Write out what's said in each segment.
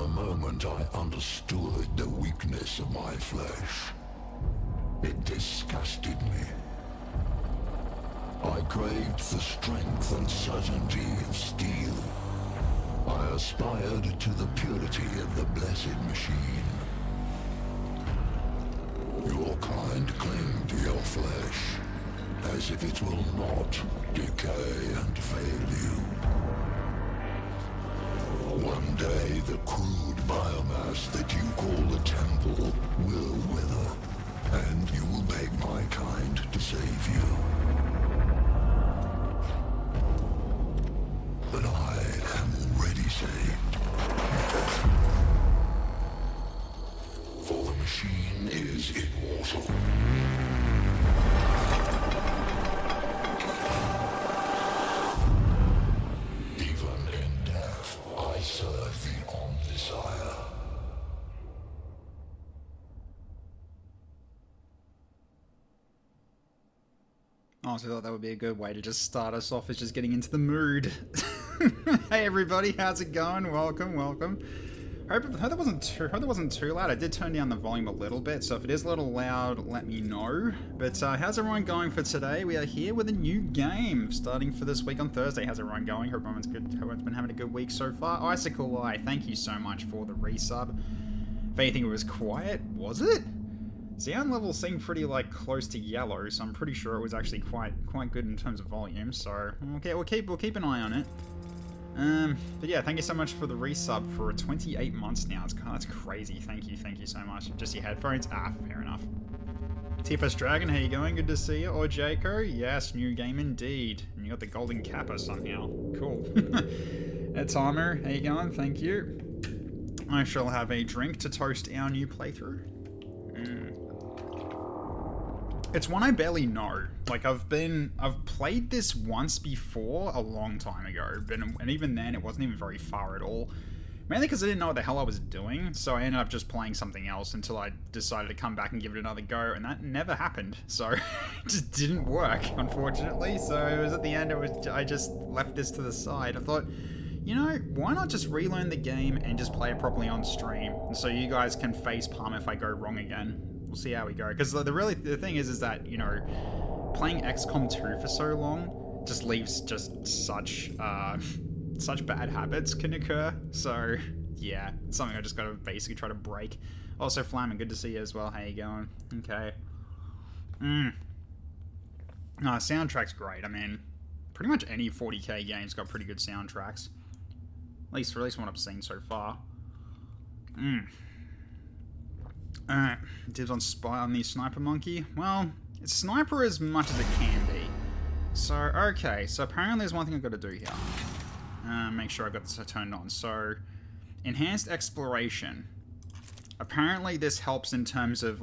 the moment I understood the weakness of my flesh. It disgusted me. I craved the strength and certainty of steel. I aspired to the purity of the blessed machine. Your kind cling to your flesh, as if it will not decay and fail you. One day the crude biomass that you call the temple will wither, and you will beg my kind to save you. But I am already saved. For the machine is immortal. Even in death, I serve the Omnissiah. Oh, so I thought that would be a good way to just start us off, is just getting into the mood. Hey everybody, how's it going? Welcome, welcome. Hope that wasn't too loud. I did turn down the volume a little bit, so if it is a little loud, let me know. But how's everyone going for today? We are here with a new game starting for this week on Thursday. How's everyone going? Hope everyone's good. Hope everyone's been having a good week so far. Icicle Eye, thank you so much for the resub. If anything, it was quiet. Was it? Sound level seemed pretty close to yellow, so I'm pretty sure it was actually quite good in terms of volume. So okay, we'll keep an eye on it. But yeah, thank you so much for the resub for 28 months now. That's crazy. Thank you so much. Just your headphones? Fair enough. TFS Dragon, how you going? Good to see you. Or Jaco? Yes, new game indeed. And you got the golden kappa somehow. Cool. It's Armor, how you going? Thank you. I shall have a drink to toast our new playthrough. It's one I barely know. I've played this once before a long time ago, and even then it wasn't even very far at all. Mainly because I didn't know what the hell I was doing, so I ended up just playing something else until I decided to come back and give it another go, and that never happened. So it just didn't work, unfortunately. So it was at the end, I just left this to the side. I thought, you know, why not just relearn the game and just play it properly on stream, and so you guys can facepalm if I go wrong again. We'll see how we go. Because the thing is that, you know, playing XCOM 2 for so long just leaves just such bad habits can occur. So yeah, it's something I just gotta basically try to break. Also, Flamin, good to see you as well. How you going? Okay. Soundtrack's great. I mean, pretty much any 40k game's got pretty good soundtracks. At least what I've seen so far. Dibs on the Sniper Monkey. Well, it's Sniper as much as it can be. So, okay. So apparently there's one thing I've got to do here. Make sure I got this turned on. So, Enhanced Exploration. Apparently this helps in terms of,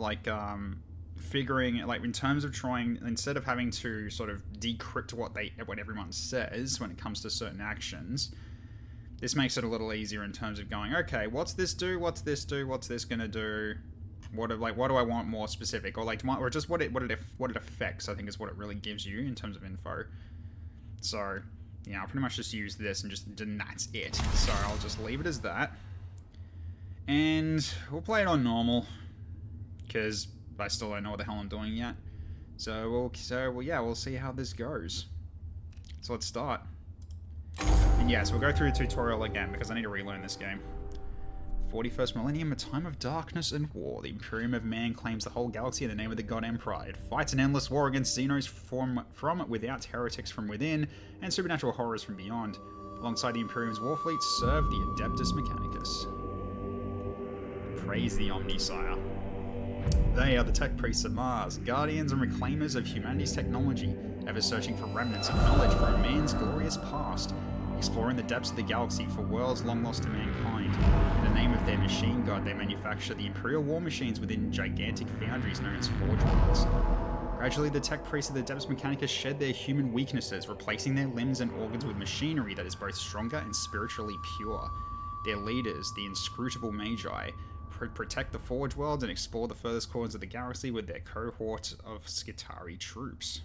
figuring, in terms of trying, instead of having to sort of decrypt what everyone says when it comes to certain actions, this makes it a little easier in terms of going, okay, what's this do? What's this do? What's this gonna do? What do I want more specific, or just what it affects? I think is what it really gives you in terms of info. So, yeah, I'll pretty much just use this and that's it. So I'll just leave it as that, and we'll play it on normal because I still don't know what the hell I'm doing yet. So we'll see how this goes. So let's start. And yes, we'll go through the tutorial again because I need to relearn this game. 41st millennium, a time of darkness and war. The Imperium of Man claims the whole galaxy in the name of the God Empire. It fights an endless war against Xenos from without, heretics from within, and supernatural horrors from beyond. Alongside the Imperium's warfleet serve the Adeptus Mechanicus. Praise the Omnissiah. They are the tech priests of Mars, guardians and reclaimers of humanity's technology, ever searching for remnants of knowledge from man's glorious past, exploring the depths of the galaxy for worlds long lost to mankind. In the name of their machine god, they manufacture the Imperial war machines within gigantic foundries known as Forge Worlds. Gradually, the tech priests of the Adeptus Mechanicus shed their human weaknesses, replacing their limbs and organs with machinery that is both stronger and spiritually pure. Their leaders, the inscrutable Magi, protect the Forge Worlds and explore the furthest corners of the galaxy with their cohort of Skitarii troops.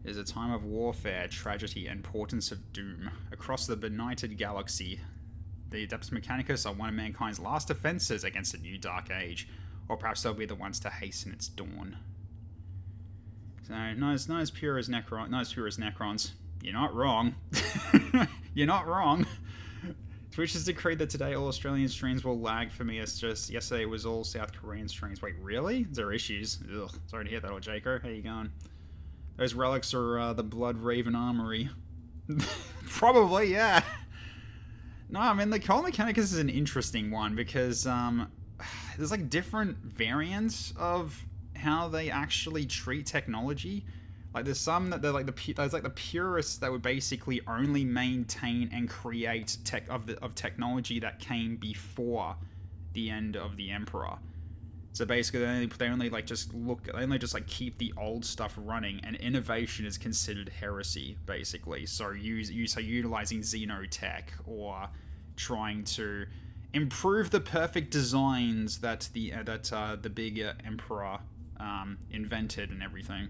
It is a time of warfare, tragedy, and portents of doom. Across the benighted galaxy, the Adeptus Mechanicus are one of mankind's last defenses against a new dark age, or perhaps they'll be the ones to hasten its dawn. So, not as pure as Necrons. You're not wrong. You're not wrong. Twitch has decreed that today all Australian streams will lag for me, as just yesterday it was all South Korean streams. Wait, really? Is there issues? Ugh, sorry to hear that, old Jaco. How you going? Those relics are the Blood Raven Armory. Probably, yeah. No, I mean, the Cult Mechanicus is an interesting one because there's like different variants of how they actually treat technology. Like there's some that they're like there's like the purists that would basically only maintain and create technology that came before the end of the Emperor. So basically, they only just keep the old stuff running, and innovation is considered heresy, basically. So utilizing xenotech or trying to improve the perfect designs that the big emperor invented and everything.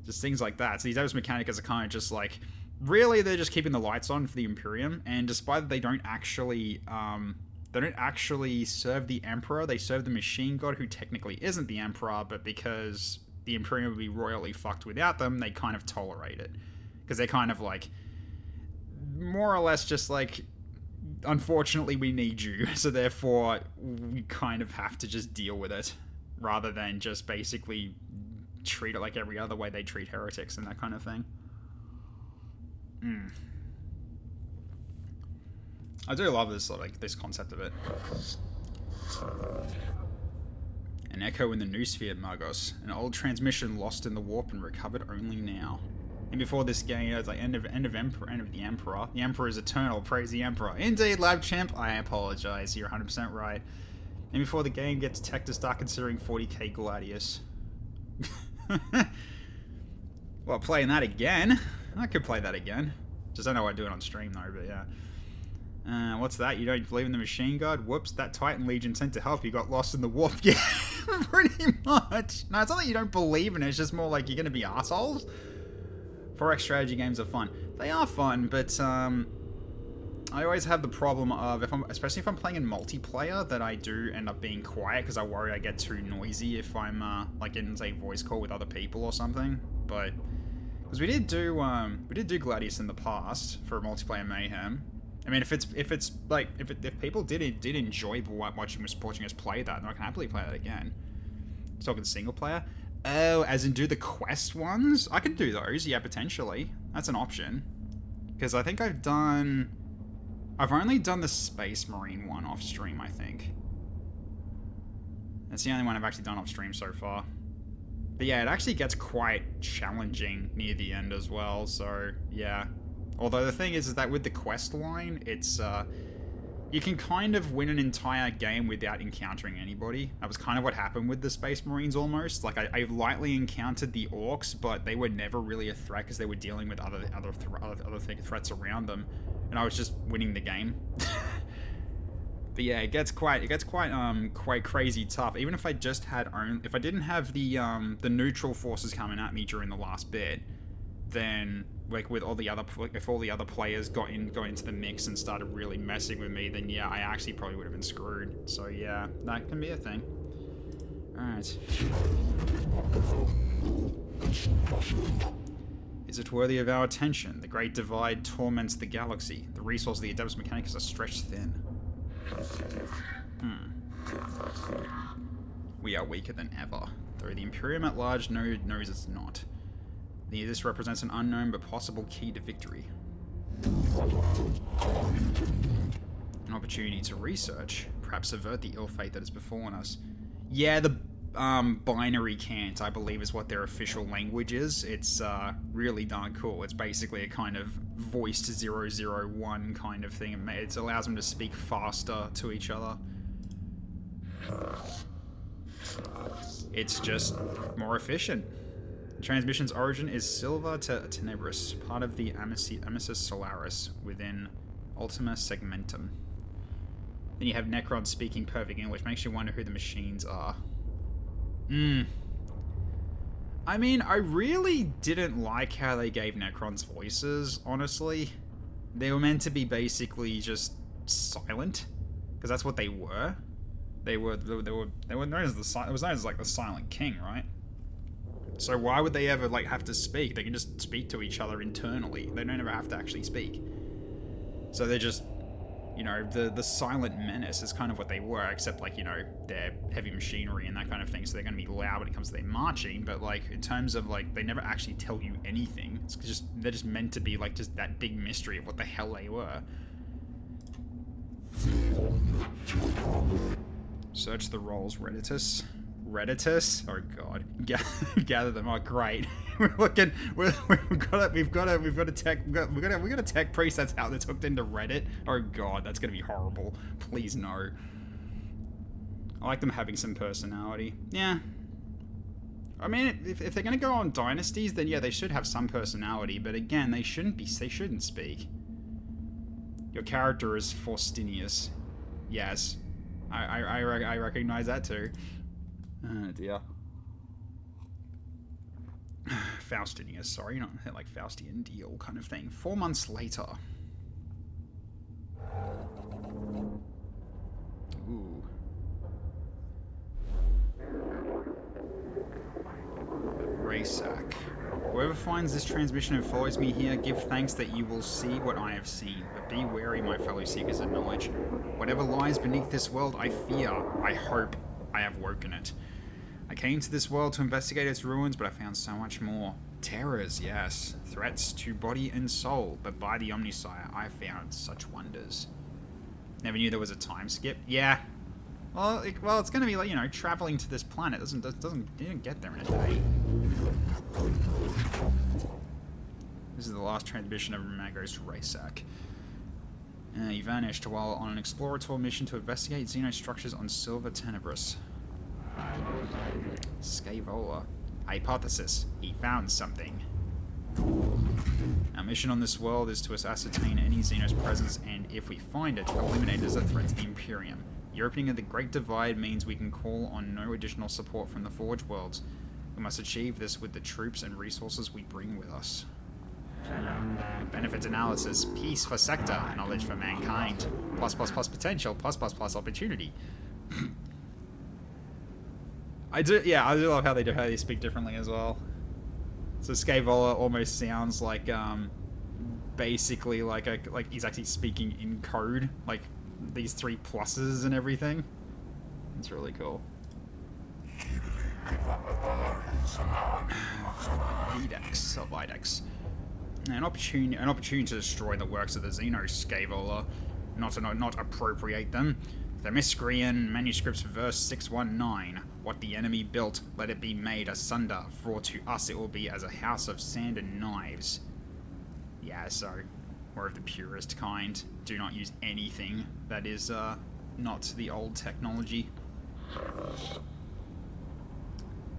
Just things like that. So these Adeptus Mechanicus are kind of just like, really, they're just keeping the lights on for the Imperium, and despite that they don't actually serve the Emperor, they serve the Machine God, who technically isn't the Emperor, but because the Imperium would be royally fucked without them, they kind of tolerate it. Because they're kind of like, more or less just like, unfortunately we need you, so therefore we kind of have to just deal with it, rather than just basically treat it like every other way they treat heretics and that kind of thing. I do love this this concept of it. An echo in the noosphere, Magos. An old transmission lost in the warp and recovered only now. And before this game, it's like end of the Emperor. The Emperor is eternal. Praise the Emperor. Indeed, Lab Champ. I apologize. You're 100% right. And before the game gets tech to start considering 40k Gladius. Well, playing that again. I could play that again. Just don't know how I do it on stream though, but yeah. What's that? You don't believe in the Machine God? Whoops, that Titan Legion sent to help you got lost in the warp. Yeah, pretty much. No, it's not that you don't believe in it, it's just more like you're gonna be assholes. 4X strategy games are fun. They are fun, but I always have the problem of, especially if I'm playing in multiplayer, that I do end up being quiet because I worry I get too noisy if I'm like in, say, voice call with other people or something. But because we did do Gladius in the past for multiplayer mayhem. I mean, if people did enjoy watching us play that, then I can happily play that again. Talking single player. Oh, as in do the quest ones? I could do those, yeah, potentially. That's an option. Because I think I've only done the Space Marine one off stream, I think. That's the only one I've actually done off stream so far. But yeah, it actually gets quite challenging near the end as well, so yeah. Although the thing is that with the quest line, it's you can kind of win an entire game without encountering anybody. That was kind of what happened with the Space Marines almost. Like I lightly encountered the orcs, but they were never really a threat because they were dealing with other threats around them, and I was just winning the game. But yeah, it gets quite crazy tough. Even if I just had if I didn't have the neutral forces coming at me during the last bit, then like with all the other, if all the other players got into the mix and started really messing with me, then yeah, I actually probably would have been screwed. So yeah, that can be a thing. Alright. Is it worthy of our attention? The Great Divide torments the galaxy. The resources of the Adeptus Mechanicus are stretched thin. We are weaker than ever, though the Imperium at large knows it's not. This represents an unknown but possible key to victory. An opportunity to research, perhaps avert the ill fate that has befallen us. Yeah, the binary cant, I believe, is what their official language is. It's really darn cool. It's basically a kind of voiced 001 kind of thing. It allows them to speak faster to each other. It's just more efficient. The transmission's origin is Silva Tenebris, part of the Amicis Solaris within Ultima Segmentum. Then you have Necron speaking perfect English, makes you wonder who the machines are. I mean, I really didn't like how they gave Necrons voices, honestly. They were meant to be basically just silent, because that's what they were. They were known as it was known as like the Silent King, right? So why would they ever like have to speak? They can just speak to each other internally. They don't ever have to actually speak. So they're just, you know, the silent menace is kind of what they were, except like, you know, they're heavy machinery and that kind of thing, so they're going to be loud when it comes to their marching, but like in terms of like, they never actually tell you anything. It's just, they're just meant to be like just that big mystery of what the hell they were. Search the rolls, Redditus. Redditus? Oh god. Gather them. Oh great. We've got a tech priest that's hooked into Reddit. Oh god, that's gonna be horrible. Please no. I like them having some personality. Yeah. I mean, if they're gonna go on dynasties, then yeah, they should have some personality. But again, they shouldn't speak. Your character is Faustinius. Yes, I recognize that too. Oh dear. Faustinius, sorry, not like Faustian deal kind of thing. 4 months later. Ooh. Raysack. Whoever finds this transmission and follows me here, give thanks that you will see what I have seen. But be wary, my fellow seekers of knowledge. Whatever lies beneath this world, I fear, I hope, I have woken it. I came to this world to investigate its ruins, but I found so much more. Terrors, yes. Threats to body and soul, but by the Omnissiah, I found such wonders. Never knew there was a time skip. Yeah. Well, it's going to be like, you know, traveling to this planet. You don't get there in a day. This is the last transmission of Magos Raysack. He vanished while on an exploratory mission to investigate xenostructures on Silver Tenebris. Scavola. Hypothesis. He found something. Our mission on this world is to ascertain any Xenos presence, and if we find it, eliminate it as a threat to the Imperium. The opening of the Great Divide means we can call on no additional support from the Forge Worlds. We must achieve this with the troops and resources we bring with us. Benefits analysis. Peace for sector. Knowledge for mankind. Plus potential. Plus opportunity. I do love how they speak differently as well. So Scavola almost sounds like basically like he's actually speaking in code, like these 3 pluses and everything. It's really cool. Videx. An opportunity to destroy the works of the Xenos, Scavola, not appropriate them. Themyscrian manuscripts verse 619. What the enemy built, let it be made asunder, for to us it will be as a house of sand and knives. Yeah, so we're of the purest kind. Do not use anything that is not the old technology.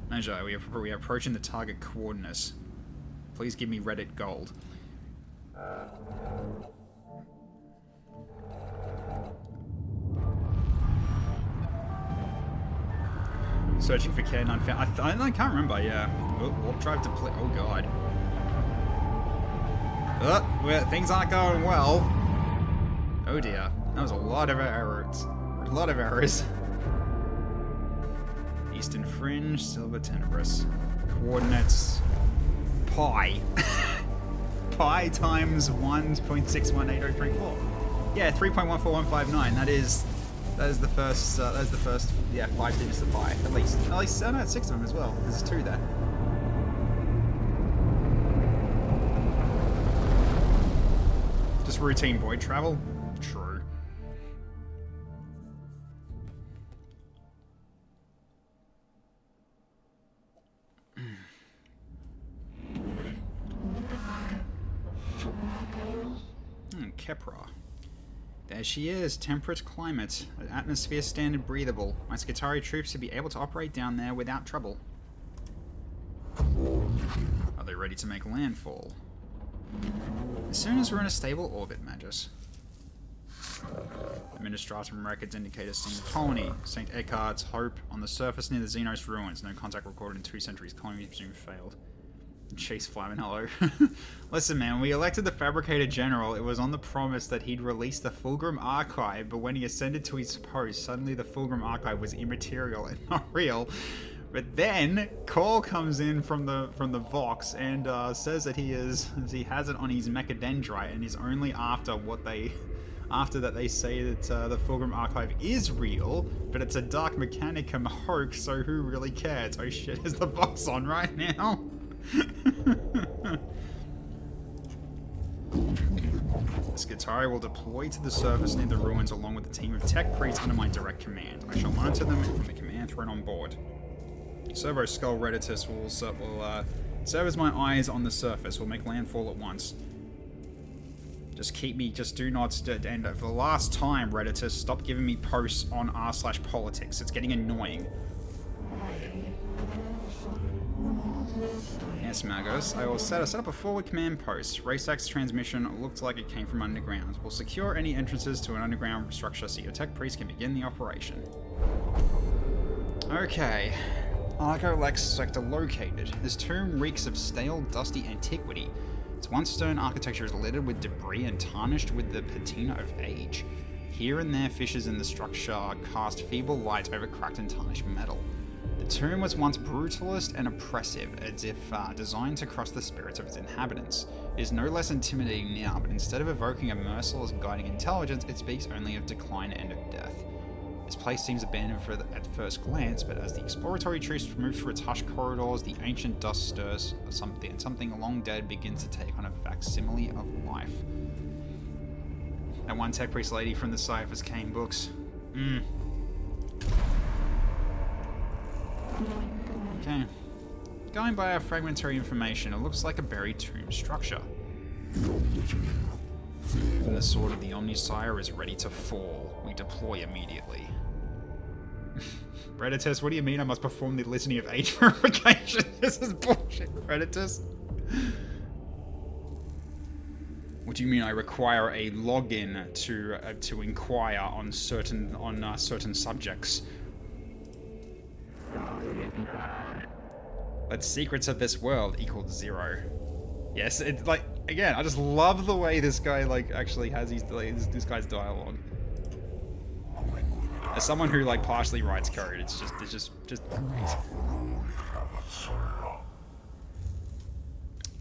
Major, we are approaching the target coordinates. Please give me Reddit gold. Searching for Ken unfound. I can't remember, yeah. Warp drive to play. Oh god. Well, things aren't going well. Oh dear. That was a lot of errors. Eastern Fringe, Silver Tenebris. Coordinates. Pi. Pi times 1.618034. Yeah, 3.14159. That is the first, yeah, 5 digits of pi, at least. Oh no, it's 6 of them as well. There's 2 there. Just routine void travel? True. Kepra. There she is, temperate climate, atmosphere standard breathable. My Skitarii troops should be able to operate down there without trouble. Are they ready to make landfall? As soon as we're in a stable orbit, Magus. Administratum records indicate a single colony. St. Eckhart's Hope on the surface near the Xenos ruins. No contact recorded in 2 centuries. Colony presumed failed. Chase Flyman, hello. Listen, man, when we elected the Fabricator General, it was on the promise that he'd release the Fulgrim Archive, but when he ascended to his post, suddenly the Fulgrim Archive was immaterial and not real. But then Call comes in from the Vox and says that he has it on his Mechadendrite, and is only after that they say that the Fulgrim Archive is real, but it's a Dark Mechanicum hoax, so who really cares? Oh shit, is the Vox on right now? Skitarii will deploy to the surface near the ruins along with a team of tech priests under my direct command. I shall monitor them from the command throne on board. Servo Skull Reditus will serve as my eyes on the surface. We'll make landfall at once. Just do not, and for the last time, Reditus, stop giving me posts on r/politics. It's getting annoying. Yes, Magos. I will set up a forward command post. RaceX transmission looked like it came from underground. We'll secure any entrances to an underground structure so your tech priest can begin the operation. Okay. Argo Lex sector located. This tomb reeks of stale, dusty antiquity. Its once stone architecture is littered with debris and tarnished with the patina of age. Here and there, fissures in the structure cast feeble light over cracked and tarnished metal. The tomb was once brutalist and oppressive, as if designed to crush the spirits of its inhabitants. It is no less intimidating now, but instead of evoking a merciless guiding intelligence, it speaks only of decline and of death. This place seems abandoned at first glance, but as the exploratory troops move through its hushed corridors, the ancient dust stirs something, and something long dead begins to take on a facsimile of life. That one tech priest lady from the Cypher's Cane books. Okay. Going by our fragmentary information, it looks like a buried tomb structure. And the sword of the Omnissiah is ready to fall. We deploy immediately. Reditus, what do you mean I must perform the litany of age verification? This is bullshit, Reditus. What do you mean I require a login to inquire on certain subjects? But secrets of this world equals 0. Yes, it's like, again, I just love the way this guy actually has this guy's dialogue. As someone who partially writes code, it's just great.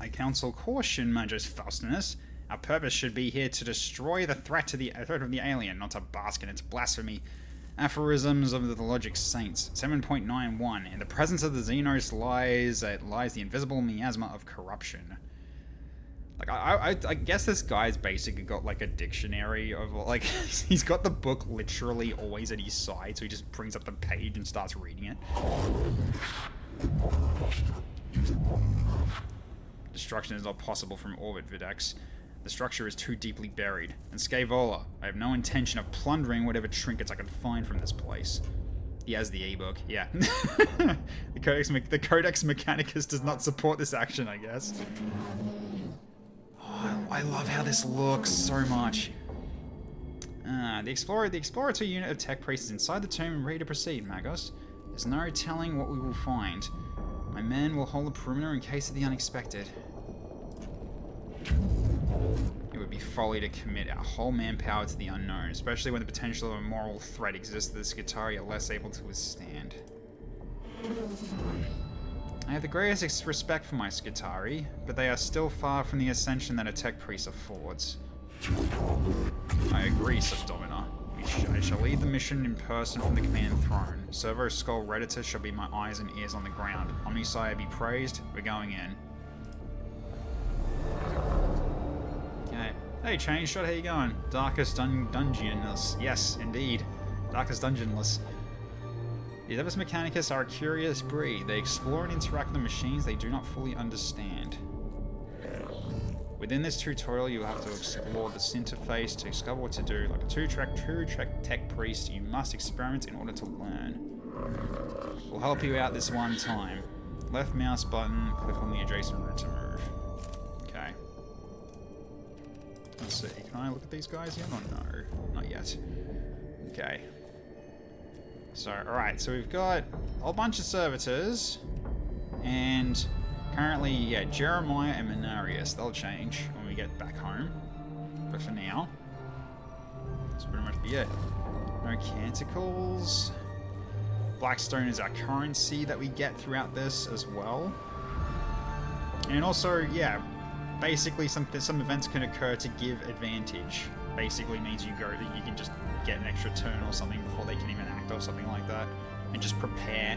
I counsel caution, Magus Faustinus. Our purpose should be here to destroy the threat of the alien, not to bask in its blasphemy. Aphorisms of the Logic Saints, 7.91. In the presence of the Xenos lies the invisible miasma of corruption. I guess this guy's basically got a dictionary of he's got the book literally always at his side, so he just brings up the page and starts reading it. Destruction is not possible from orbit, Videx. The structure is too deeply buried. And Scaevola, I have no intention of plundering whatever trinkets I can find from this place. He has the e-book, yeah. The Codex Mechanicus does not support this action, I guess. Oh, I love how this looks so much. The exploratory unit of tech priests is inside the tomb and ready to proceed, Magos. There's no telling what we will find. My men will hold the perimeter in case of the unexpected. It would be folly to commit our whole manpower to the unknown, especially when the potential of a moral threat exists that the Skitarii are less able to withstand. I have the greatest respect for my Skitarii, but they are still far from the ascension that a tech priest affords. I agree, Subdomina. I shall lead the mission in person from the command throne. Servo Skull Reditus shall be my eyes and ears on the ground. Omnissiah be praised. We're going in. Okay. Hey, Chain Shot, how you going? Darkest Dungeonless. Yes, indeed. Darkest Dungeonless. The Adeptus Mechanicus are a curious breed. They explore and interact with the machines they do not fully understand. Within this tutorial, you have to explore this interface to discover what to do. Like a true tech priest, you must experiment in order to learn. We'll help you out this one time. Left mouse button, click on the adjacent route to move. Okay. Let's see. Can I look at these guys yet? Oh, no. Not yet. Okay. So, alright. So we've got a whole bunch of servitors. And currently, yeah, Jeremiah and Mechanicus. They'll change when we get back home. But for now, that's pretty much be it. No canticles. Blackstone is our currency that we get throughout this as well. And also, yeah, basically some events can occur to give advantage. Basically means you can just get an extra turn or something before they can even act or something like that. And just prepare.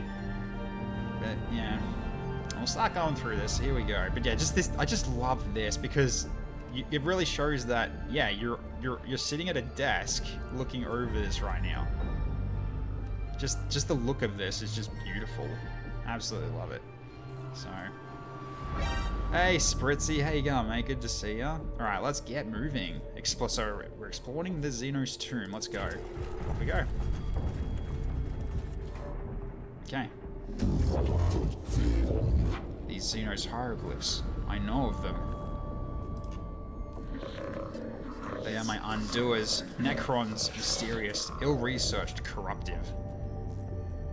But yeah, we'll start going through this. Here we go. But yeah, just this. I just love this because it really shows that, yeah, you're sitting at a desk looking over this right now. Just the look of this is just beautiful. Absolutely love it. So, hey Spritzy, how you going, mate? Good to see ya. All right, let's get moving. So we're exploring the Xenos tomb. Let's go. Off we go. Okay. These Xenos hieroglyphs. I know of them. They are my undoers. Necrons, mysterious, ill-researched, corruptive.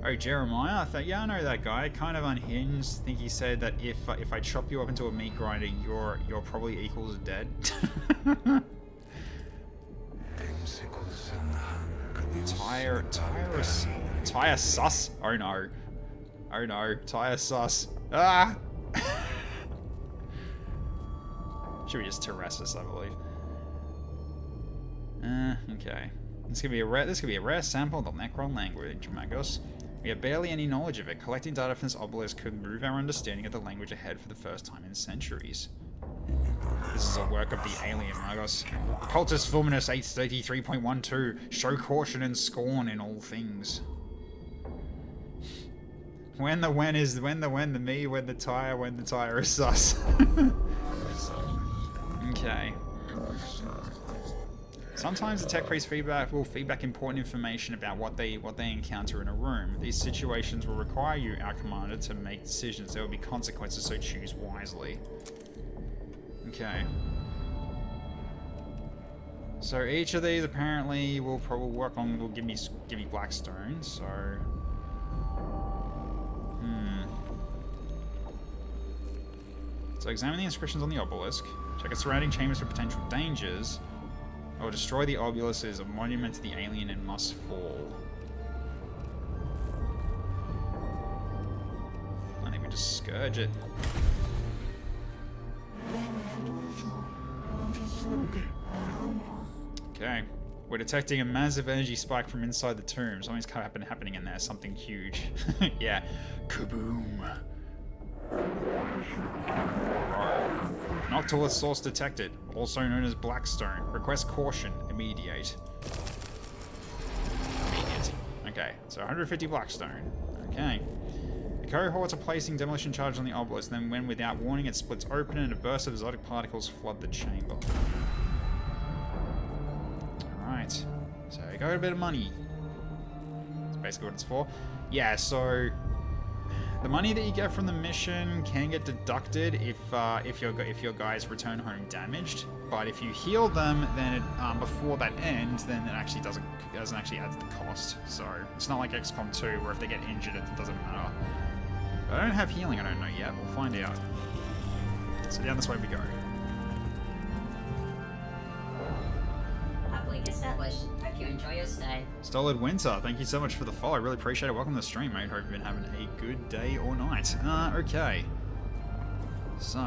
Oh, Jeremiah? Yeah, I know that guy. Kind of unhinged. Think he said that if I chop you up into a meat grinder, you're probably equals dead. Tire sus. Oh no. Oh no. Tire sus. Ah. Should we just Tyressus, I believe. Okay. This could be a rare sample of the Necron language, Magos. We have barely any knowledge of it. Collecting data from this obelisk could move our understanding of the language ahead for the first time in centuries. This is a work of the alien, Magos. Cultus Fulminus 833.12. Show caution and scorn in all things. When the when, the me, when the tire is sus. Okay. Sometimes the tech priest will feedback important information about what they encounter in a room. These situations will require you, our commander, to make decisions. There will be consequences, so choose wisely. Okay. So each of these apparently will give me Blackstone. So, So examine the inscriptions on the obelisk. Check its surrounding chambers for potential dangers. Or destroy the obelisk is a monument to the alien and must fall. I think we just scourge it. Okay. We're detecting a massive energy spike from inside the tomb. Something's happening in there. Something huge. Yeah. Kaboom. Noctilus source detected, also known as Blackstone. Request caution, immediate. Okay, so 150 Blackstone. Okay. The cohorts are placing demolition charges on the obelisk, then when without warning it splits open and a burst of exotic particles flood the chamber. Alright, so I got a bit of money. That's basically what it's for. Yeah, so the money that you get from the mission can get deducted if your guys return home damaged. But if you heal them, then before that ends, then it actually doesn't actually add to the cost. So it's not like XCOM 2 where if they get injured, it doesn't matter. But I don't have healing. I don't know yet. We'll find out. So down this way we go. Happily established. Hope you enjoy your stay. Stolid Winter, thank you so much for the follow. I really appreciate it. Welcome to the stream, mate. Hope you've been having a good day or night. Okay. So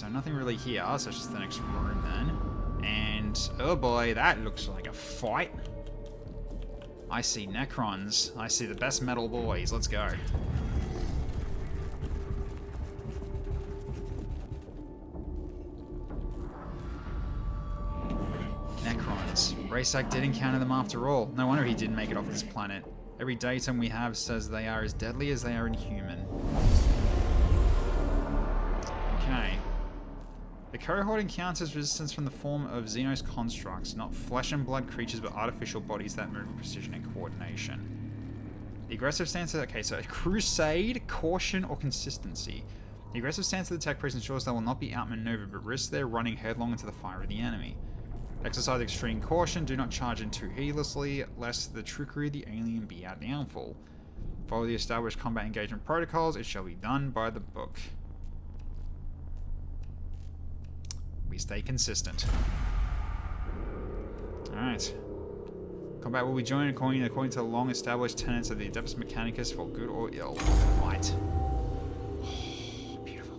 nothing really here, so it's just the next room then. And, oh boy, that looks like a fight. I see Necrons. I see the best metal boys. Let's go. Necrons. Raysack did encounter them after all. No wonder he didn't make it off this planet. Every datum we have says they are as deadly as they are inhuman. Okay. The cohort encounters resistance from the form of Xenos constructs, not flesh and blood creatures, but artificial bodies that move with precision and coordination. The aggressive stance is, okay, so crusade, caution, or consistency. The aggressive stance of the tech priest ensures they will not be outmaneuvered, but risk their running headlong into the fire of the enemy. Exercise extreme caution, do not charge in too heedlessly, lest the trickery of the alien be our downfall. Follow the established combat engagement protocols, it shall be done by the book. We stay consistent. Alright. Combat will be joined according to the long-established tenets of the Adeptus Mechanicus for good or ill. Fight. Beautiful.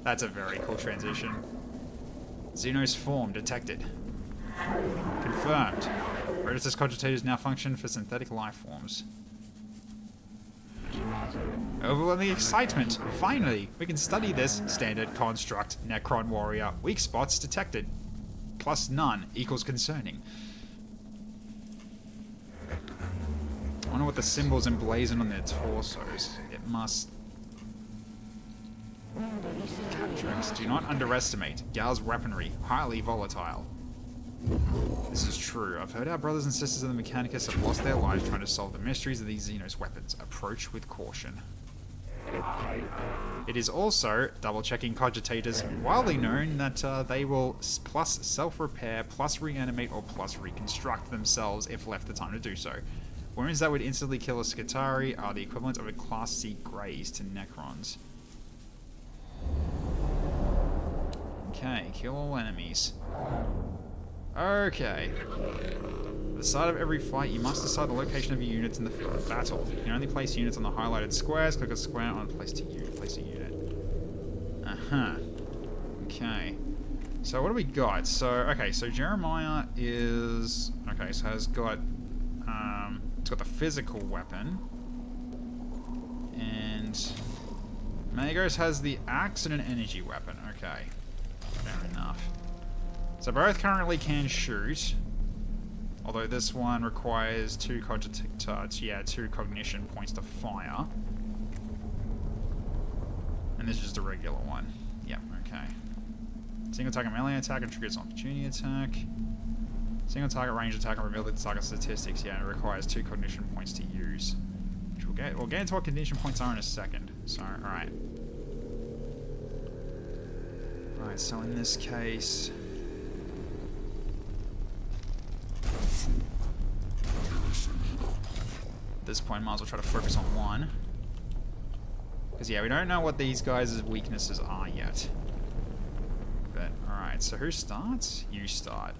That's a very cool transition. Xenos form detected. Confirmed. Predator's cogitators now function for synthetic life forms. Overwhelming excitement! Finally! We can study this. Standard construct. Necron warrior. Weak spots detected. Plus none equals concerning. I wonder what the symbols emblazoned on their torsos. It must... Captrix. Do not underestimate. Gal's weaponry. Highly volatile. This is true. I've heard our brothers and sisters in the Mechanicus have lost their lives trying to solve the mysteries of these Xenos weapons. Approach with caution. It is also, double-checking cogitators, widely known that they will plus self-repair, plus reanimate, or plus reconstruct themselves if left the time to do so. Wounds that would instantly kill a Skitarii are the equivalent of a Class C graze to Necrons. Okay, kill all enemies. Okay. At the start of every fight, you must decide the location of your units in the field of battle. You can only place units on the highlighted squares. Click a square on place a unit. Okay. So what do we got? So, okay, so Jeremiah is... Okay, so has got... it's got the physical weapon. And... Magos has the axe and an energy weapon. Okay. Fair enough. So both currently can shoot, although this one requires two cognition points to fire. And this is just a regular one. Yep, okay. Single target melee attack and triggers opportunity attack. Single target range attack and reveal the target statistics. Yeah, and it requires 2 cognition points to use. Which we'll get into what cognition points are in a second. So, alright. Alright, so in this case... At this point, might as well try to focus on one. Because, yeah, we don't know what these guys' weaknesses are yet. But, alright, so who starts? You start.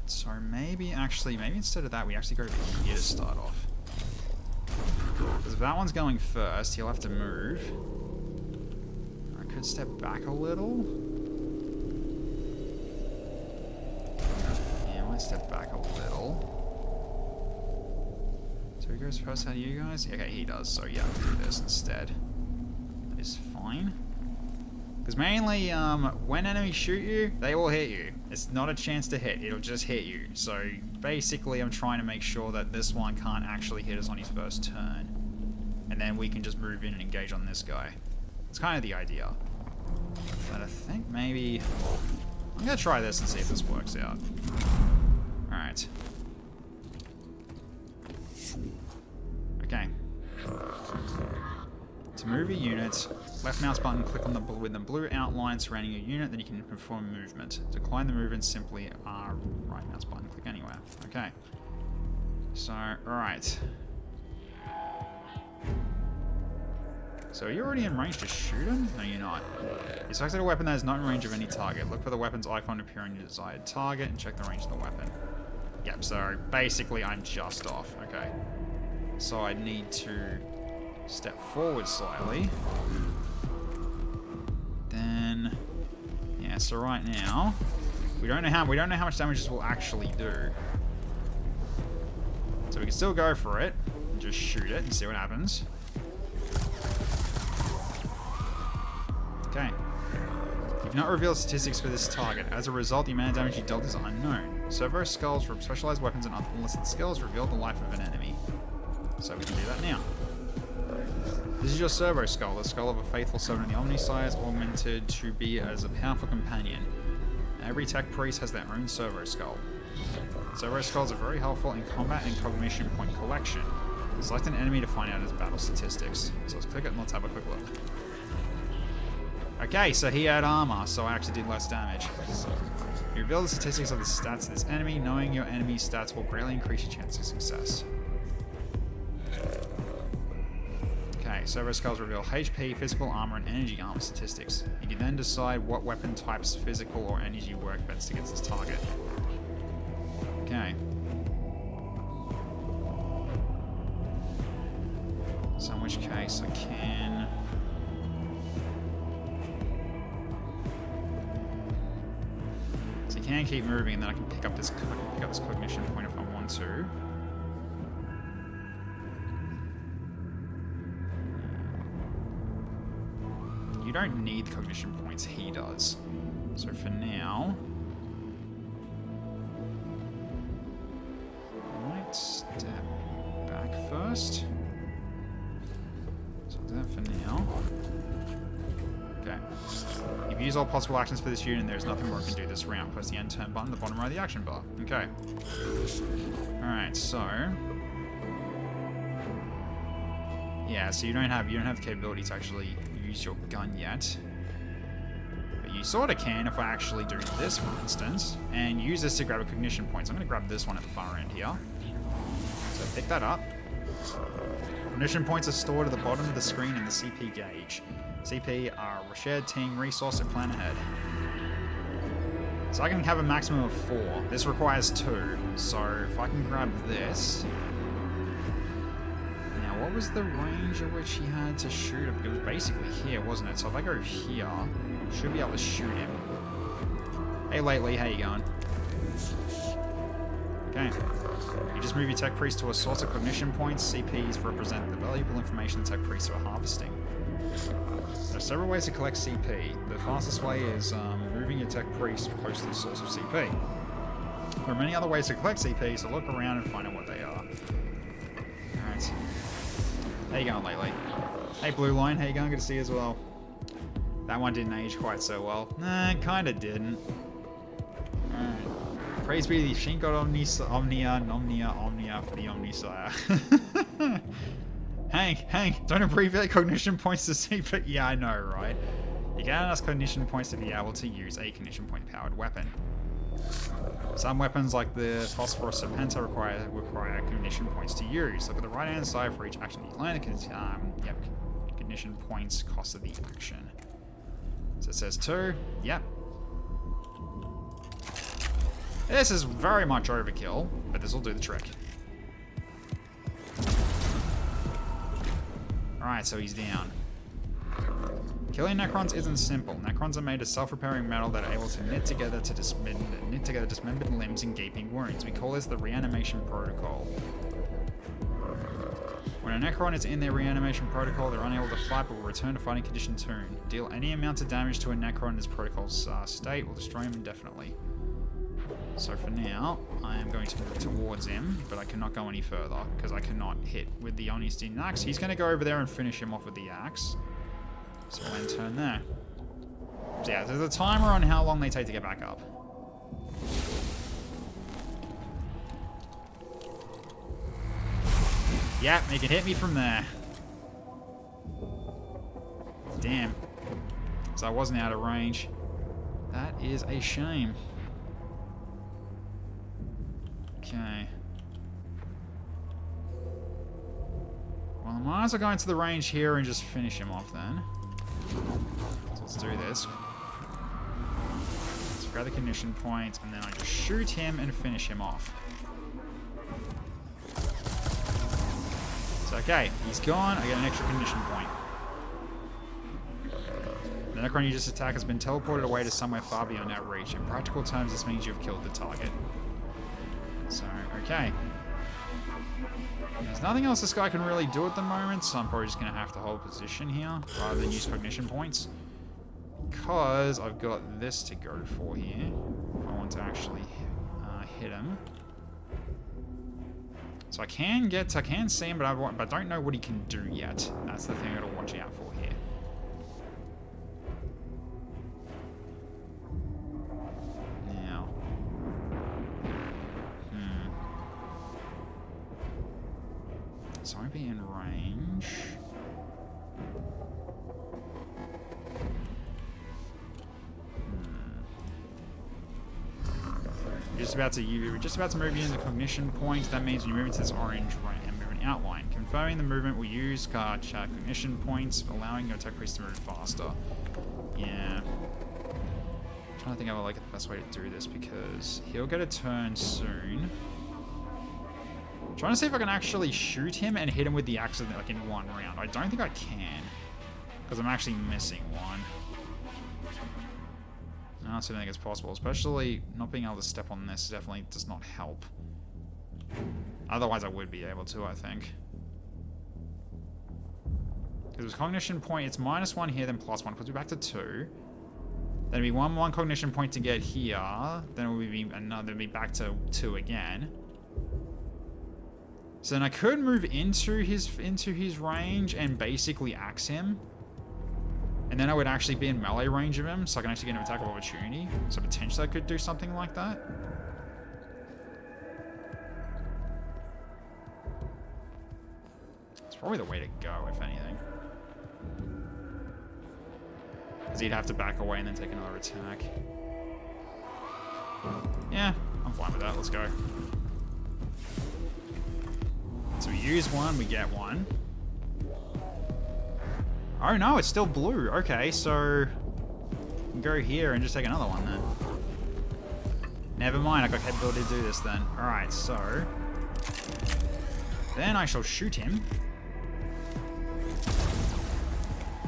So maybe instead of that, we actually go over here to start off. Because if that one's going first, he'll have to move. I could step back a little. Step back a little. So who goes first out of you guys? Okay, he does, so yeah, I'll do this instead. That is fine. Because mainly, when enemies shoot you, they will hit you. It's not a chance to hit, it'll just hit you. So basically, I'm trying to make sure that this one can't actually hit us on his first turn. And then we can just move in and engage on this guy. It's kind of the idea. But I think maybe... I'm gonna try this and see if this works out. Alright. Okay. To move a unit, left mouse button, click on the blue outline surrounding your unit, then you can perform movement. Decline the movement, simply right mouse button, click anywhere. Okay. So, alright. So are you already in range to shoot him? No, you're not. You selected a weapon that is not in range of any target. Look for the weapon's icon to appear on your desired target and check the range of the weapon. Yep, so basically I'm just off. Okay. So I need to step forward slightly. Then, yeah, so right now, we don't know how much damage this will actually do. So we can still go for it and just shoot it and see what happens. Okay. You've not revealed statistics for this target. As a result, the amount of damage you dealt is unknown. Servo skulls from specialized weapons and other illicit skills reveal the life of an enemy. So we can do that now. This is your servo skull. The skull of a faithful servant of the Omnissiah is augmented to be as a powerful companion. Every tech priest has their own servo skull. Cerberus skulls are very helpful in combat and cognition point collection. Select an enemy to find out his battle statistics. So let's click it and let's have a quick look. Okay, so he had armor, so I actually did less damage. You reveal the statistics of the stats of this enemy. Knowing your enemy's stats will greatly increase your chance of success. Okay, Cerberus skulls reveal HP, physical armor, and energy armor statistics. You can then decide what weapon types, physical or energy work best against this target. Okay. So in which case I can... So you can keep moving and then I can pick up this cognition point if I want to. You don't need cognition points, he does. So for now... I might step back first. So I'll do that for now. Okay. You've used all possible actions for this unit and there's nothing more I can do this round. Press the end turn button at the bottom right of the action bar. Okay. Alright, so... Yeah, so you don't have the capability to actually use your gun yet. But you sort of can if I actually do this, for instance, and use this to grab a cognition point. So I'm going to grab this one at the far end here. So pick that up. Cognition points are stored at the bottom of the screen in the CP gauge. CP are a shared team resource at plan ahead. So I can have a maximum of 4. This requires 2. So if I can grab this... Now, what was the range at which he had to shoot him? It was basically here, wasn't it? So if I go here, I should be able to shoot him. Hey, Lately, how you going? Okay. You just move your tech priest to a source of cognition points. CPs represent the valuable information the tech priests are harvesting. There are several ways to collect CP. The fastest way is moving your tech priest close to the source of CP. There are many other ways to collect CP, so look around and find out what they are. Alright. How you going, Lately? Hey, Blue Line, how you going? Good to see you as well. That one didn't age quite so well. Nah, kinda didn't. Alright. Praise be the Shin God Omnia for the Omnissiah. Hank, don't abbreviate cognition points to CP. Yeah, I know, right? You can ask cognition points to be able to use a cognition point powered weapon. Some weapons like the Phosphorus Serpenta require cognition points to use. Look at the right hand side for each action you learn. Cognition points cost of the action. So it says 2. Yep. This is very much overkill, but this will do the trick. Alright, so he's down. Killing Necrons isn't simple. Necrons are made of self-repairing metal that are able to knit together dismembered limbs and gaping wounds. We call this the reanimation protocol. When a Necron is in their reanimation protocol, they're unable to fight but will return to fighting condition soon. Deal any amount of damage to a Necron in this protocol's state will destroy him indefinitely. So for now, I am going to move towards him, but I cannot go any further because I cannot hit with the Omnissiah axe. He's going to go over there and finish him off with the axe. So we'll end turn there. So yeah, there's a timer on how long they take to get back up. Yep, he can hit me from there. Damn. So I wasn't out of range. That is a shame. Okay. Well, I might as well go into the range here and just finish him off then. So let's do this. Let's grab the cognition point, and then I just shoot him and finish him off. So, okay, he's gone. I get an extra cognition point. The Necron you just attacked has been teleported away to somewhere far beyond our reach. In practical terms, this means you've killed the target. So, okay. There's nothing else this guy can really do at the moment, so I'm probably just going to have to hold position here rather than use cognition points. Because I've got this to go for here. If I want to actually hit him. So I can see him, but I don't know what he can do yet. That's the thing I gotta watch out for here. Now. won't be in range. We're just about to move you into cognition points. That means you move into this orange movement outline. Confirming the movement will use cognition points, allowing your attack priest to move faster. Yeah. I'm trying to think of like the best way to do this because he'll get a turn soon. I'm trying to see if I can actually shoot him and hit him with the axe like in one round. I don't think I can because I'm actually missing one. I don't think it's possible, especially not being able to step on this definitely does not help. Otherwise I would be able to, I think. Because with cognition point, it's -1 here, then +1, puts me back to 2. Then it'd be one cognition point to get here, then it would be another, be back to 2 again. So then I could move into his range and basically axe him. And then I would actually be in melee range of him, so I can actually get an attack of opportunity. So potentially I could do something like that. It's probably the way to go, if anything. Because he'd have to back away and then take another attack. Yeah, I'm fine with that. Let's go. So we use one, we get one. Oh no, it's still blue. Okay, so we can go here and just take another one then. Never mind, I got capability to do this then. Alright, so then I shall shoot him.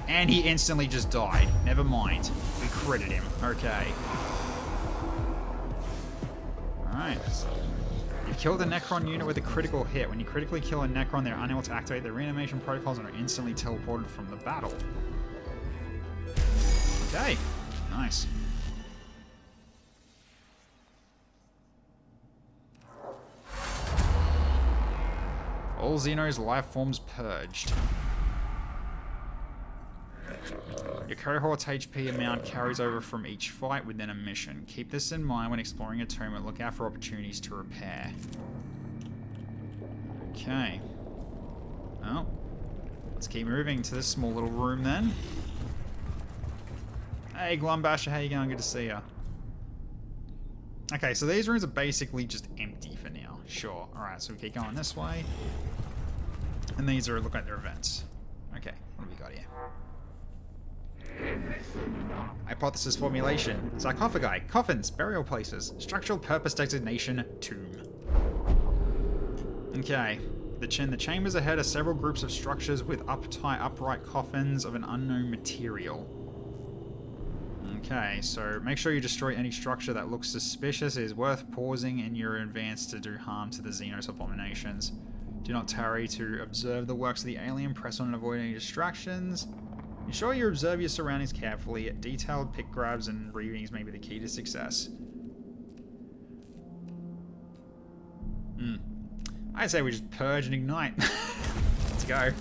And he instantly just died. Never mind. We critted him. Okay. Alright. You've killed a Necron unit with a critical hit. When you critically kill a Necron, they're unable to activate their reanimation protocols and are instantly teleported from the battle. Okay, nice. All Xeno's life forms purged. Your cohort's HP amount carries over from each fight within a mission. Keep this in mind when exploring Atonement. Look out for opportunities to repair. Okay. Well, let's keep moving to this small little room then. Hey, Glumbasher, how you going? Good to see ya. Okay, so these rooms are basically just empty for now. Sure. Alright, so we keep going this way. And these are, look like they're events. Okay, what have we got here? Hypothesis formulation. Sarcophagi, coffins, burial places. Structural purpose designation, tomb. Okay. The chambers ahead are several groups of structures with upright coffins of an unknown material. Okay, so make sure you destroy any structure that looks suspicious. It is worth pausing in your advance to do harm to the Xenos abominations. Do not tarry to observe the works of the alien. Press on and avoid any distractions. Ensure you observe your surroundings carefully. Detailed pick grabs and readings may be the key to success. I'd say we just purge and ignite. Let's go.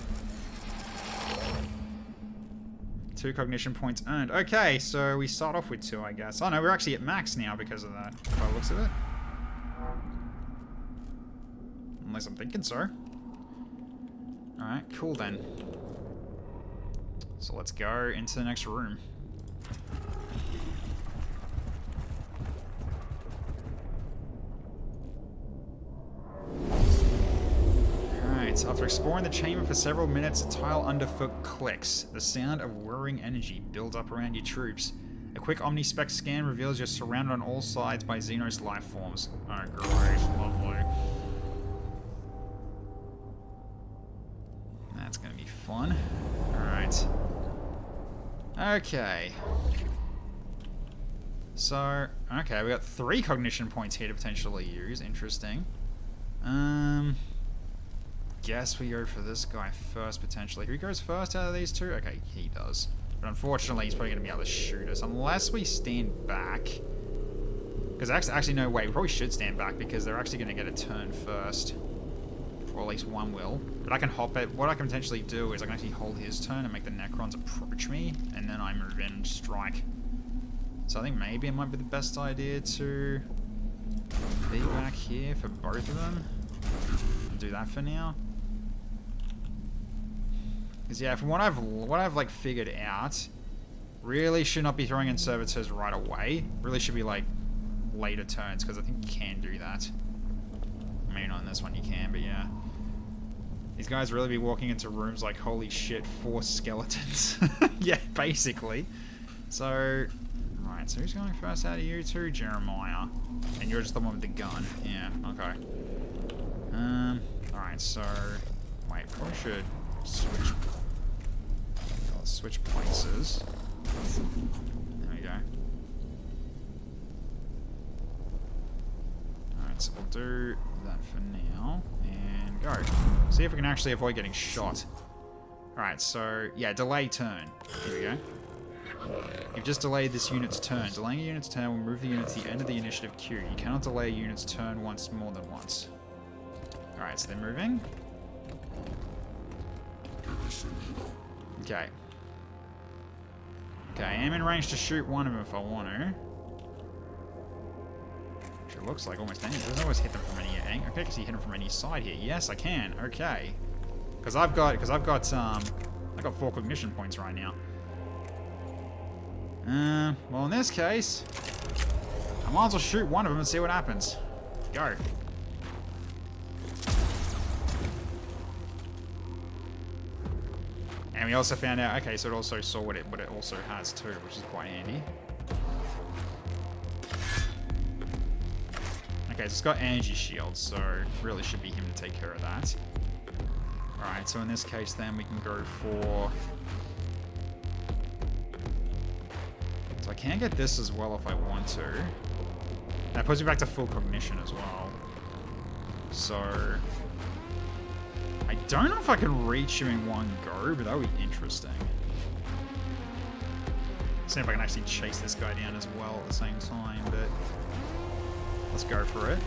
2 cognition points earned. Okay, so we start off with 2, I guess. Oh no, we're actually at max now because of that, by the looks of it. Unless I'm thinking so. Alright, cool then. So let's go into the next room. Alright, after exploring the chamber for several minutes, a tile underfoot clicks. The sound of whirring energy builds up around your troops. A quick Omnispec scan reveals you're surrounded on all sides by Xenos life forms. Oh great, lovely. That's gonna be fun. Alright. Okay. So, okay, we got 3 cognition points here to potentially use. Interesting. Guess we go for this guy first, potentially. Who goes first out of these 2? Okay, he does. But unfortunately, he's probably going to be able to shoot us. Unless we stand back. Because actually, no, wait. We probably should stand back because they're actually going to get a turn first. Or at least one will. But I can hop it. What I can potentially do is I can actually hold his turn and make the Necrons approach me. And then I move in and strike. So I think maybe it might be the best idea to be back here for both of them. Do that for now. Because yeah, from what I've like figured out, really should not be throwing in servitors right away. Really should be like later turns, because I think you can do that. Maybe not in this one you can, but yeah. These guys really be walking into rooms like, holy shit, 4 skeletons. Yeah, basically. So, alright, so who's going first out of you two? Jeremiah. And you're just the one with the gun. Yeah, okay. Alright, so... Wait, probably should switch... Let's switch places. There we go. Alright, so we'll do that for now. And go. See if we can actually avoid getting shot. Alright, so, yeah, delay turn. Here we go. You've just delayed this unit's turn. Delaying a unit's turn will move the unit to the end of the initiative queue. You cannot delay a unit's turn once more than once. Alright, so they're moving. Okay. Okay, I am in range to shoot one of them if I want to. Which it looks like almost any. It doesn't always hit them from any angle. Okay, because you hit them from any side here. Yes, I can. Okay. Because I've got 4 cognition points right now. Well, in this case, I might as well shoot one of them and see what happens. Go. And we also found out, okay, so it also saw what it also has too, which is quite handy. Okay, so it's got energy shields, so really should be him to take care of that. Alright, so in this case then we can go for... So I can get this as well if I want to. That puts me back to full cognition as well. So... I don't know if I can reach him in one go, but that would be interesting. See if I can actually chase this guy down as well at the same time, but... Let's go for it.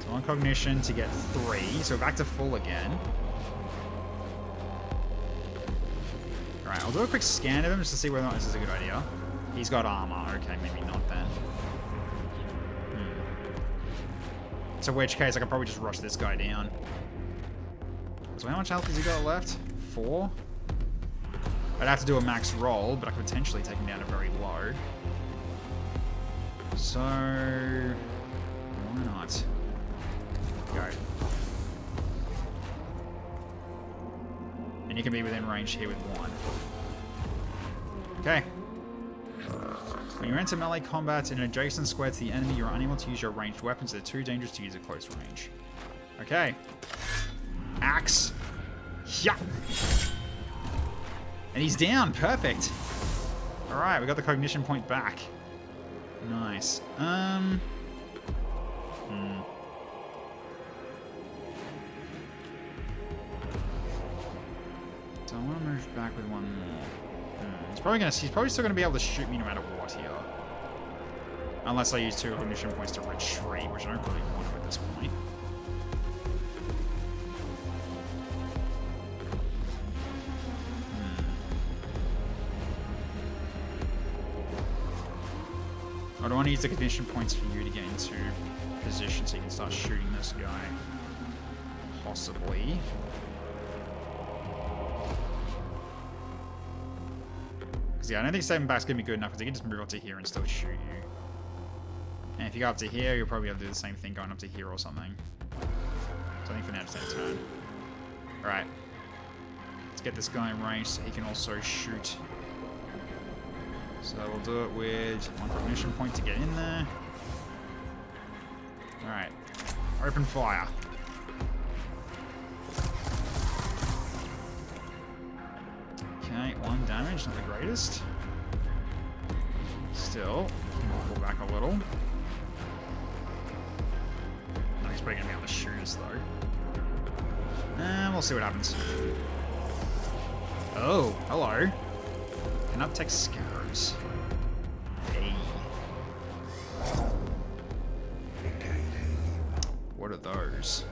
So on cognition to get 3, so back to full again. Alright, I'll do a quick scan of him just to see whether or not this is a good idea. He's got armor. Okay, maybe not then. So in which case, I could probably just rush this guy down. So how much health has he got left? 4? I'd have to do a max roll, but I could potentially take him down to very low. So... why not? Go. And you can be within range here with 1. Okay. When you enter melee combat in an adjacent square to the enemy, you're unable to use your ranged weapons. They're too dangerous to use at close range. Okay. Axe. Yeah. And he's down. Perfect. Alright, we got the cognition point back. Nice. So I want to move back with one more. He's probably still gonna be able to shoot me no matter what here. Unless I use 2 cognition points to retreat, which I don't really want to at this point. I don't want to use the cognition points for you to get into position so you can start shooting this guy. Possibly. Because yeah, I don't think 7 back's going to be good enough because he can just move up to here and still shoot you. And if you go up to here, you'll probably have to do the same thing going up to here or something. So I think for now, just end turn. Alright. Let's get this guy in range so he can also shoot. So we'll do it with 1 cognition point to get in there. Alright. Open fire. Okay, 1 damage, not the greatest. Still, we'll pull back a little. No, he's probably going to be able to shoot us though. And we'll see what happens. Oh, hello. Can uptake scarabs. Hey. What are those?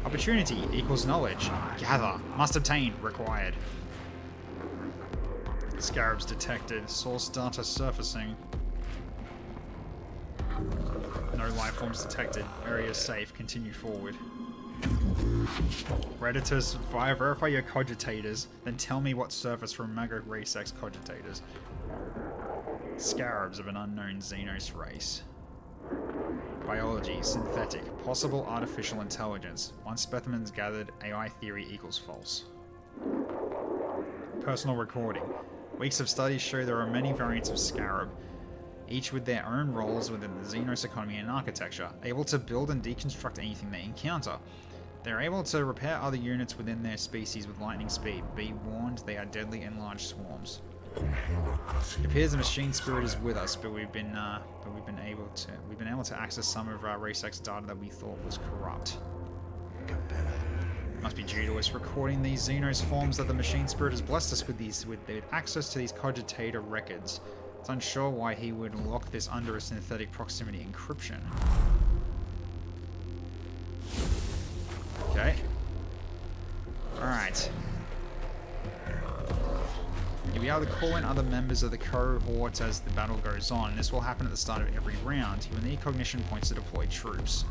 Opportunity equals knowledge. Gather. Must obtain. Required. Scarabs detected. Source data surfacing. No life forms detected. Area safe. Continue forward. Redditors, verify your cogitators, then tell me what surface from Mega Race X cogitators. Scarabs of an unknown Xenos race. Biology, synthetic, possible artificial intelligence. Once specimens gathered, AI theory equals false. Personal recording. Weeks of studies show there are many variants of Scarab, each with their own roles within the Xenos economy and architecture, able to build and deconstruct anything they encounter. They're able to repair other units within their species with lightning speed. Be warned, they are deadly in large swarms. It appears the machine spirit is with us, but we've been able to access some of our Race X data that we thought was corrupt. It must be due to us recording these Xenos forms that the machine spirit has blessed us with access to these cogitator records. It's unsure why he would lock this under a synthetic proximity encryption. Okay. Alright. You'll be able to call in other members of the cohort as the battle goes on. This will happen at the start of every round. You will need cognition points to deploy troops.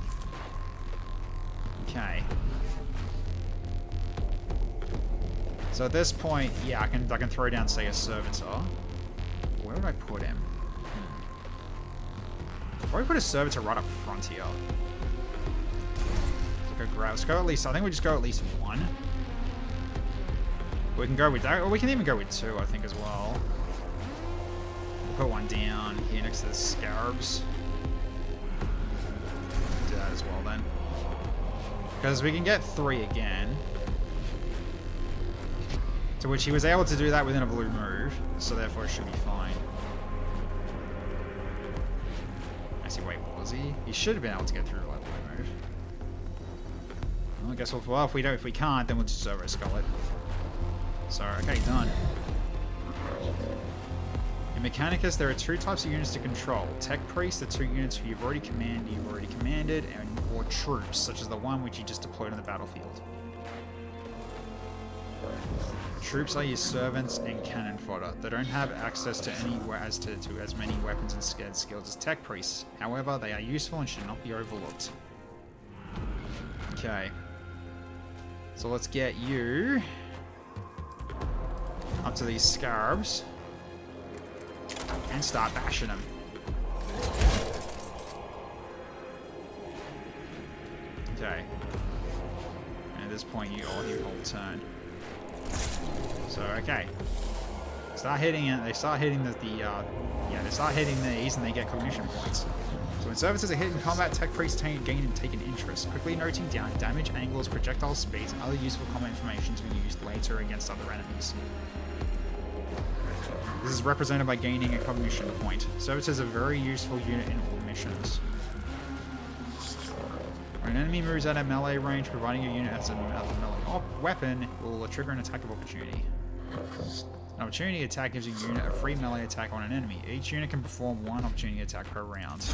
Okay. So at this point, yeah, I can throw down, say, a servitor. Where would I put him? Probably put a servitor right up front here. Let's go at least. I think we just go at least one. We can go with that, or we can even go with two, I think, as well. We'll put one down here next to the Scarabs. Do that as well then, because we can get three again. To which he was able to do that within a blue move, so therefore it should be fine. Actually, wait, was he? He should have been able to get through that blue move. Well, I guess well, if we can't, then we'll just Servo Skull it. So, okay, done. In Mechanicus, there are two types of units to control. Tech Priests, the two units who you've already commanded, or troops, such as the one which you just deployed on the battlefield. Troops are your servants and cannon fodder. They don't have access to as many weapons and skills as Tech Priests. However, they are useful and should not be overlooked. Okay. So let's get you up to these Scarabs and start bashing them. Okay. And at this point, you hold turn. So okay. Start hitting it. They start hitting they start hitting these, and they get cognition points. So when services are hit in combat, Tech Priests take an interest, quickly noting down damage, angles, projectile speeds, and other useful combat information to be used later against other enemies. This is represented by gaining a cognition point. Servitors are a very useful unit in all missions. When an enemy moves out of melee range, providing your unit has a melee weapon will trigger an attack of opportunity. An opportunity attack gives your unit a free melee attack on an enemy. Each unit can perform one opportunity attack per round.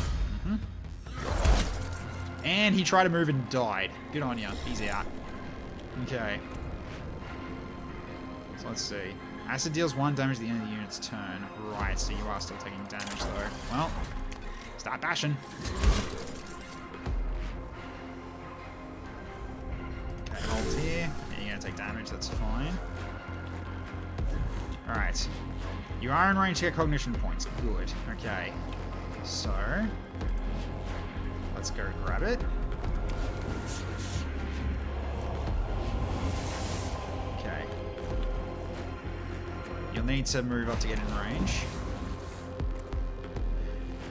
And he tried to move and died. Good on ya. He's out. Okay. So let's see. Acid deals 1 damage at the end of the unit's turn. Right, so you are still taking damage though. Well, start bashing. Okay, hold here. You're gonna take damage, that's fine. Alright. You are in range to get cognition points. Good. Okay. So, let's go grab it. Okay. You'll need to move up to get in range.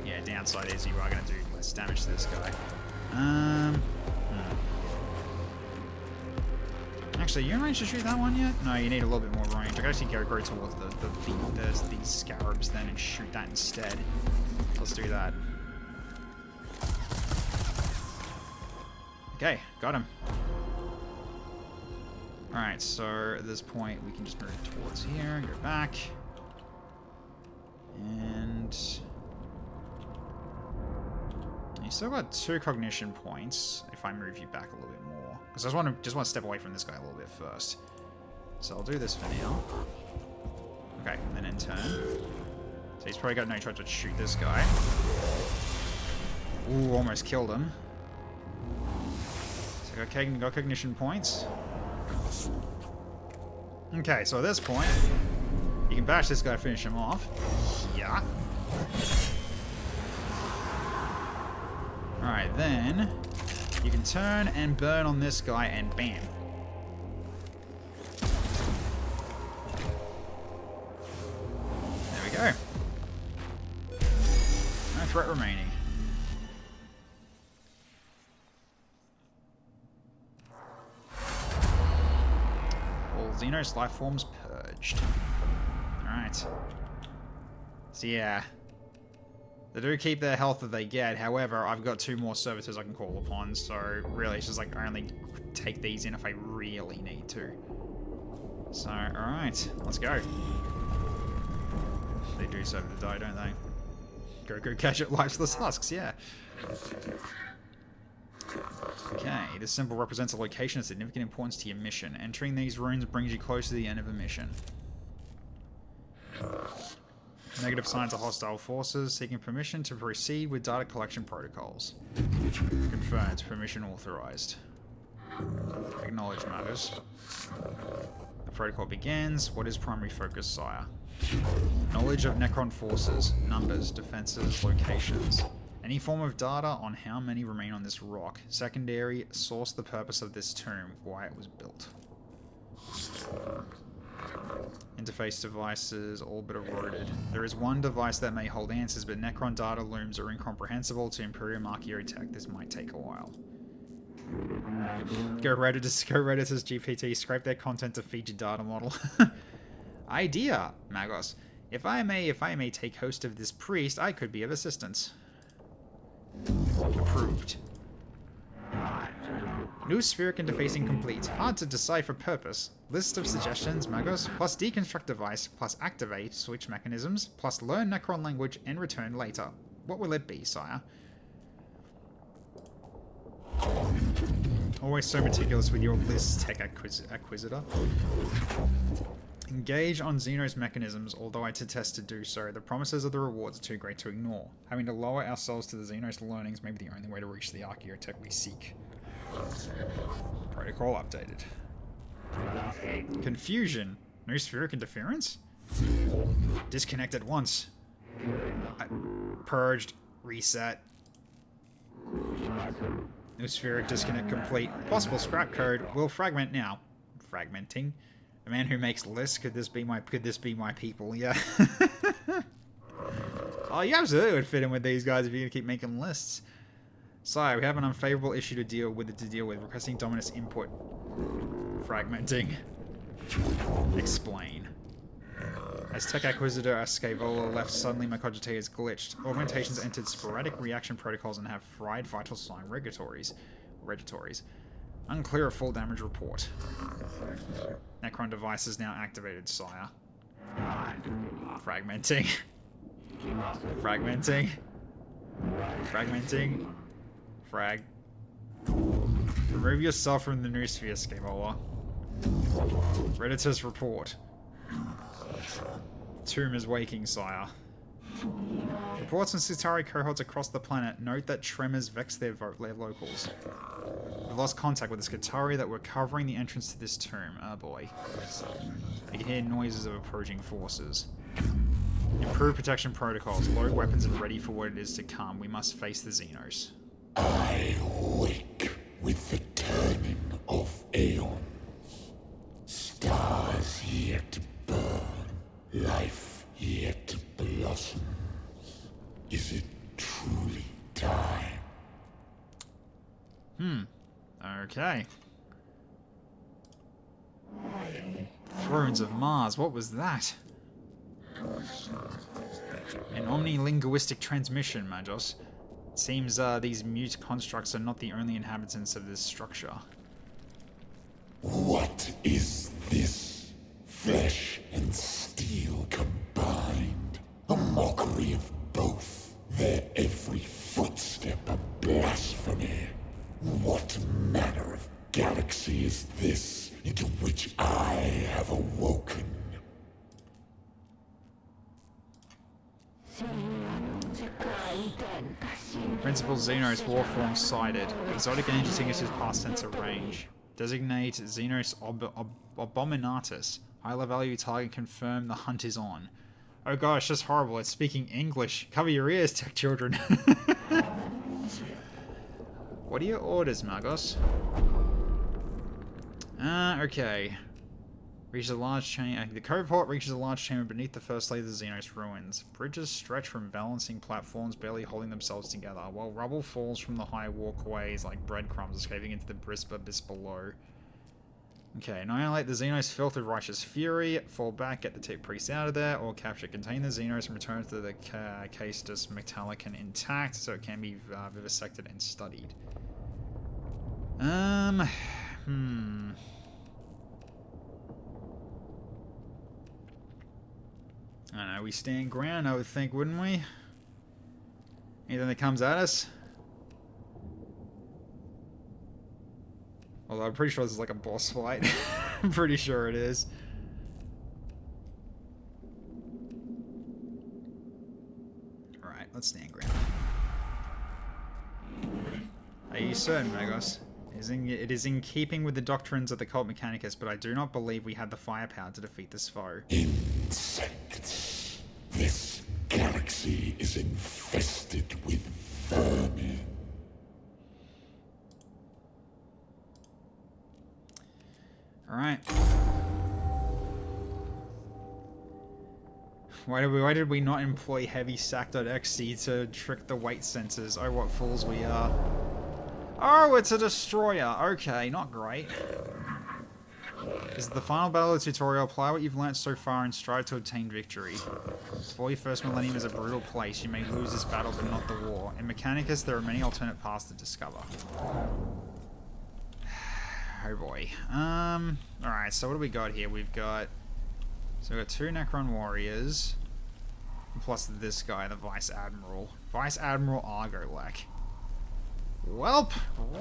Yeah, downside is you are going to do less damage to this guy. Actually, you in range to shoot that one yet? No, you need a little bit more range. I can actually go towards these Scarabs then and shoot that instead. Let's do that. Okay, got him. Alright, so at this point we can just move towards here and go back. And you still got 2 cognition points if I move you back a little bit more. Because I just want to step away from this guy a little bit first. So I'll do this for now. Okay, and then in turn. So he's probably got no choice but to shoot this guy. Ooh, almost killed him. So got cognition points. Okay, so at this point, you can bash this guy to finish him off. Yeah. Alright, then you can turn and burn on this guy and bam. There we go. No threat remaining. All Xenos life forms purged. Alright. So yeah. They do keep their health that they get, however, I've got 2 more servitors I can call upon, so really it's just like I only take these in if I really need to. So, alright, let's go. They do serve to die, don't they? Go gadget lifeless husks, yeah. Okay, this symbol represents a location of significant importance to your mission. Entering these runes brings you close to the end of a mission. Negative signs of hostile forces, seeking permission to proceed with data collection protocols. Confirmed, permission authorized. Acknowledge matters. The protocol begins. What is primary focus, sire? Knowledge of Necron forces, numbers, defenses, locations. Any form of data on how many remain on this rock. Secondary, source the purpose of this tomb, why it was built. Interface devices, all but eroded. There is one device that may hold answers, but Necron data looms are incomprehensible to Imperial Archaeotech. This might take a while. Go Redditors GPT, scrape their content to feed your data model. Idea, Magos. If I may take host of this priest, I could be of assistance. Approved. New spheric interfacing complete. Hard to decipher purpose. List of suggestions, Magos, plus deconstruct device, plus activate switch mechanisms, plus learn Necron language and return later. What will it be, sire? Always so meticulous with your list, Tech Acquisitor. Engage on Xenos mechanisms, although I detest to do so. The promises of the rewards are too great to ignore. Having to lower ourselves to the Xenos learnings may be the only way to reach the Archaeotech we seek. Protocol updated. Confusion. No spheric interference? Disconnect at once. Purged. Reset. No spheric disconnect complete. Possible scrap code. Will fragment now. Fragmenting. A man who makes lists. Could this be my people? Yeah. Oh, you absolutely would fit in with these guys if you're gonna keep making lists. Sire, we have an unfavorable issue to deal with. Requesting Dominus input. Fragmenting. Explain. As Tech Acquisitor Scavola left, suddenly my cogitators glitched. Augmentations entered sporadic reaction protocols and have fried vital sign regulatories. Unclear a full damage report. Necron device is now activated, sire. Fragmenting. Fragmenting. Fragmenting. Frag. Remove yourself from the noosphere, Scavola. Redditor's report. Tomb is waking, sire. Reports on Centauri cohorts across the planet note that tremors vex their locals. We've lost contact with the Centauri that were covering the entrance to this tomb. Oh boy. I can hear noises of approaching forces. Improve protection protocols. Load weapons and ready for what it is to come. We must face the Xenos. I wake with the turning of aeons. Stars yet burn, life yet blossoms. Is it truly time? Okay. Thrones of Mars, what was that? An omnilinguistic transmission, Magos. It seems these mute constructs are not the only inhabitants of this structure. What is this? Flesh and steel combined. A mockery of both. Their every footstep a blasphemy. What manner of galaxy is this into which I have awoken? Principal Xenos Warform sighted. Exotic energy signatures past sensor range. Designate Xenos Abominatus. High level value target confirmed. The hunt is on. Oh gosh, that's horrible. It's speaking English. Cover your ears, tech children. What are your orders, Magos? Okay. Reaches a large chamber. The cohort reaches a large chamber beneath the first layer of the Xenos ruins. Bridges stretch from balancing platforms, barely holding themselves together, while rubble falls from the high walkways like breadcrumbs escaping into the abyss below. Okay, annihilate the Xenos filled with righteous fury, fall back, get the tech priests out of there, or capture, contain the Xenos and return to the Castus Mechanicus intact so it can be vivisected and studied. I don't know, we stand ground, I would think, wouldn't we? Anything that comes at us? Although I'm pretty sure this is like a boss fight. I'm pretty sure it is. Alright, let's stand ground. Are you certain, Magos? It is in keeping with the doctrines of the cult Mechanicus, but I do not believe we had the firepower to defeat this foe. Insects. This galaxy is infested with vermin. Alright. Why did we not employ heavy sac.exe to trick the weight sensors? Oh, what fools we are. Oh, it's a destroyer. Okay, not great. This is the final battle of the tutorial. Apply what you've learnt so far and strive to obtain victory. The 41st millennium is a brutal place. You may lose this battle, but not the war. In Mechanicus, there are many alternate paths to discover. Oh boy. Alright, so what do we got here? We've got... So we've got 2 Necron warriors. Plus this guy, the Vice Admiral. Vice Admiral Argolek. Welp!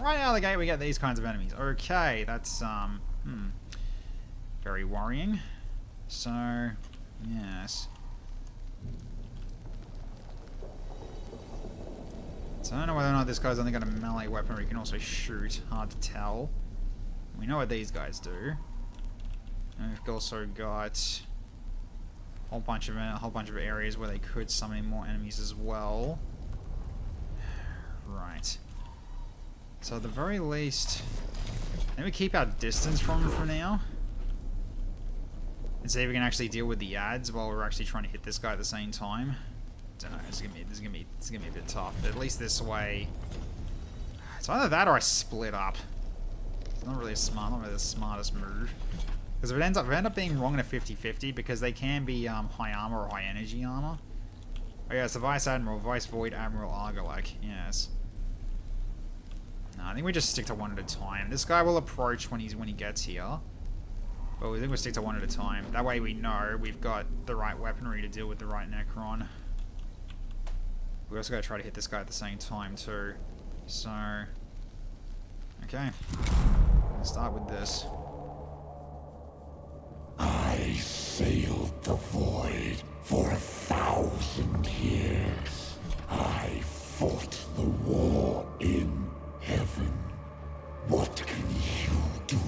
Right out of the gate we get these kinds of enemies. Okay, that's, very worrying. So, yes. So I don't know whether or not this guy's only got a melee weapon or he can also shoot. Hard to tell. We know what these guys do. And we've also got a whole bunch of areas where they could summon in more enemies as well. Right. So at the very least, let me keep our distance from them for now. And see if we can actually deal with the ads while we're actually trying to hit this guy at the same time. Don't know, this is gonna be a bit tough, but at least this way. It's either that or I split up. It's not really the smartest move. Because if it ends up being wrong in a 50-50, because they can be high armor or high energy armor. Oh yeah, it's the Vice Admiral, Vice Void Admiral Argolek, yes. No, I think we just stick to one at a time. This guy will approach when he gets here. But we think we'll stick to one at a time. That way we know we've got the right weaponry to deal with the right Necron. We also gotta try to hit this guy at the same time too. So... Okay. Let's start with this. I sailed the void for 1,000 years. I fought the war in heaven. What can you do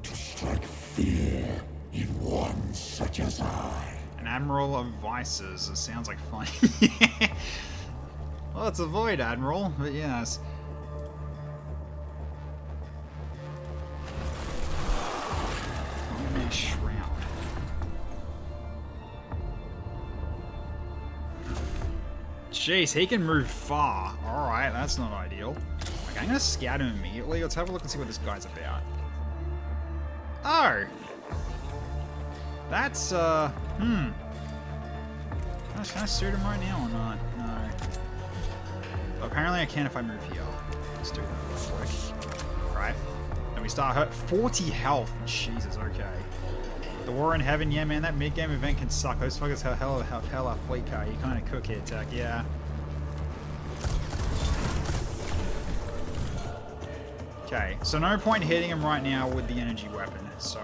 to strike fear in one such as I? An Admiral of Vices. It sounds like fun. Well, it's a Void Admiral, but yes. Shroud. Jeez, he can move far. Alright, that's not ideal. Okay, I'm gonna scout him immediately. Let's have a look and see what this guy's about. Oh! That's, Can I suit him right now or not? No. But apparently I can if I move here. Let's do that real quick. Right. And we start hurt. 40 health. Jesus, okay. The War in Heaven, yeah, man, that mid-game event can suck. Those fuckers have hell our fleet car. You kind of cook here, Tech, yeah. Okay, so no point hitting him right now with the energy weapon, so...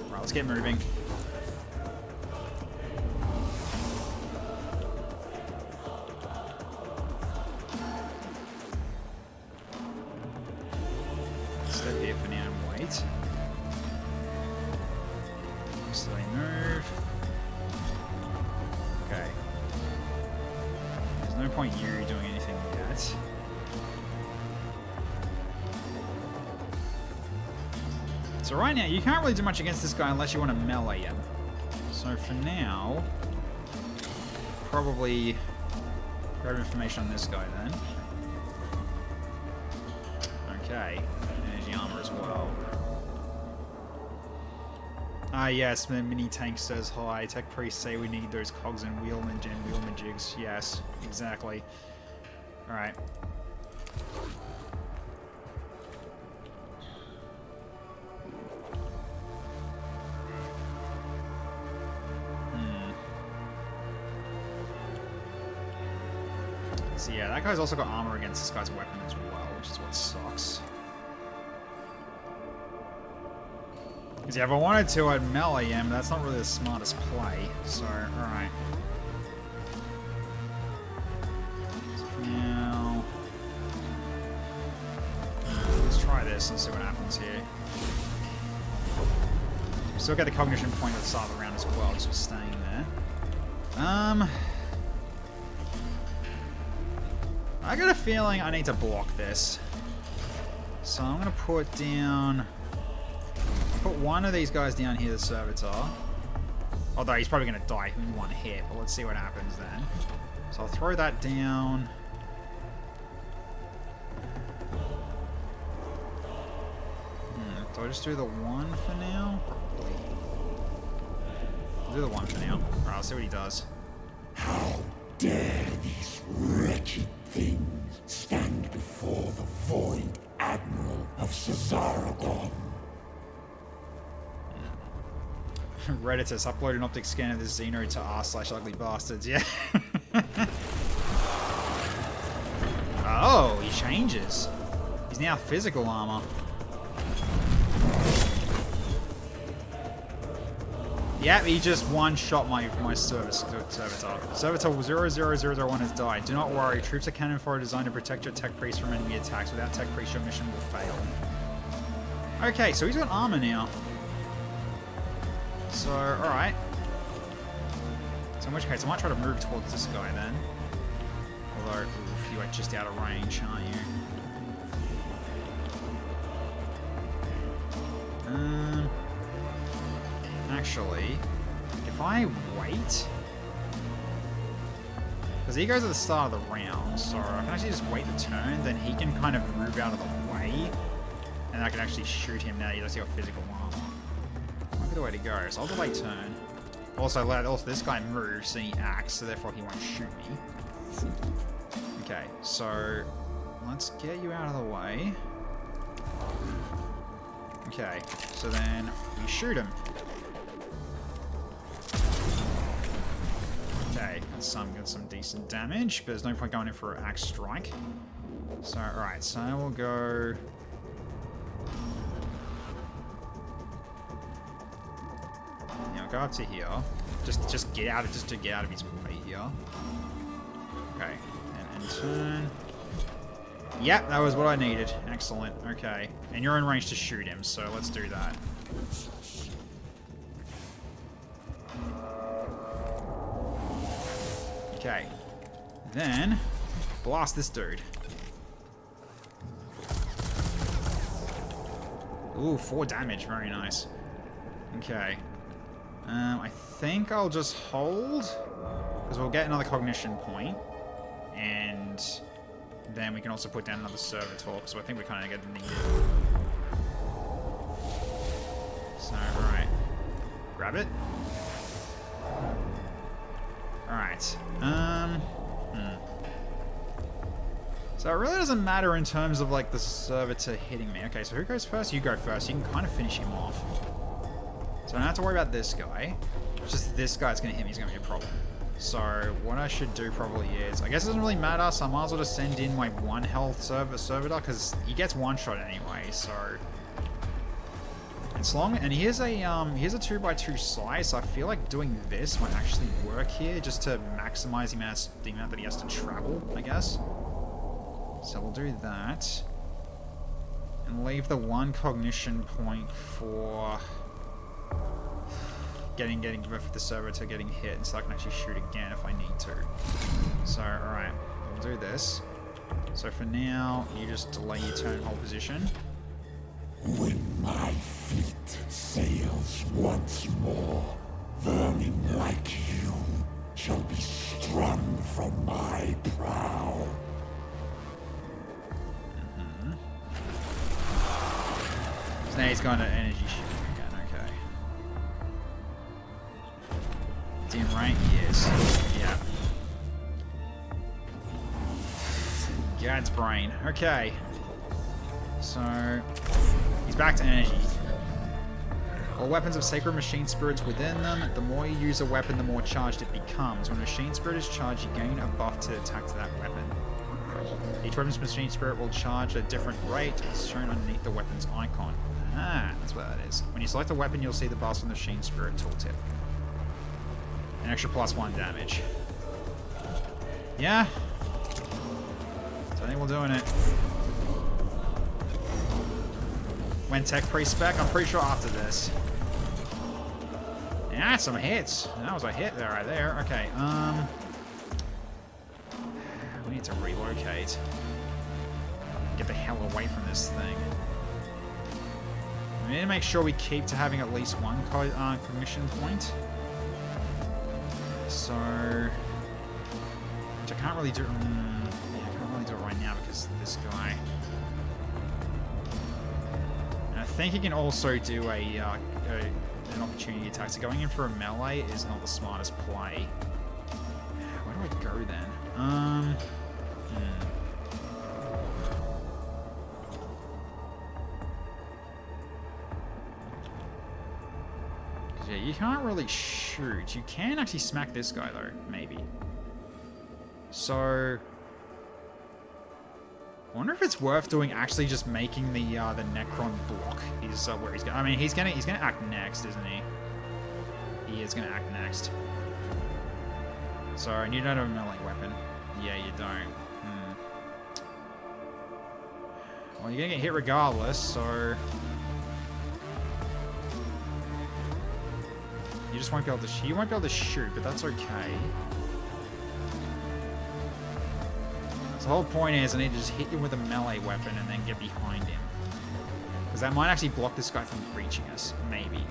Right, let's get moving. for now and wait. So they move. Okay. There's no point you doing anything yet. So right now, you can't really do much against this guy unless you want to melee him. So for now, probably grab information on this guy then. Okay, energy armor as well. Ah yes, the mini tank says hi. Tech priests say we need those cogs and wheelman jigs. Yes, exactly. Alright. So yeah, that guy's also got armor against this guy's weapon as well, which is what sucks. Because yeah, if I wanted to, I'd melee him, but that's not really the smartest play. So, alright. So for now... let's try this and see what happens here. We still get the cognition point at the start of the round as well, just for staying there. I got a feeling I need to block this. So I'm going to put down... put one of these guys down here, the servitor. Although he's probably going to die in one hit, but let's see what happens then. So I'll throw that down. Do I just do the one for now? Probably. I'll do the one for now. Alright, I'll see what he does. How dare these wretched things stand before the Void Admiral of Cesaragon? Redditus, upload an optic scan of this Xeno to r/ugly bastards. Yeah. Oh, he changes. He's now physical armor. Yep, he just one-shot my servitor. Servitor 00001 has died. Do not worry, troops are cannon fodder designed to protect your tech priest from enemy attacks. Without tech priest, your mission will fail. Okay, so he's got armor now. So, alright. So in which case, I might try to move towards this guy then. Although, oof, you are just out of range, aren't you? Actually, if I wait... because he goes at the start of the round, so I can actually just wait the turn, then he can kind of move out of the way, and I can actually shoot him now. He does got physical armor. Might be the way to go, so I'll delay turn. Also, this guy moves, and he acts, so therefore he won't shoot me. Okay, so let's get you out of the way. Okay, so then we shoot him. Okay, got some decent damage, but there's no point going in for an axe strike. So, alright, so we'll go... yeah, I'll go up to here. Just to get out of his way here. Okay, and turn. Yep, that was what I needed. Excellent. Okay, and you're in range to shoot him, so let's do that. Okay, then blast this dude. Ooh, 4 damage, very nice. Okay, I think I'll just hold, because we'll get another cognition point, and then we can also put down another servitor, so I think we kind of get the needed. So, alright, grab it. Alright, So it really doesn't matter in terms of, like, the servitor hitting me. Okay, so who goes first? You go first. You can kind of finish him off. So I don't have to worry about this guy. It's just this guy's going to hit me. He's going to be a problem. So what I should do probably is... I guess it doesn't really matter, so I might as well just send in my 1 health servitor, because he gets 1 shot anyway, so... it's long, and he has a 2x2 size, so I feel like doing this might actually work here, just to maximize the amount that he has to travel, I guess. So we'll do that. And leave the one cognition point for getting for the servo to getting hit, and so I can actually shoot again if I need to. So, alright, we'll do this. So for now, you just delay your turn hold position. When my fleet sails once more, vermin like you shall be strung from my prow. So now he's going to energy shooting again, okay. Is he in rank? Yes. Yeah. Gad's brain. Okay. So, he's back to energy. All weapons have sacred machine spirits within them. The more you use a weapon, the more charged it becomes. When a machine spirit is charged, you gain a buff to attack to that weapon. Each weapon's machine spirit will charge at a different rate, as shown underneath the weapon's icon. Ah, that's what that is. When you select a weapon, you'll see the buffs on the machine spirit tooltip. An extra +1 damage. Yeah. So I think we're doing it. When tech pre-spec, I'm pretty sure after this. Yeah, some hits. That was a hit there, right there. Okay, we need to relocate. Get the hell away from this thing. We need to make sure we keep to having at least one cognition point. So, which I can't really do. Yeah, I can't really do it right now because of this guy. And I think he can also do an opportunity attack. So going in for a melee is not the smartest play. Where do I go then? Yeah, you can't really shoot. You can actually smack this guy though, maybe. So, I wonder if it's worth doing actually just making the Necron block is where he's going. I mean, he's gonna act next, isn't he? He is gonna act next. So, and you don't have a melee weapon. Yeah, you don't. Well, you're gonna get hit regardless, so you just won't be able to. You won't be able to shoot, but that's okay. So the whole point is, I need to just hit him with a melee weapon and then get behind him, because that might actually block this guy from reaching us. Maybe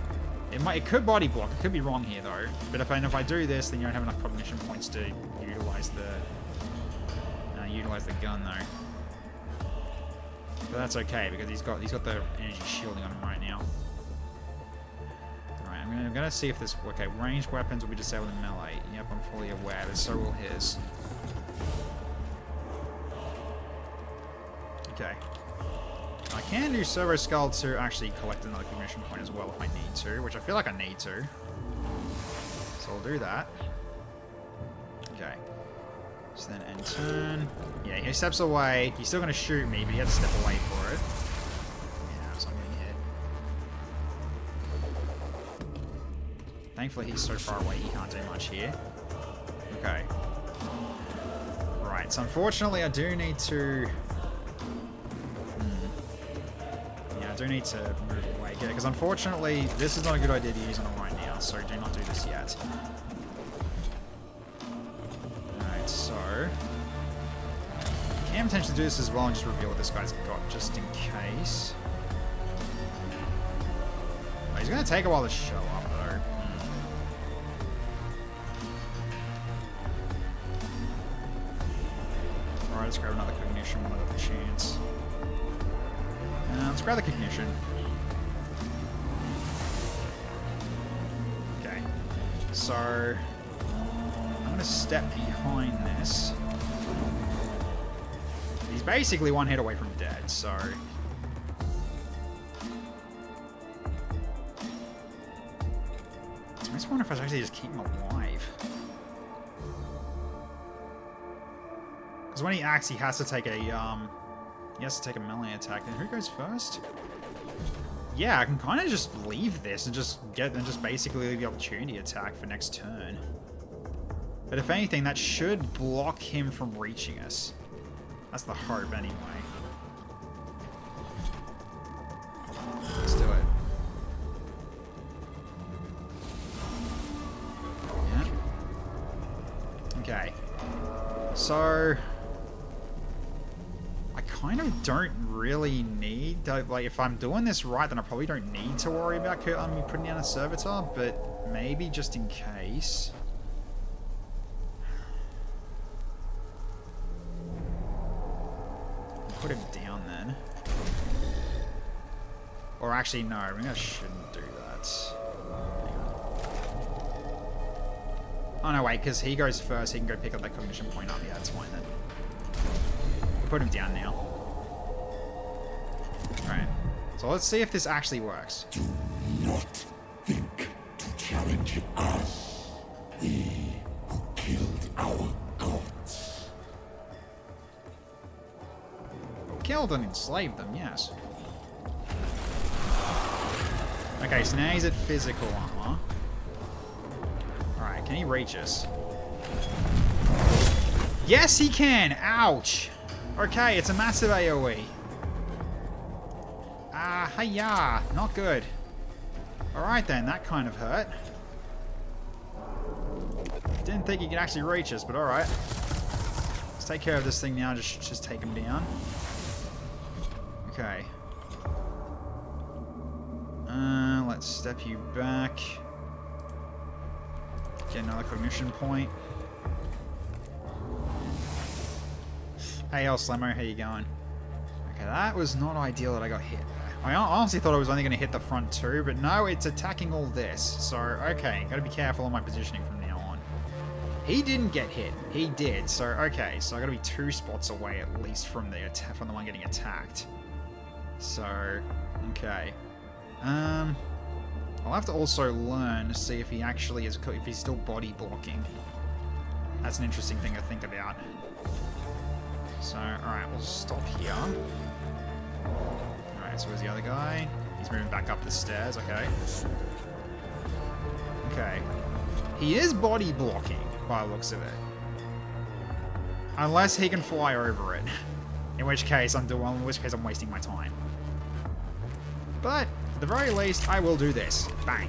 it might. It could body block. It could be wrong here though. But if I do this, then you don't have enough cognition points to utilize the gun though. But that's okay because he's got the energy shielding on him right now. Alright, I'm gonna see if this. Okay, ranged weapons will be disabled in melee. Yep, I'm fully aware, but so will his. Okay. I can do Servo Skull to actually collect another cognition point as well if I need to, which I feel like I need to. So I'll do that. Okay. So then end turn. Yeah, he steps away. He's still going to shoot me, but he had to step away for it. Yeah, so I'm getting hit. Thankfully, he's so far away, he can't do much here. Okay. Right, so unfortunately, I do need to... Yeah, I do need to move away. Yeah, because unfortunately, this is not a good idea to use on him right now, so do not do this yet. So, can potentially do this as well and just reveal what this guy's got, just in case. Oh, he's going to take a while to show up, though. Alright, let's grab another cognition when I got the chance. Let's grab the cognition. Okay. So... I'm going to step behind this. He's basically one hit away from dead, so... I just wonder if I should actually just keep him alive. Because when he acts, he has to take a, he has to take a melee attack. Then who goes first? Yeah, I can kind of just leave this and just basically leave the opportunity attack for next turn. But if anything, that should block him from reaching us. That's the hope, anyway. So I kind of don't really need, like, if I'm doing this right, then I probably don't need to worry about me putting down a servitor, but maybe just in case. Put him down then. Or actually, no, maybe I shouldn't do that. Oh no, wait, because he goes first, he can go pick up that cognition point up. Yeah, that's fine then. We'll put him down now. Alright, so let's see if this actually works. Do not think to challenge us. We who killed our gods. Killed and enslaved them, yes. Okay, so now he's at physical armor. Alright, can he reach us? Yes, he can! Ouch! Okay, it's a massive AoE. Ah, hiya! Not good. Alright then, that kind of hurt. Didn't think he could actually reach us, but alright. Let's take care of this thing now, just take him down. Okay. Let's step you back. Get another cognition point. Hey, El Slammo, how you going? Okay, that was not ideal that I got hit. I honestly thought I was only going to hit the front two, but no, it's attacking all this. So, okay, gotta be careful on my positioning from now on. He didn't get hit. He did. So, okay, so I gotta be 2 spots away at least from the one getting attacked. So, okay. I'll have to also learn to see if he actually is, if he's still body blocking. That's an interesting thing to think about. So, alright, we'll stop here. Alright, so where's the other guy? He's moving back up the stairs, okay. Okay. He is body blocking, by the looks of it. Unless he can fly over it. In which case I'm wasting my time. But, at the very least, I will do this. Bang.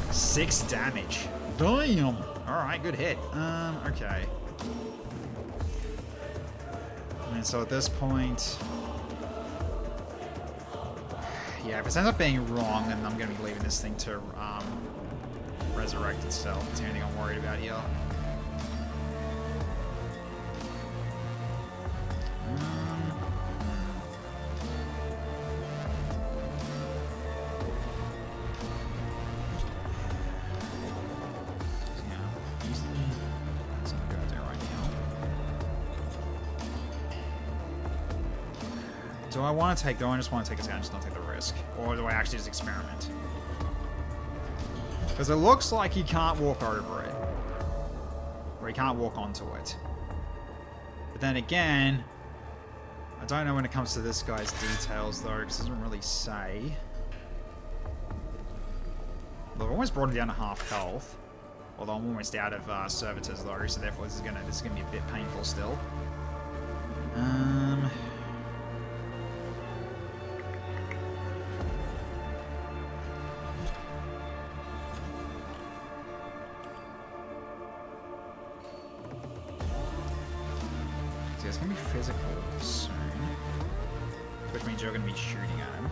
6 damage. Damn! Alright, good hit. Okay. And so at this point... Yeah, if it ends up being wrong, then I'm going to be leaving this thing to resurrect itself. It's the only thing I'm worried about here. Do I want to take, do I just want to take this out and just not take the risk? Or do I actually just experiment? Because it looks like he can't walk over it. Or he can't walk onto it. But then again, I don't know when it comes to this guy's details though, because it doesn't really say. Well, I've almost brought him down to half health. Although I'm almost out of servitors though, so therefore this is gonna be a bit painful still. It's going to be physical soon, which means you're going to be shooting at him.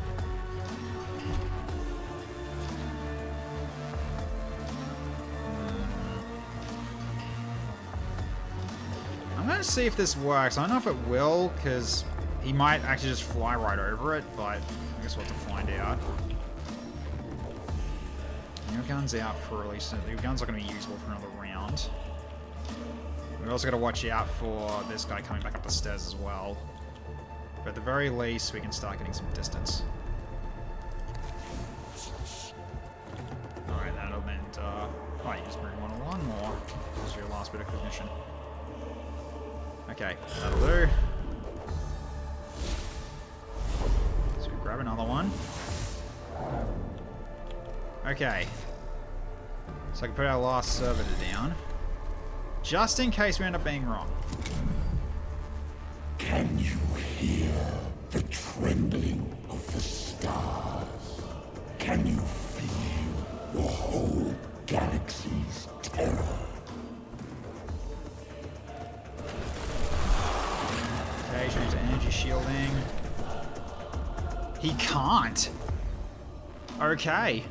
I'm going to see if this works. I don't know if it will, because he might actually just fly right over it, but I guess we'll have to find out. Your gun's out for at least... Your gun's not going to be useful for another round. We've also got to watch out for this guy coming back up the stairs as well. But at the very least, we can start getting some distance. Alright, that'll mean... oh, you just bring one more. This is your last bit of cognition. Okay, that'll do. So grab another one. Okay. So I can put our last servitor down. Just in case we end up being wrong. Can you hear the trembling of the stars? Can you feel the whole galaxy's terror? He can't. Okay.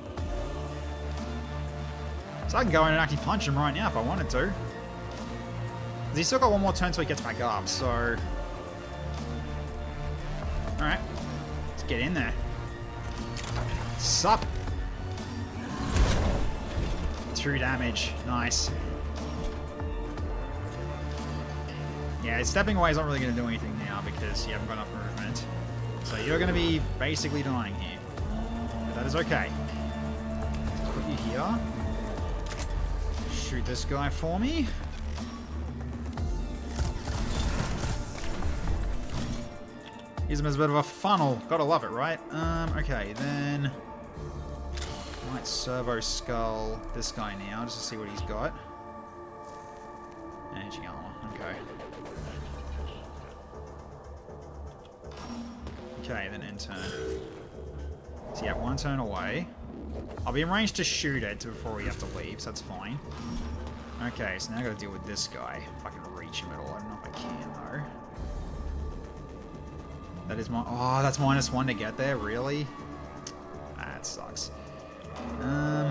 So I can go in and actually punch him right now if I wanted to. He's still got one more turn till he gets back up, so... Alright. Let's get in there. Sup? 2 damage. Nice. Yeah, stepping away is not really going to do anything now because you haven't got enough movement. So you're going to be basically dying here. But that is okay. Let's put you here. Shoot this guy for me. Use him as a bit of a funnel. Gotta love it, right? Okay, then... Might servo skull this guy now, just to see what he's got. Energy armor, okay. Okay, then end turn. So yeah, 1 turn away. I'll be in range to shoot it before we have to leave, so that's fine. Okay, so now I gotta deal with this guy. If I can reach him at all. I don't know if I can, though. That is my... Oh, that's -1 to get there? Really? That sucks. Alright.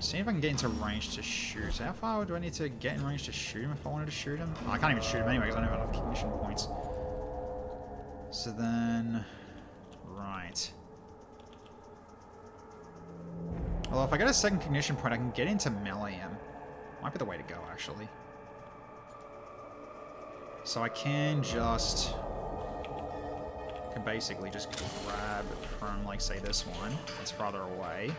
See if I can get into range to shoot. How far do I need to get in range to shoot him if I wanted to shoot him? Oh, I can't even shoot him anyway because I don't have enough cognition points. So then... Right. Well, if I get a second cognition point, I can get into melee him. Might be the way to go, actually. So I can just... can basically just grab from, like, say, this one. That's farther away.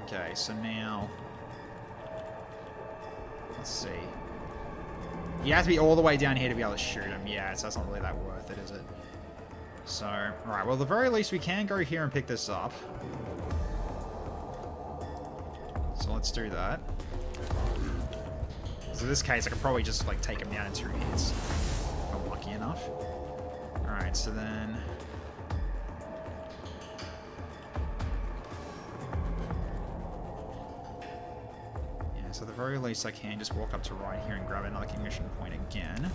Okay, so now... Let's see. You have to be all the way down here to be able to shoot him. Yeah, so that's not really that worth it, is it? So, alright, well, at the very least, we can go here and pick this up. So let's do that. So in this case, I could probably just, like, take him down in 2 hits. If I'm lucky enough. Alright, so then... Yeah, so at the very least, I can just walk up to right here and grab another cognition point again.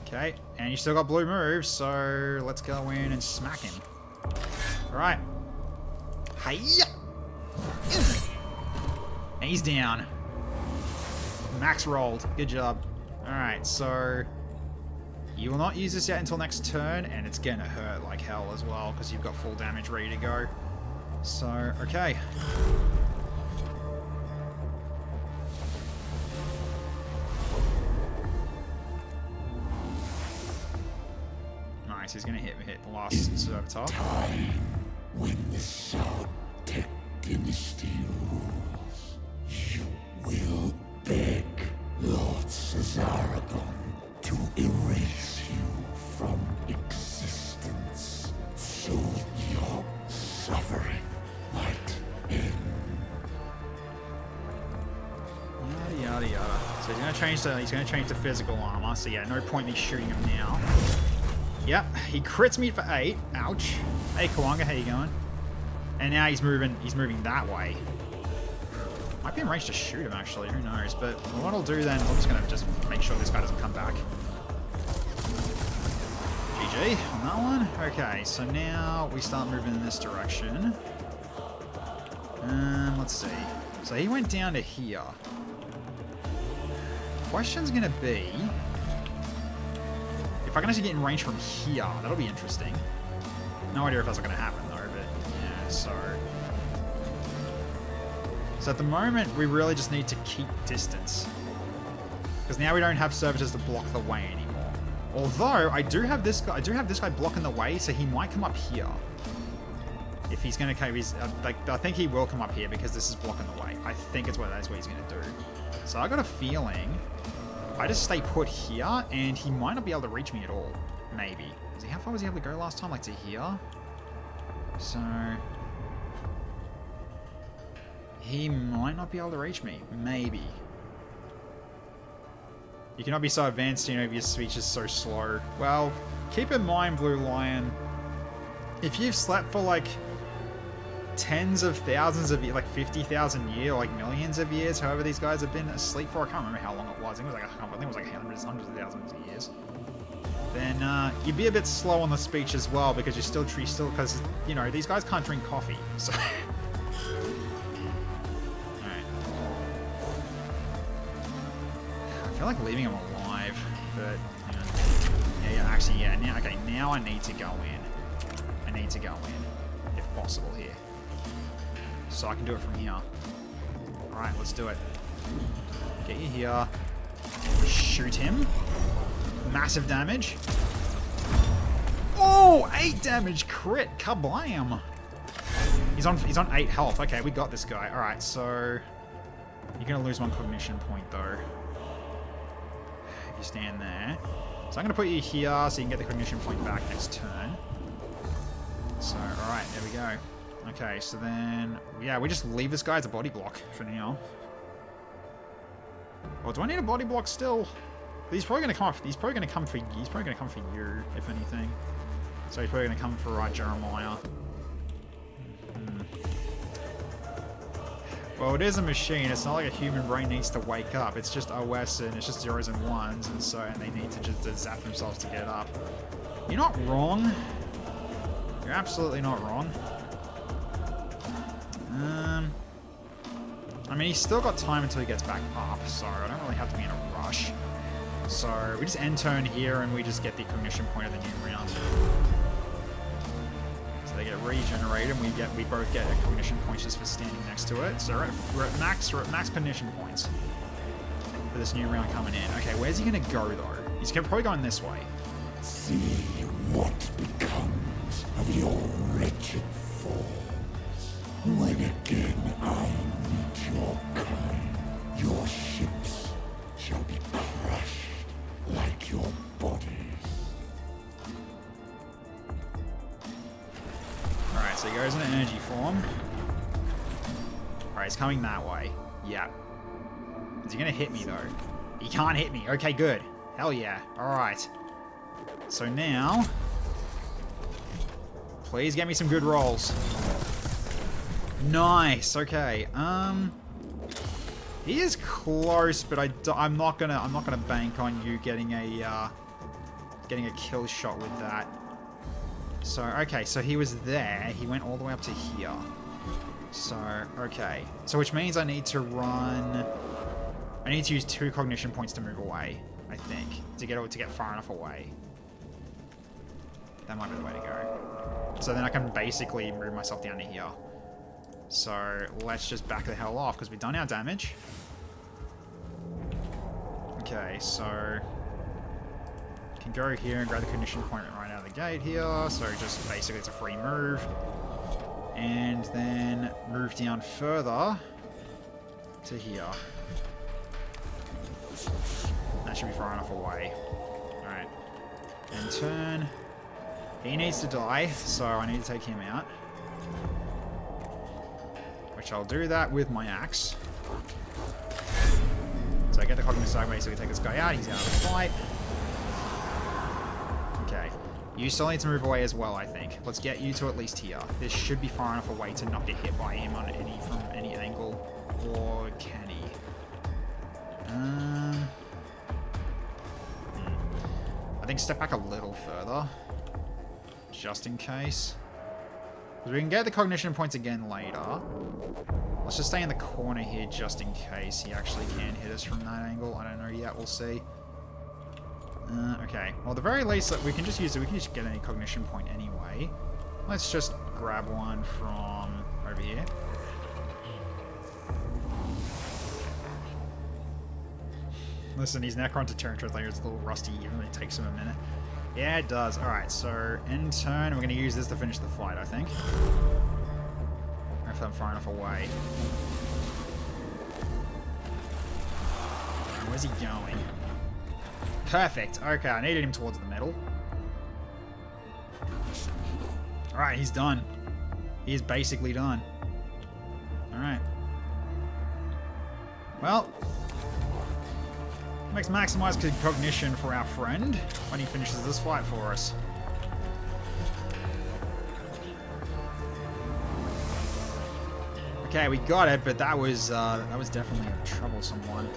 Okay, and you still got blue moves, so let's go in and smack him. Alright. Hiya! And he's down. Max rolled. Good job. Alright, so... You will not use this yet until next turn, and it's gonna hurt like hell as well, because you've got full damage ready to go. So, okay. Nice, he's gonna hit the last servitor. Time when the South Tech Dynasty rules, you will beg Lord Cesaragon to erase you from existence, so your suffering might end. Yada yada yada. So he's gonna change the physical armor. So yeah, no point me shooting him now. Yep, he crits me for 8. Ouch. Hey Kawanga, how you going? And now he's moving that way. Might be in range to shoot him actually, who knows? But what I'll do then, I'm just gonna make sure this guy doesn't come back. GG on that one. Okay, so now we start moving in this direction. Let's see. So he went down to here. Question's gonna be if I can actually get in range from here. That'll be interesting. No idea if that's gonna happen though, but yeah, so at the moment we really just need to keep distance. Because now we don't have servitors to block the way anymore. Although I do have this guy blocking the way, so he might come up here. If he's gonna come, I think he will come up here because this is blocking the way. I think that's what he's gonna do. So I got a feeling I just stay put here, and he might not be able to reach me at all. Maybe. How far was he able to go last time? Like to here? So he might not be able to reach me. Maybe. You cannot be so advanced, you know, if your speech is so slow. Well, keep in mind, Blue Lion, if you've slept for like tens of thousands of years, like 50,000 years, or like millions of years, however these guys have been asleep for. I can't remember how long it was. I think it was like hundreds of thousands of years. Then you'd be a bit slow on the speech as well, because you're still because you know these guys can't drink coffee. So. Alright. I feel like leaving him alive, but now I need to go in. I need to go in, if possible here, so I can do it from here. All right, let's do it. Get you here. Shoot him. Massive damage. Oh, 8 damage crit. Kablam. He's on 8 health. Okay, we got this guy. All right, so you're gonna lose 1 cognition point though if you stand there. So I'm gonna put you here so you can get the cognition point back next turn. So all right, there we go. Okay, so then yeah, we just leave this guy as a body block for now. Oh, do I need a body block still? He's probably gonna come up. He's probably gonna come for you, if anything. So he's probably gonna come for Jeremiah. Well, it is a machine. It's not like a human brain needs to wake up. It's just OS and it's just zeros and ones, and they need to just zap themselves to get up. You're not wrong. You're absolutely not wrong. I mean, he's still got time until he gets back up, so I don't really have to be in a rush. So we just end turn here and we just get the cognition point of the new round. So they get regenerated and we both get a cognition point just for standing next to it. So we're at max cognition points for this new round coming in. Okay, where's he gonna go though? He's probably going this way. See what becomes of your wretched falls. When again I meet your kind, your ships shall be crushed like your bodies. Alright, so he goes in energy form. Alright, he's coming that way. Yeah. Is he gonna hit me though? He can't hit me. Okay, good. Hell yeah. Alright. So now, please get me some good rolls. Nice. Okay. He is close, but I'm not gonna bank on you getting a kill shot with that. So okay, so he was there. He went all the way up to here. So okay, so which means I need to use 2 cognition points to move away. I think to get far enough away. That might be the way to go. So then I can basically move myself down to here. So let's just back the hell off because we've done our damage. Okay, so can go here and grab the cognition point right out of the gate here. So just basically it's a free move. And then move down further to here. That should be far enough away. Alright. And turn. He needs to die, so I need to take him out. Which I'll do that with my axe. So I get the Omnissiah, basically take this guy out, he's out of the fight. Okay. You still need to move away as well, I think. Let's get you to at least here. This should be far enough away to not get hit by him on from any angle. Or can he? I think step back a little further. Just in case. Because we can get the cognition points again later. Let's just stay in the corner here just in case he actually can hit us from that angle. I don't know yet. We'll see. Okay. Well, at the very least, we can just use it. We can just get any cognition point anyway. Let's just grab one from over here. Listen, he's Necron to turn like it's a little rusty. It really takes him a minute. Yeah, it does. Alright, so end turn, we're going to use this to finish the fight, I think. If I'm far enough away. Where's he going? Perfect. Okay, I needed him towards the middle. Alright, he's done. He is basically done. Alright. Well, let's maximize cognition for our friend when he finishes this fight for us. Okay, we got it, but that was definitely a troublesome one.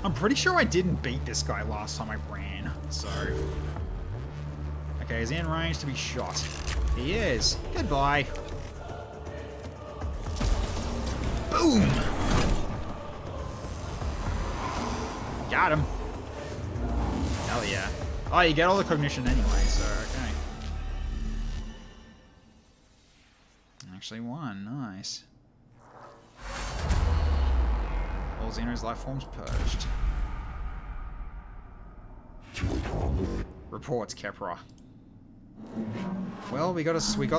I'm pretty sure I didn't beat this guy last time I ran, so... Okay, is he in range to be shot? He is. Goodbye. Boom! Got him. Hell yeah. Oh, you get all the cognition anyway, so okay. Actually won. Nice. All Xeno's life forms purged. Reports, Kepra. Well, we got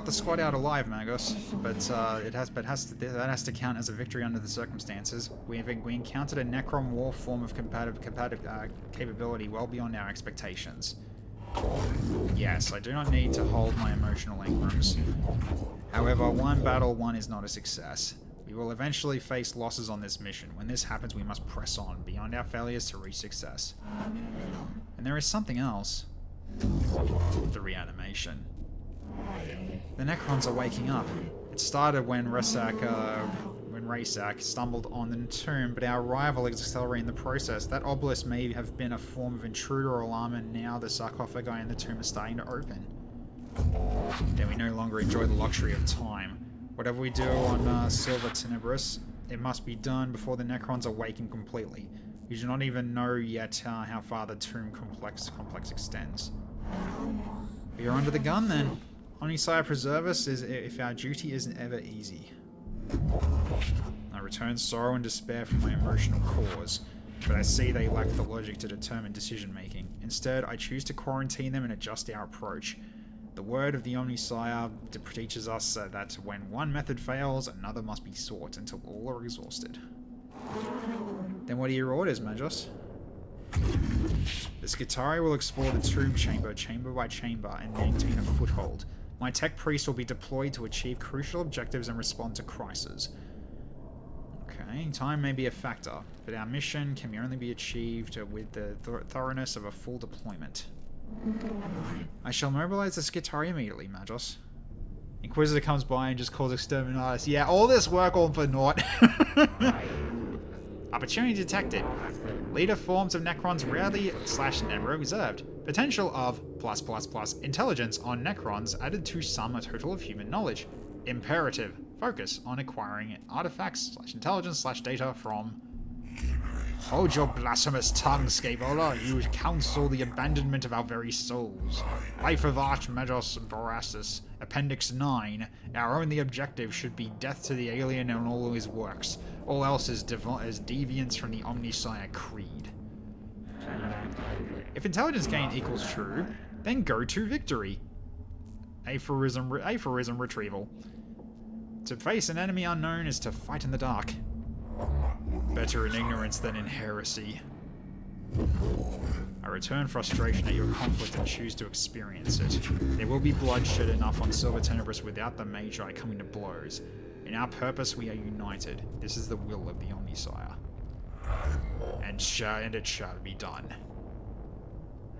the squad out alive, Magos, but that has to count as a victory under the circumstances. We encountered a Necron war form of capability well beyond our expectations. Yes, I do not need to hold my emotional ingrams. However, one battle won is not a success. We will eventually face losses on this mission. When this happens, we must press on beyond our failures to reach success. And there is something else. The reanimation. The Necrons are waking up. It started when Rasak stumbled on the tomb, but our arrival is accelerating the process. That obelisk may have been a form of intruder or alarm, and now the sarcophagi in the tomb are starting to open. Then we no longer enjoy the luxury of time. Whatever we do on Silver Tenebris, it must be done before the Necrons awaken completely. We do not even know yet how far the tomb complex extends. We are under the gun then. Omnissiah preserve us if our duty isn't ever easy. I return sorrow and despair from my emotional cause, but I see they lack the logic to determine decision making. Instead, I choose to quarantine them and adjust our approach. The word of the Omnissiah teaches us that when one method fails, another must be sought until all are exhausted. Then what are your orders, Magos? The Skitarii will explore the tomb chamber by chamber and maintain a foothold. My tech priest will be deployed to achieve crucial objectives and respond to crises. Okay, time may be a factor, but our mission can only be achieved with the thoroughness of a full deployment. I shall mobilize the Skitarii immediately, Magos. Inquisitor comes by and just calls exterminatus. Yeah, all this work all for naught. Opportunity detected. Leader forms of Necrons rarely / never observed. Potential of +++ intelligence on Necrons added to sum a total of human knowledge. Imperative. Focus on acquiring artifacts / intelligence / data from... Hold your blasphemous tongue, Scaevola. You counsel the abandonment of our very souls. Life of Archmagos Borasus, Appendix 9. Our only objective should be death to the alien and all his works. All else is deviance from the Omnissiah creed. If intelligence gain equals true, then go to victory. Aphorism retrieval. To face an enemy unknown is to fight in the dark. Better in ignorance than in heresy. I return frustration at your conflict and choose to experience it. There will be bloodshed enough on Silver Tenebris without the Magi coming to blows. In our purpose we are united. This is the will of the Omnissiah. And it shall be done.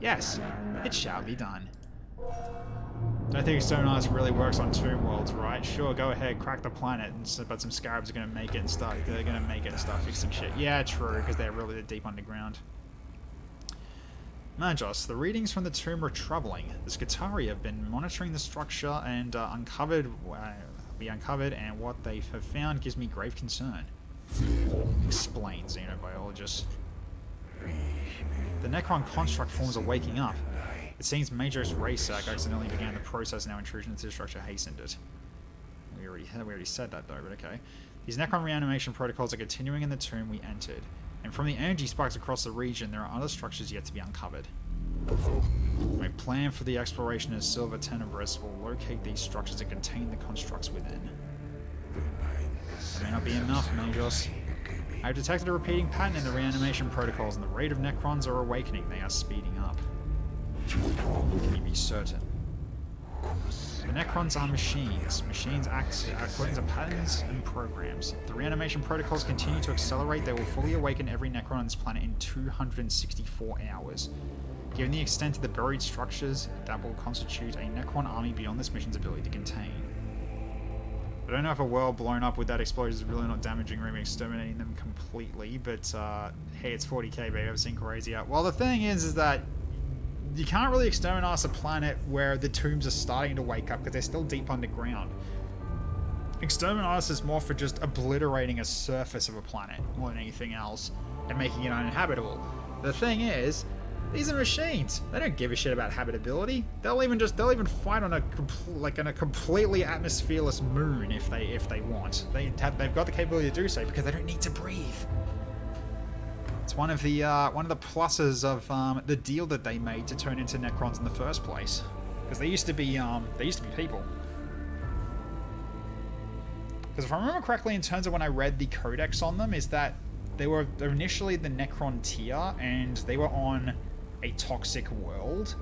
Yes, it shall be done. Don't think Exterminatus really works on tomb worlds, right? Sure, go ahead, crack the planet, but some scarabs are gonna make it and start. They're gonna make it and start fixing shit. Yeah, true, because they're really deep underground. Magos, the readings from the tomb are troubling. The Skitarii have been monitoring the structure and uncovered, and what they have found gives me grave concern. Explain, xenobiologist. The Necron construct forms are waking up. It seems Major's Rasak accidentally began the process and our intrusion into the structure hastened it. We already said that though, but okay. These Necron reanimation protocols are continuing in the tomb we entered, and from the energy spikes across the region, there are other structures yet to be uncovered. My plan for the exploration of Silver Tenebris will locate these structures and contain the constructs within. It may not be enough, Magos. I have detected a repeating pattern in the reanimation protocols, and the rate of Necrons are awakening. They are speeding up. Can you be certain? The Necrons are machines. Machines act according to patterns and programs. The reanimation protocols continue to accelerate. They will fully awaken every Necron on this planet in 264 hours. Given the extent of the buried structures, that will constitute a Necron army beyond this mission's ability to contain. I don't know if a world blown up with that explosion is really not damaging or even exterminating them completely, but hey, it's 40k, baby. I've seen crazy out. Well, the thing is that you can't really exterminate a planet where the tombs are starting to wake up because they're still deep underground. Exterminatus is more for just obliterating a surface of a planet more than anything else and making it uninhabitable. The thing is, these are machines. They don't give a shit about habitability. They'll even fight on a completely atmosphereless moon if they want. They've got the capability to do so because they don't need to breathe. It's one of the pluses of the deal that they made to turn into Necrons in the first place, because they used to be people. Because if I remember correctly, in terms of when I read the codex on them, is that they were initially the Necron tier, and they were on a toxic world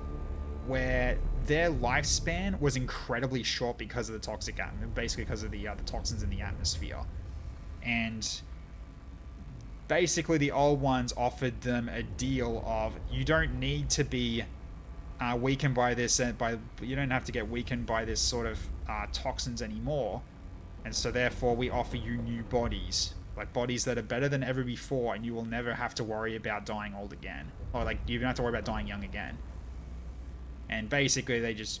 where their lifespan was incredibly short because of the toxic atmosphere, basically because of the toxins in the atmosphere. And basically the old ones offered them a deal of, you don't need to be weakened by this, you don't have to get weakened by this sort of toxins anymore. And so therefore we offer you new bodies, like bodies that are better than ever before, and you will never have to worry about dying old again. Or like, you don't have to worry about dying young again. And basically they just,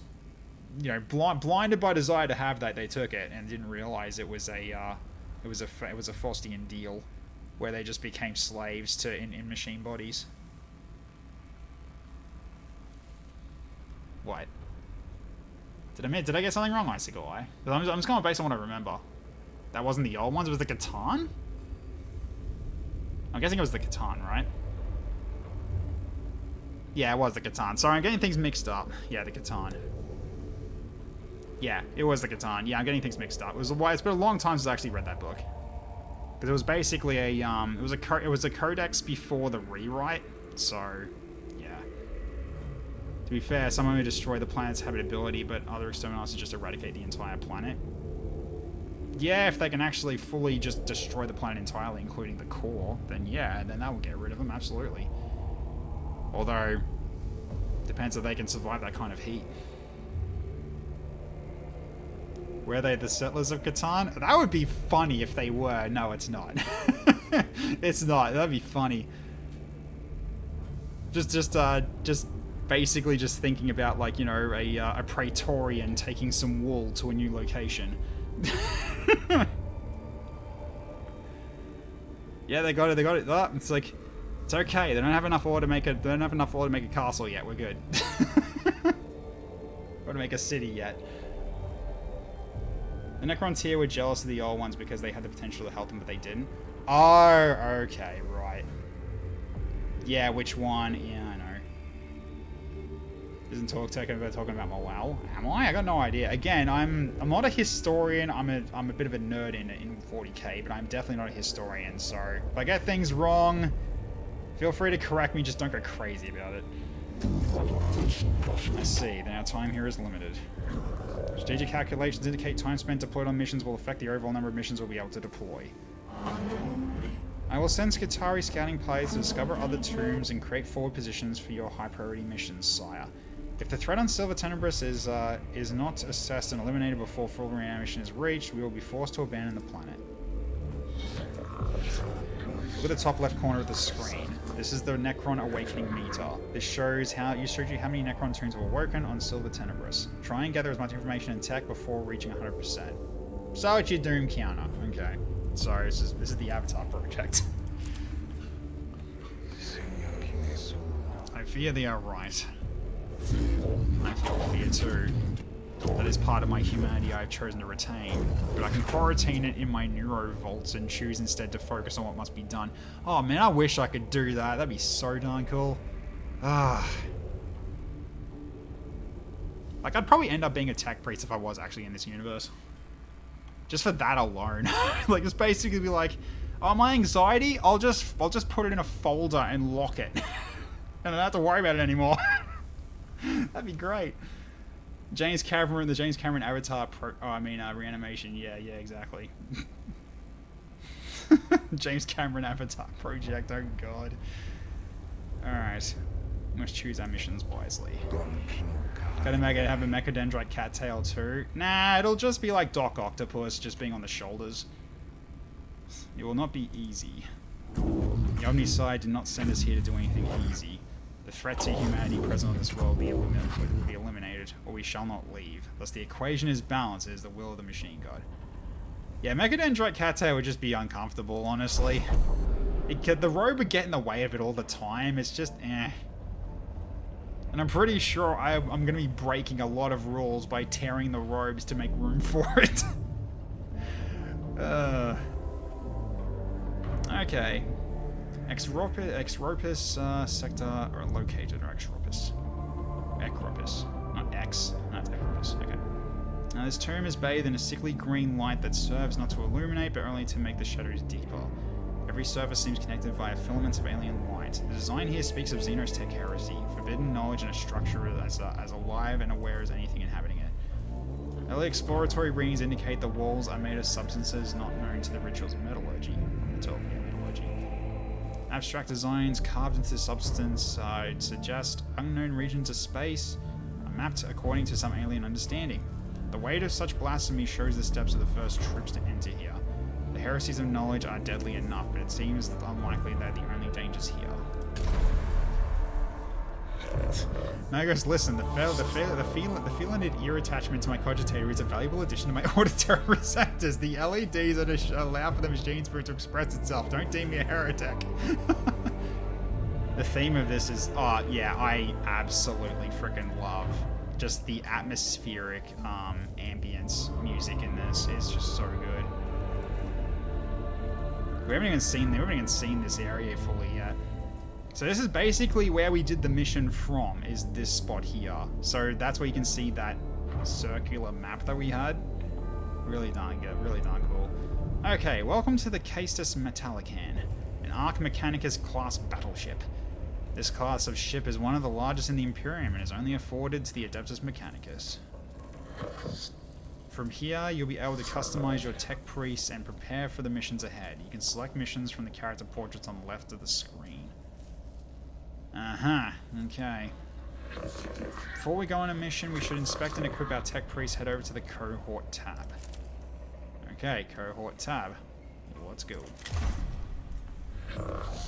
you know, blinded by desire to have that, they took it and didn't realize it was a Faustian deal where they just became slaves to in machine bodies. What? Did I get something wrong, Icicle Eye? I'm just going based on what I remember. That wasn't the old ones. It was the Catan? I'm guessing it was the Catan, right? Yeah, it was the Catan. Sorry, I'm getting things mixed up. Yeah, the Catan. Yeah, it was the Catan. Yeah, I'm getting things mixed up. It's been a long time since I actually read that book. Because it was basically it was a codex before the rewrite. So, yeah. To be fair, some of them destroy the planet's habitability, but other exterminators just eradicate the entire planet. Yeah, if they can actually fully just destroy the planet entirely, including the core, then yeah, then that will get rid of them, absolutely. Although, depends if they can survive that kind of heat. Were they the settlers of Catan? That would be funny if they were. No, it's not. It's not. That'd be funny. Just basically just thinking about, like, you know, a Praetorian taking some wool to a new location. Yeah, they got it. Oh, it's like, it's okay. They don't have enough ore to make a castle yet. We're good. Or to make a city yet. The Necrons here were jealous of the old ones because they had the potential to help them, but they didn't. Oh, okay, right. Yeah, which one? Yeah, I know. Isn't talking about my WoW? Am I? I got no idea. Again, I'm not a historian. I'm a bit of a nerd in 40k, but I'm definitely not a historian. So if I get things wrong, feel free to correct me. Just don't go crazy about it. I see. Then our time here is limited. Strategic calculations indicate time spent deployed on missions will affect the overall number of missions we'll be able to deploy. I will send Skitarii scouting plays to discover other tombs and create forward positions for your high priority missions, sire. If the threat on Silver Tenebris is not assessed and eliminated before full reanimation is reached, we will be forced to abandon the planet. Look at the top left corner of the screen. This is the Necron Awakening meter. This shows you how many Necron tombs have awoken on Silver Tenebris. Try and gather as much information and tech before reaching 100%. So it's your Doom counter. Okay. So this is the Avatar project. I fear they are right. I feel fear too. That is part of my humanity I have chosen to retain, but I can quarantine it in my neurovaults and choose instead to focus on what must be done. Oh man, I wish I could do that. That'd be so darn cool. Like, I'd probably end up being a tech priest if I was actually in this universe. Just for that alone. Like, just basically be like, oh, my anxiety, I'll just put it in a folder and lock it. And I don't have to worry about it anymore. That'd be great. The James Cameron Avatar reanimation. Yeah, exactly. James Cameron Avatar project. Oh god. Alright. We must choose our missions wisely. Gotta have a mechadendrite cattail too. Nah, it'll just be like Doc Octopus, just being on the shoulders. It will not be easy. The Omnissiah did not send us here to do anything easy. The threat to humanity present on this world will be eliminated, or we shall not leave. Thus the equation is balanced. It is the will of the machine god. Yeah, mechadendrite cattail would just be uncomfortable, honestly. The robe would get in the way of it all the time. It's just, eh. And I'm pretty sure I'm going to be breaking a lot of rules by tearing the robes to make room for it. Okay. Exropus sector or located, or Exropus. Ecropus. Not X. No, it's Ecropus. Okay. Now this tomb is bathed in a sickly green light that serves not to illuminate, but only to make the shadows deeper. Every surface seems connected via filaments of alien light. The design here speaks of Xenos tech heresy, forbidden knowledge in a structure as alive and aware as anything inhabiting it. Early exploratory readings indicate the walls are made of substances not known to the rituals of metallurgy. Abstract designs carved into the substance suggest unknown regions of space are mapped according to some alien understanding. The weight of such blasphemy shows the steps of the first troops to enter here. The heresies of knowledge are deadly enough, but it seems unlikely they're the only dangers here. Mechanicus, listen, the felinid ear attachment to my cogitator is a valuable addition to my auditory receptors. The LEDs allow for the machine spirit to express itself. Don't deem me a heretic. The theme of this is, oh yeah, I absolutely freaking love just the atmospheric ambience music in this is just so good. We haven't even seen this area fully yet. So this is basically where we did the mission from, is this spot here. So that's where you can see that circular map that we had. Really darn good, really darn cool. Okay, welcome to the Castus Metallican, an Arch Mechanicus class battleship. This class of ship is one of the largest in the Imperium and is only afforded to the Adeptus Mechanicus. From here, you'll be able to customize your tech priests and prepare for the missions ahead. You can select missions from the character portraits on the left of the screen. Okay. Before we go on a mission, we should inspect and equip our tech priests. Head over to the cohort tab. Okay, cohort tab. Let's go.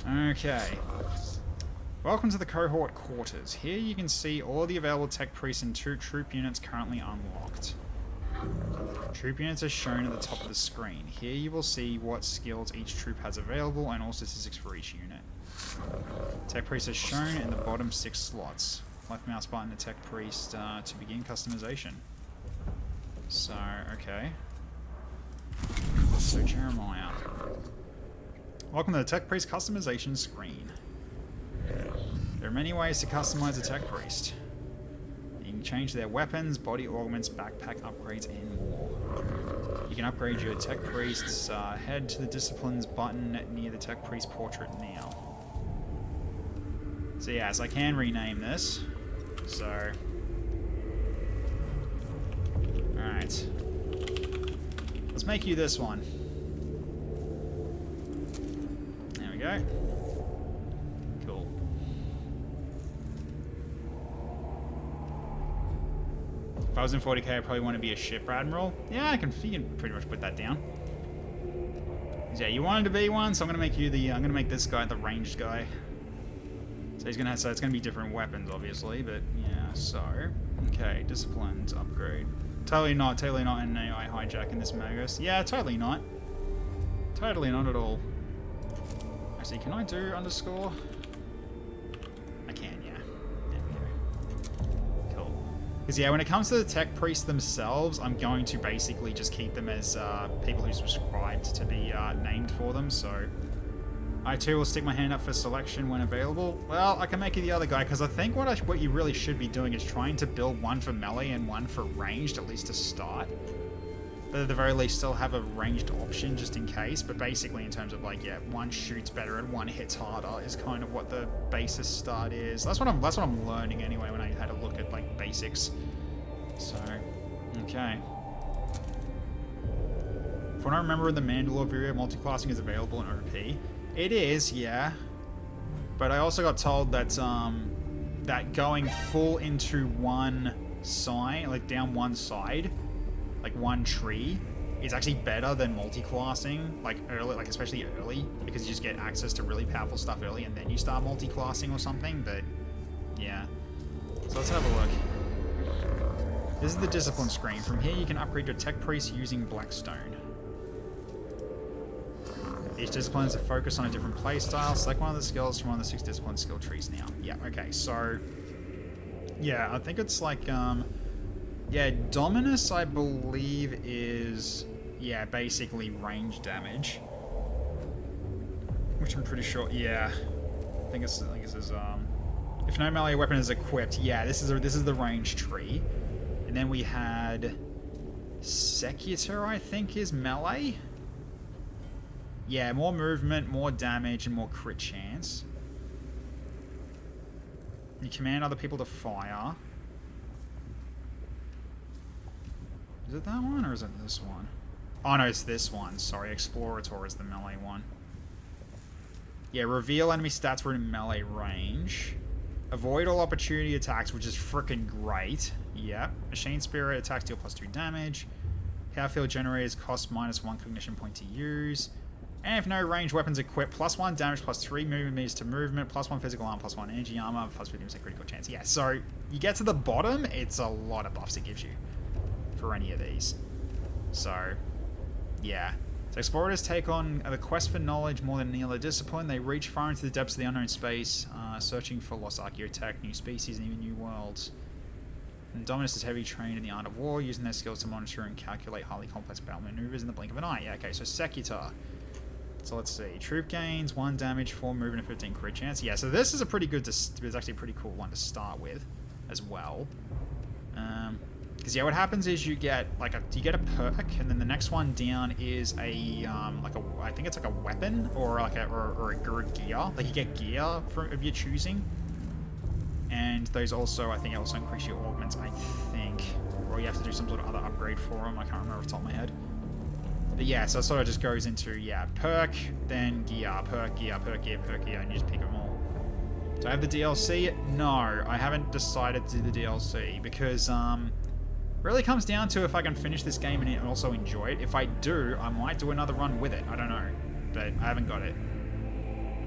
Okay. Welcome to the cohort quarters. Here you can see all the available tech priests and 2 troop units currently unlocked. Troop units are shown at the top of the screen. Here you will see what skills each troop has available and all statistics for each unit. Tech priest is shown in the bottom 6 slots. Left mouse button to tech priest to begin customization. So, okay. So Jeremiah. Welcome to the tech priest customization screen. There are many ways to customize a tech priest. You can change their weapons, body augments, backpack upgrades, and more. You can upgrade your tech priest's head to the disciplines button near the tech priest portrait now. So yes, I can rename this. So, alright. Let's make you this one. There we go. Cool. If I was in 40k, I'd probably want to be a ship admiral. Yeah, you can pretty much put that down. Yeah, you wanted to be one, so I'm gonna make you the. I'm gonna make this guy the ranged guy. So he's gonna have. So it's gonna be different weapons, obviously, but yeah. So okay, disciplines upgrade. Totally not an AI hijack in this Magus. Yeah, totally not. Totally not at all. Actually, can I do underscore? I can, yeah. There we go. Cool. Because yeah, when it comes to the tech priests themselves, I'm going to basically just keep them as people who subscribed to be named for them, so I too will stick my hand up for selection when available. Well, I can make you the other guy, because I think what you really should be doing is trying to build one for melee and one for ranged, at least to start. But at the very least, still have a ranged option just in case. But basically, in terms of like, yeah, one shoots better and one hits harder is kind of what the basis start is. That's what I'm learning anyway when I had a look at like basics. So, okay. From what I remember in the Mandalore video, multiclassing is available in OP. It is, yeah. But I also got told that that going full into one side, like down one side, like one tree, is actually better than multi-classing, like early, like especially early, because you just get access to really powerful stuff early and then you start multi-classing or something. But yeah, so let's have a look. This is the discipline screen. From here you can upgrade your tech priest using Blackstone. Each discipline is a focus on a different playstyle. Select one of the skills from one of the 6 discipline skill trees now. Yeah, okay, so yeah, I think it's like yeah, Dominus, I believe, is, yeah, basically range damage. Which I'm pretty sure, yeah. I think this is, if no melee weapon is equipped, yeah, this is the range tree. And then we had Secutor, I think, is melee. Yeah, more movement, more damage, and more crit chance. You command other people to fire. Is it that one, or is it this one? Oh no, it's this one. Sorry, Explorator is the melee one. Yeah, reveal enemy stats were in melee range. Avoid all opportunity attacks, which is freaking great. Yep. Machine Spirit attacks deal +2 damage. Power Field Generators cost -1 cognition point to use. And if no ranged weapons equipped, +1 damage, +3 movement meters to movement, +1 physical armor, +1 energy armor, +50% critical chance. Yeah, so you get to the bottom, it's a lot of buffs it gives you for any of these. So, yeah. So explorers take on the quest for knowledge more than any other discipline. They reach far into the depths of the unknown space, searching for lost archaeotech, new species, and even new worlds. And Dominus is heavily trained in the art of war, using their skills to monitor and calculate highly complex battle maneuvers in the blink of an eye. Yeah, okay, so Secutor. So let's see. Troop gains 1 damage, 4 movement, and 15 crit chance. Yeah, so this is a pretty good, it's actually a pretty cool one to start with as well. Because yeah, what happens is you get like a perk, and then the next one down is a I think it's like a weapon or like or a good gear. Like you get gear of your choosing, and those also, I think, also increase your augments. I think, or you have to do some sort of other upgrade for them. I can't remember off the top of my head. But yeah, so it sort of just goes into, yeah, perk, then gear, perk, gear, perk, gear, perk, gear, and you just pick them all. Do I have the DLC? No, I haven't decided to do the DLC because really comes down to if I can finish this game and also enjoy it. If I do, I might do another run with it. I don't know, but I haven't got it.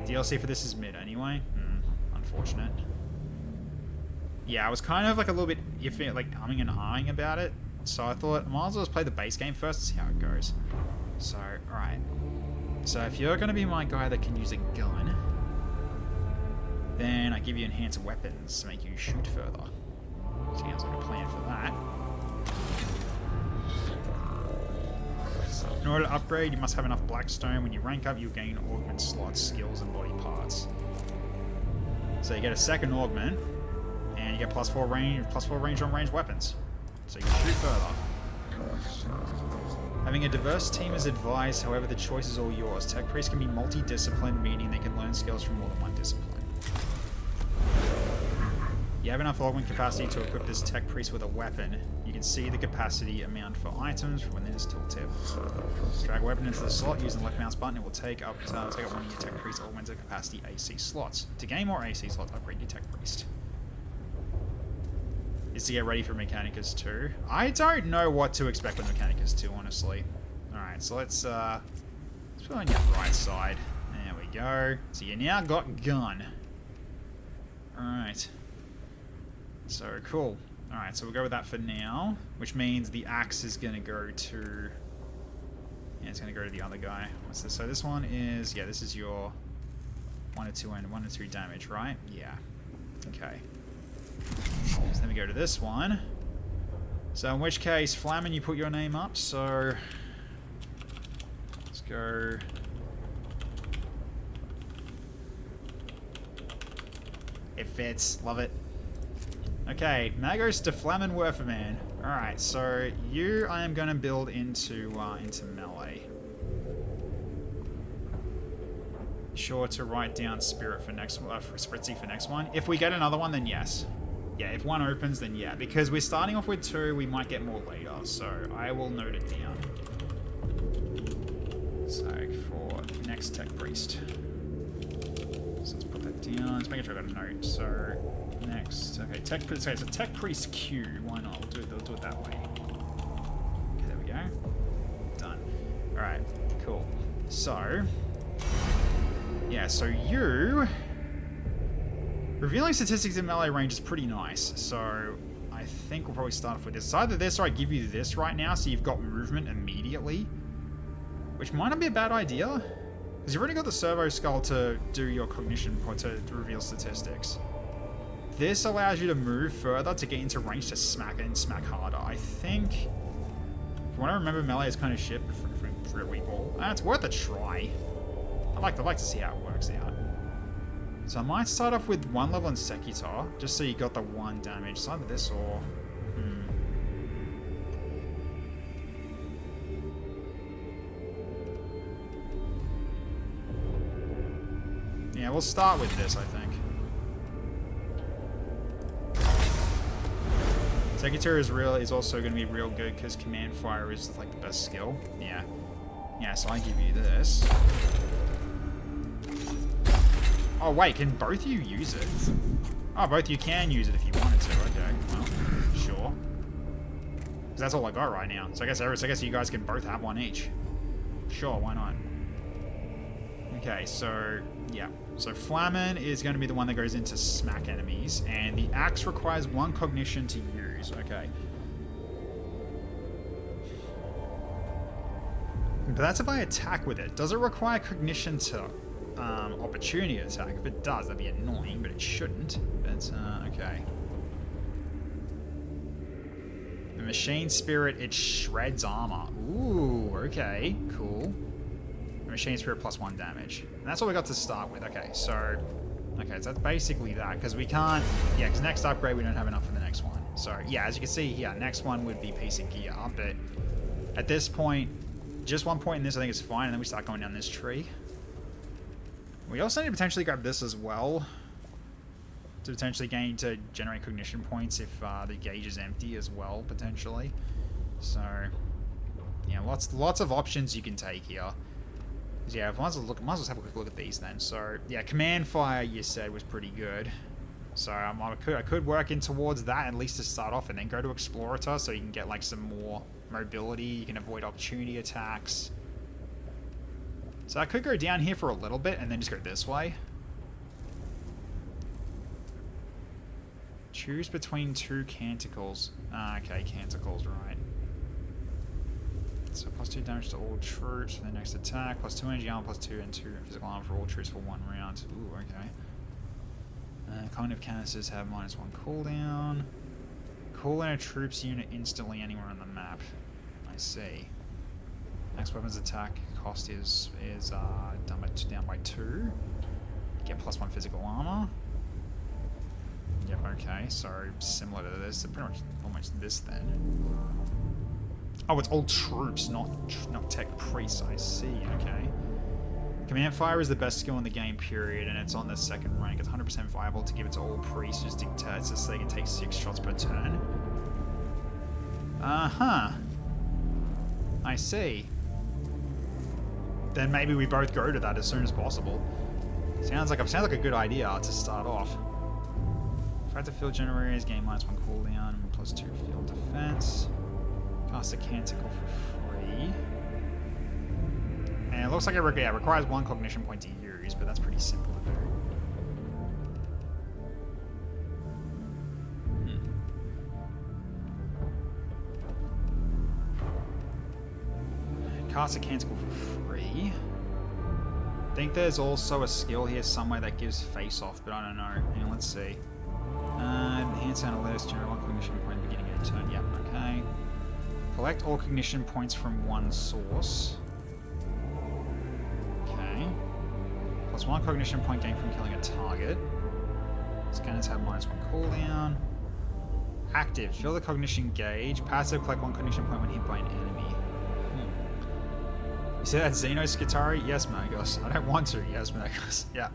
DLC for this is mid anyway. Unfortunate. Yeah, I was kind of like a little bit iffy, like umming and ahhing about it. So I thought I might as well just play the base game first to see how it goes. So, alright. So if you're going to be my guy that can use a gun, then I give you enhanced weapons to make you shoot further. Sounds like a plan for that. In order to upgrade, you must have enough Blackstone. When you rank up, you gain augment slots, skills, and body parts. So you get a second augment, and you get +4 range on ranged weapons. So you can shoot further. Having a diverse team is advised, however the choice is all yours. Tech priests can be multi-disciplined, meaning they can learn skills from more than one discipline. You have enough augment capacity to equip this tech priest with a weapon. You can see the capacity amount for items from within this tooltip. Drag a weapon into the slot using the left mouse button. It will take up one of your tech priest's augmented capacity AC slots. To gain more AC slots, upgrade your tech priest. Is to get ready for Mechanicus 2. I don't know what to expect with Mechanicus 2, honestly. Alright, so let's put on your right side. There we go. So you now got gun. Alright. So, cool. Alright, so we'll go with that for now, which means the axe is going to go to... Yeah, it's going to go to the other guy. What's this? So this one is... Yeah, this is your 1 or 2 damage, right? Yeah. Okay. So then we go to this one. So in which case, Flamin, you put your name up, so... Let's go... It fits. Love it. Okay, now goes to Flamin Werferman. Alright, so you I am going to build into melee. Sure to write down Spirit for next for Spritzy for next one. If we get another one, then yes. Yeah, if one opens, then yeah. Because we're starting off with 2, we might get more later. So I will note it down. So for next Tech Priest. So let's put that down. Let's make sure I got a note. So, next. Okay, tech priest. Okay, so tech priest Q. Why not? We'll do it that way. Okay, there we go. Done. Alright, cool. So, yeah, so you... Revealing statistics in melee range is pretty nice. So, I think we'll probably start off with this. It's either this or I give you this right now, so you've got movement immediately. Which might not be a bad idea. Because you've already got the servo skull to do your cognition point to reveal statistics. This allows you to move further to get into range to smack and smack harder. I think, from what I remember, melee is kind of shit for a weak ball. It's worth a try. I'd like to see how it works out. So I might start off with 1 level in Sekitar, just so you got the 1 damage. It's either this or... Yeah, we'll start with this, I think. Sekitar is also going to be real good because command fire is like the best skill. Yeah. Yeah, so I give you this. Oh wait, can both you use it? Oh, both you can use it if you wanted to. Okay, well, sure. 'Cause that's all I got right now. So I guess you guys can both have one each. Sure, why not? Okay, so yeah. So Flamen is going to be the one that goes into smack enemies, and the axe requires 1 cognition to use. Okay. But that's if I attack with it. Does it require cognition to opportunity attack? If it does, that'd be annoying, but it shouldn't. But, okay. The machine spirit, it shreds armor. Ooh, okay, cool. The machine spirit plus 1 damage. And that's all we got to start with. Okay, so that's basically that, because we can't, yeah, because next upgrade we don't have enough for the next one. So, yeah, as you can see here, next one would be piece of gear, but at this point, just 1 point in this I think is fine, and then we start going down this tree. We also need to potentially grab this as well to potentially generate cognition points if the gauge is empty as well, potentially. So, yeah, lots of options you can take here. Yeah, might as well have a quick look at these then. So, yeah, command fire you said was pretty good. So I could work in towards that at least to start off, and then go to Explorator so you can get like some more mobility. You can avoid opportunity attacks. So I could go down here for a little bit and then just go this way. Choose between 2 canticles. Okay, canticles, right. So plus 2 damage to all troops for the next attack, plus 2 energy armor, plus 2 and 2 physical armor for all troops for 1 round. Ooh, okay. Cognitive canisters have -1 cooldown. Call in a troops unit instantly anywhere on the map. I see. Next weapons attack cost is down by 2. Get plus 1 physical armor. Yep, okay, so similar to this, pretty much almost this then. Oh, it's all troops, not tech priests, I see, okay. Command fire is the best skill in the game, period, and it's on the 2nd rank. It's 100% viable to give it to all priests, just dictates so they can take 6 shots per turn. Uh-huh. I see. Then maybe we both go to that as soon as possible. Sounds like a good idea to start off. Factor field generators gain -1 cooldown and plus 2 field defense. Cast a canticle for free. And it looks like it requires 1 cognition point to use, but that's pretty simple to do. Cast a canticle for free. I think there's also a skill here somewhere that gives face off, but I don't know. Hang on, let's see. Enhance analytics, generate 1 cognition point beginning of your turn. Yep, okay. Collect all cognition points from 1 source. Okay. Plus 1 cognition point gained from killing a target. Scanners have -1 cooldown. Active. Fill the cognition gauge. Passive. Collect 1 cognition point when hit by an enemy. You say that Xeno Skitari? Yes, Magos. I don't want to. Yes, Magos. Yeah.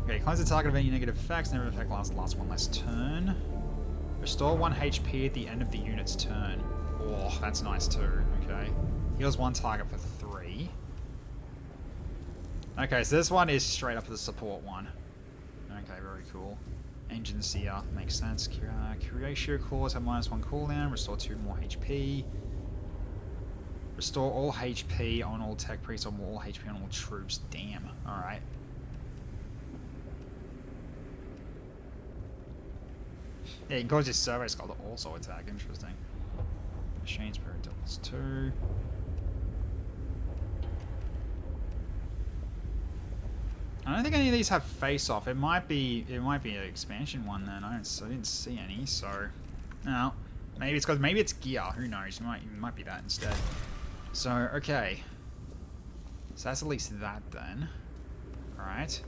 Okay, cleanse the target of any negative effects. Never effect lasts 1 less turn. Restore 1 HP at the end of the unit's turn. Oh, that's nice too. Okay. Heals 1 target for 3. Okay, so this one is straight up the support one. Okay, very cool. Engine Seer, makes sense. Curatio cores have -1 cooldown, restore 2 more HP. Restore all HP on all tech priests or all HP on all troops. Damn, alright. Yeah, you can cause your servo skull to also attack, interesting. Machine Spirit doubles 2. I don't think any of these have face-off. It might be an expansion one then. I didn't see any, so no. Maybe it's maybe it's gear. Who knows? It might be that instead. So okay. So that's at least that then. All right.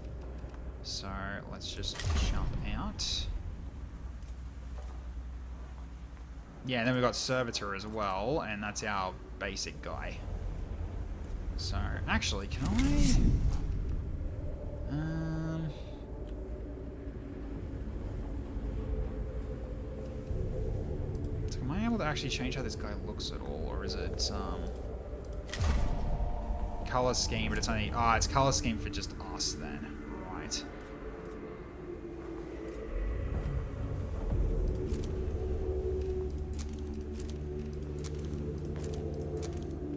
So let's just jump out. Yeah, and then we've got Servitor as well, and that's our basic guy. So actually, can I? So am I able to actually change how this guy looks at all, or is it color scheme? But it's only it's color scheme for just us then, right?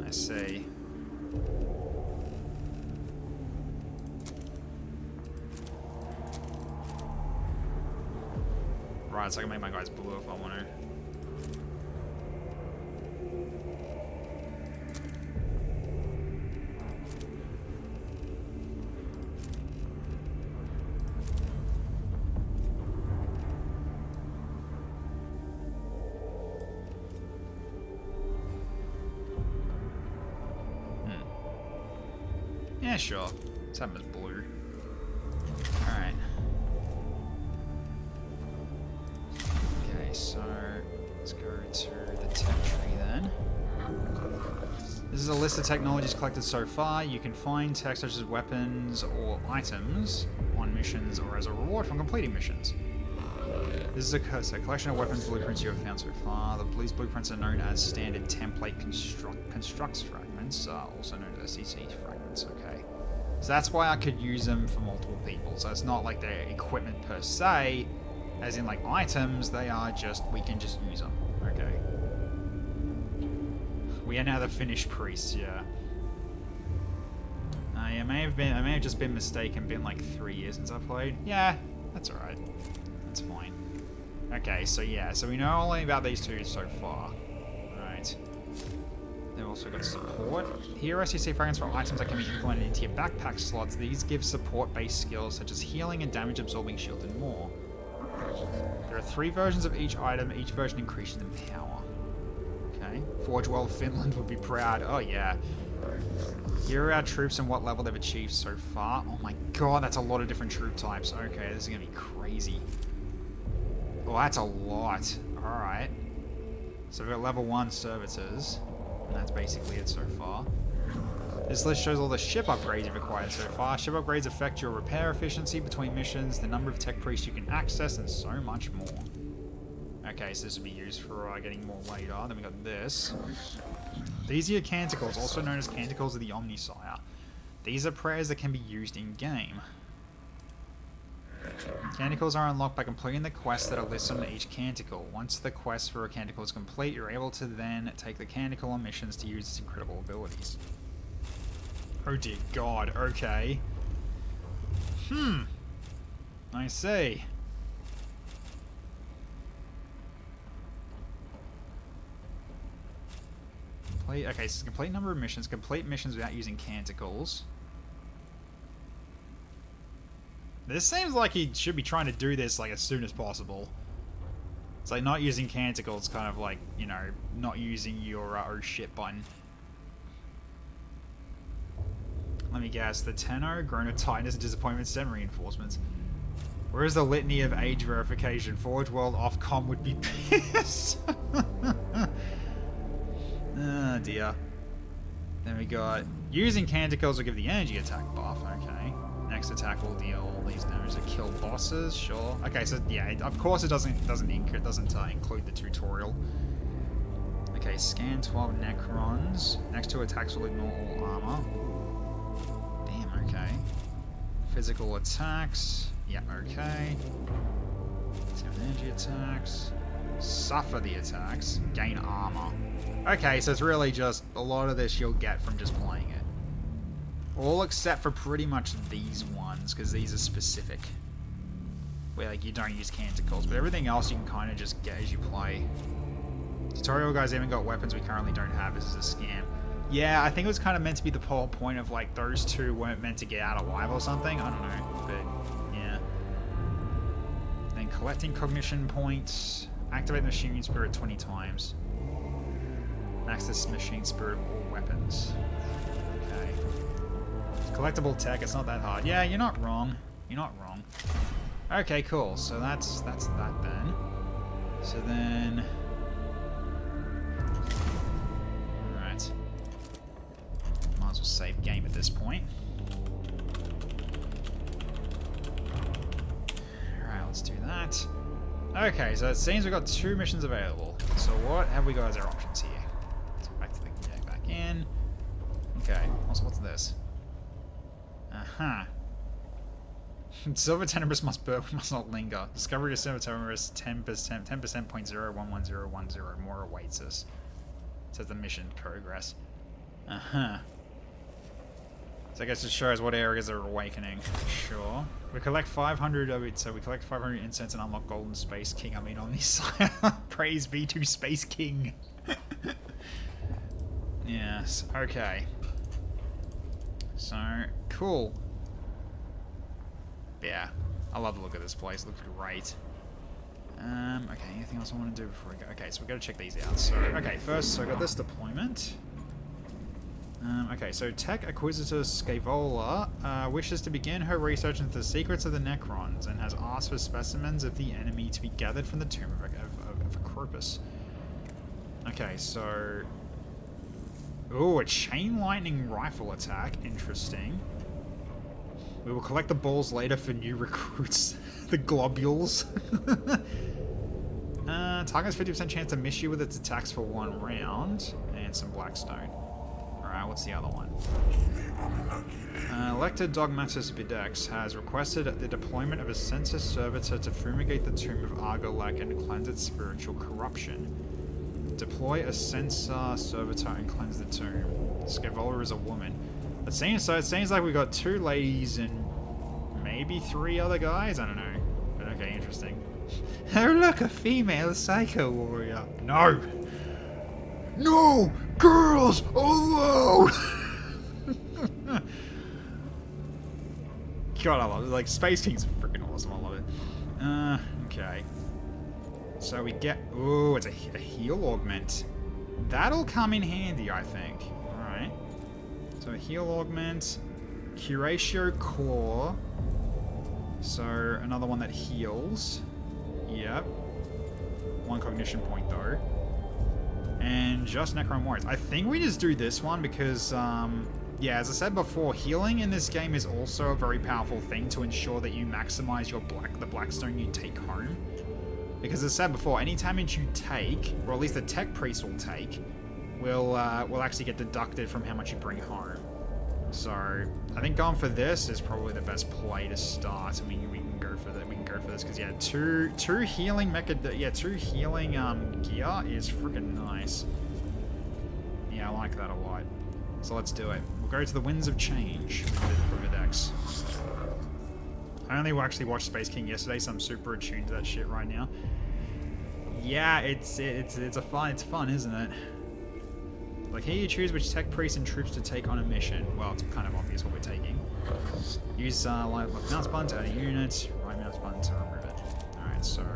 I see. Right, so I can make my guys blue if I want to. Yeah, sure. Let's have him as blue. Alright. Okay, so let's go to the tech tree then. This is a list of technologies collected so far. You can find tech such as weapons or items on missions or as a reward from completing missions. This is a collection of weapons blueprints you have found so far. These blueprints are known as standard template constructs fragments, also known as SCC fragments, okay. So that's why I could use them for multiple people. So it's not like they're equipment per se, as in like items, they are just, we can just use them, okay. We are now the finished priests, yeah. I may have just been mistaken, been like 3 years since I played. Yeah, that's alright. That's fine. Okay, so yeah, so we know only about these two so far. Alright. They've also got support. Here are SCC fragments for items that can be implemented into your backpack slots. These give support-based skills such as healing and damage-absorbing shield and more. There are 3 versions of each item. Each version increases in power. Okay. Forge World Finland would be proud. Oh yeah. Here are our troops and what level they've achieved so far. Oh my god, that's a lot of different troop types. Okay, this is gonna be crazy. Oh, that's a lot. Alright. So we've got level 1 servitors. And that's basically it so far. This list shows all the ship upgrades you've acquired so far. Ship upgrades affect your repair efficiency between missions, the number of tech priests you can access, and so much more. Okay, so this will be used for getting more later. Then we got this. These are your canticles, also known as canticles of the Omnissiah. These are prayers that can be used in-game. Canticles are unlocked by completing the quests that are listed on each canticle. Once the quest for a canticle is complete, you're able to then take the canticle on missions to use its incredible abilities. Oh dear god, okay. I see. Okay, so complete number of missions. Complete missions without using canticles. This seems like he should be trying to do this like as soon as possible. It's like not using canticles, kind of like, you know, not using your oh shit button. Let me guess, the Tenno, grown of tightness, disappointment, send reinforcements. Whereas the litany of age verification, Forge World Ofcom would be pissed. Oh dear. Then we got, using canticles will give the energy attack buff, okay. Next attack will deal these damage to kill bosses, sure. Okay, so yeah, of course it doesn't include the tutorial. Okay, scan 12 Necrons. Next 2 attacks will ignore all armor. Damn, okay. Physical attacks. Yeah, okay. 7 energy attacks. Suffer the attacks. Gain armor. Okay, so it's really just a lot of this you'll get from just playing it. All except for pretty much these ones, because these are specific. Where like you don't use canticles, but everything else you can kind of just get as you play. Tutorial guys even got weapons we currently don't have. This is a scam. Yeah, I think it was kind of meant to be the whole point of like those two weren't meant to get out alive or something. I don't know, but yeah. Then collecting cognition points. Activate the machine spirit 20 times. Access machine spirit all weapons. Okay. Collectible tech, it's not that hard. Yeah, you're not wrong. You're not wrong. Okay, cool. So that's that then. So then... Alright. Might as well save game at this point. Alright, let's do that. Okay, so it seems we've got 2 missions available. So what have we got as our options here? So back to the back in. Okay, also what's this? Uh-huh. Silver Tenebrous must not linger. Discovery of Silver Tenebrous 10%, 10.0111010. More awaits us. Says the mission progress. Uh-huh. So I guess it shows what areas are awakening. Sure. We collect 500 of it, so we collect 500 incense and unlock Golden Space King. I mean, Omnissiah. Praise be to Space King. Yes, okay. So, cool. Yeah, I love the look of this place. It looks great. Okay, anything else I want to do before we go? Okay, so we got to check these out. So, okay, first, so I got this deployment. Okay, so Tech Acquisitor Scaevola wishes to begin her research into the secrets of the Necrons and has asked for specimens of the enemy to be gathered from the tomb of Acropus. Okay, so... Ooh, a chain lightning rifle attack. Interesting. We will collect the balls later for new recruits. The globules. Target's 50% chance to miss you with its attacks for 1 round. And some blackstone. Alright, what's the other one? Elector Dogmatus Videx has requested the deployment of a census servitor to fumigate the tomb of Argolak and cleanse its spiritual corruption. Deploy a censor servitor and cleanse the tomb. Scaevola is a woman. It seems like we got 2 ladies and maybe 3 other guys? I don't know. But okay, interesting. Oh look, a female psycho warrior. No! No! Girls alone! God, I love it. Like, Space King's freaking awesome. I love it. Okay. So we get... Ooh, it's a heal augment. That'll come in handy, I think. Alright. So a heal augment. Curatio Core. So another one that heals. Yep. 1 cognition point, though. And just Necron Warriors. I think we just do this one because, yeah, as I said before, healing in this game is also a very powerful thing to ensure that you maximize your the Blackstone you take home. Because as I said before, any damage you take, or at least the Tech Priest will take, will actually get deducted from how much you bring home. So I think going for this is probably the best play to start. I mean, we can go for that. We can go for this because yeah, two healing gear is freaking nice. Yeah, I like that a lot. So let's do it. We'll go to the Winds of Change for Videx. I only actually watched Space King yesterday, so I'm super attuned to that shit right now. Yeah, it's fun, isn't it? Like, here you choose which tech priests and troops to take on a mission. Well, it's kind of obvious what we're taking. Use left mouse button to add a unit, right mouse button to remove it. Alright, so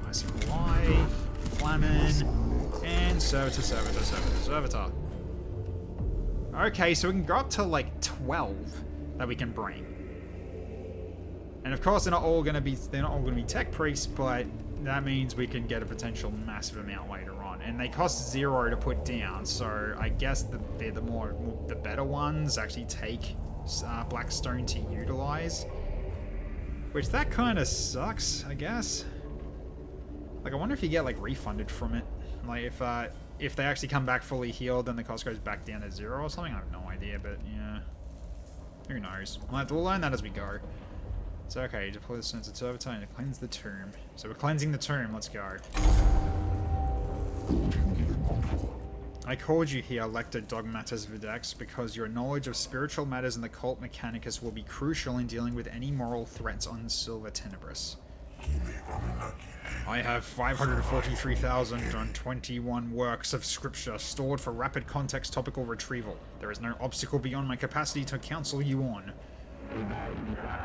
ICY, Flamin, and Servitor. Okay, so we can go up to like 12 that we can bring. And of course, they're not all gonna be tech priests, but that means we can get a potential massive amount later on. And they cost 0 to put down, so I guess the better ones actually take Blackstone to utilize. Which that kind of sucks, I guess. Like, I wonder if you get like refunded from it. Like if they actually come back fully healed, then the cost goes back down to 0 or something. I have no idea, but yeah, who knows? We'll learn that as we go. So okay, deploy the sensor servitor and cleanse the tomb. So we're cleansing the tomb, let's go. I called you here, Lector Dogmatus Videx, because your knowledge of spiritual matters in the cult Mechanicus will be crucial in dealing with any moral threats on Silver Tenebris. I have 543,021 works of scripture stored for rapid context topical retrieval. There is no obstacle beyond my capacity to counsel you on.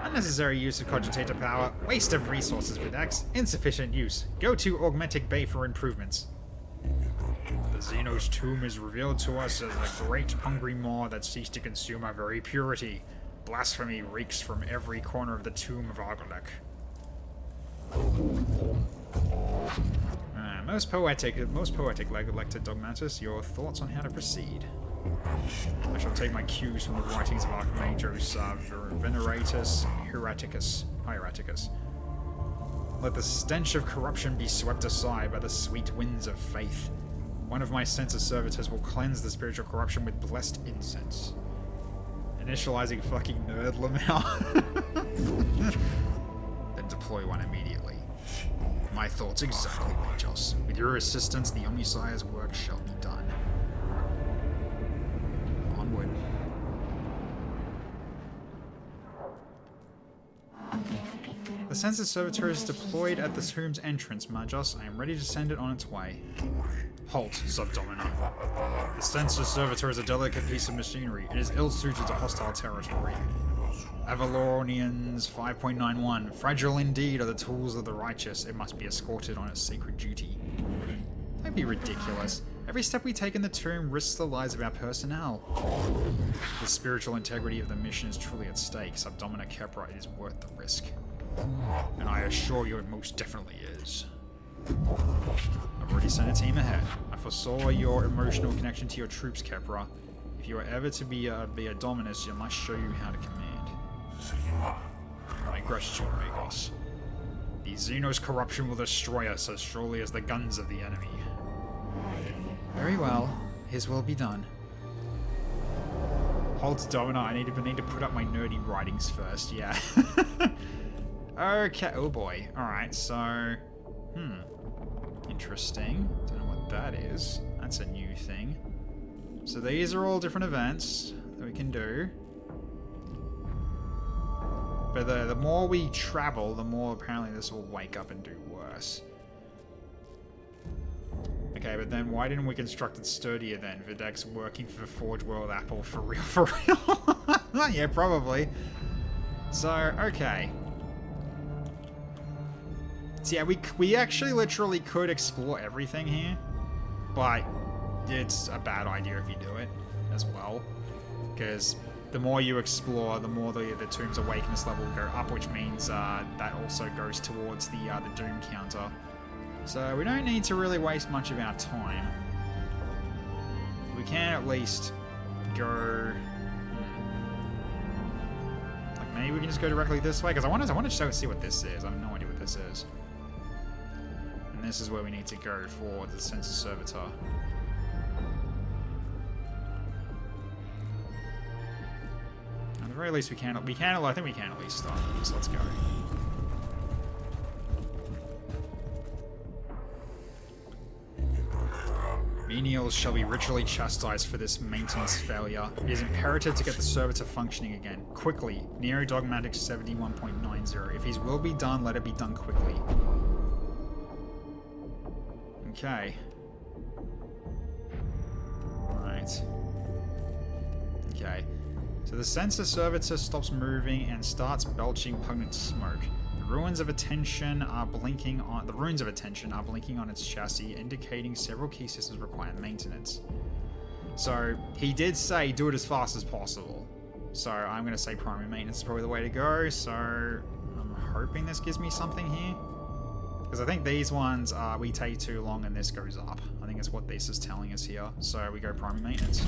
Unnecessary use of cogitator power, waste of resources, Videx, insufficient use. Go to Augmentic Bay for improvements. The Xeno's tomb is revealed to us as a great hungry maw that seeks to consume our very purity. Blasphemy reeks from every corner of the tomb of Argolek. Most poetic Lector Dogmatus, your thoughts on how to proceed? I shall take my cues from the writings of Archmagos Veneratus Hieraticus. Let the stench of corruption be swept aside by the sweet winds of faith. One of my sensor servitors will cleanse the spiritual corruption with blessed incense. Initializing fucking nerd Lamau. Then deploy one immediately. My thoughts exactly, Majos. With your assistance, the Omnissiah's work shall be done. Onward. The sensor servitor is deployed at the tomb's entrance, Majos. I am ready to send it on its way. Halt, Subdomina. The sensor servitor is a delicate piece of machinery. It is ill-suited to hostile territory. Avalonians 5.91. Fragile indeed are the tools of the righteous. It must be escorted on its sacred duty. Don't be ridiculous. Every step we take in the tomb risks the lives of our personnel. The spiritual integrity of the mission is truly at stake. Subdomina Kepra, it is worth the risk. And I assure you it most definitely is. I've already sent a team ahead. I foresaw your emotional connection to your troops, Kepra. If you are ever to be a dominus, you must show you how to command. My gratitude, Magos. The Xeno's corruption will destroy us as surely as the guns of the enemy. Very well. His will be done. Hold Domina, I need to put up my nerdy writings first, yeah. Okay, oh boy. Alright, so... Interesting. Don't know what that is. That's a new thing. So these are all different events that we can do. But the more we travel, the more apparently this will wake up and do worse. Okay, but then why didn't we construct it sturdier then? Videx working for Forge World Apple for real, for real? Yeah, probably. So, okay. So yeah, we actually literally could explore everything here, but it's a bad idea if you do it as well, because the more you explore, the more the tomb's awakeness level will go up, which means that also goes towards the doom counter. So we don't need to really waste much of our time. We can at least go. Like maybe we can just go directly this way, because I want to see what this is. I have no idea what this is. And this is where we need to go for the sensor servitor. At the very least, I think we can at least start with this. Let's go. Menials shall be ritually chastised for this maintenance failure. It is imperative to get the servitor functioning again. Quickly. Neo Dogmatic 71.90. If his will be done, let it be done quickly. Okay. Right. Okay. So the sensor servitor stops moving and starts belching pungent smoke. The ruins of attention are blinking on its chassis, indicating several key systems require maintenance. So he did say do it as fast as possible. So I'm going to say primary maintenance is probably the way to go. So I'm hoping this gives me something here. Because I think these ones, we take too long and this goes up. I think it's what this is telling us here. So we go primary maintenance.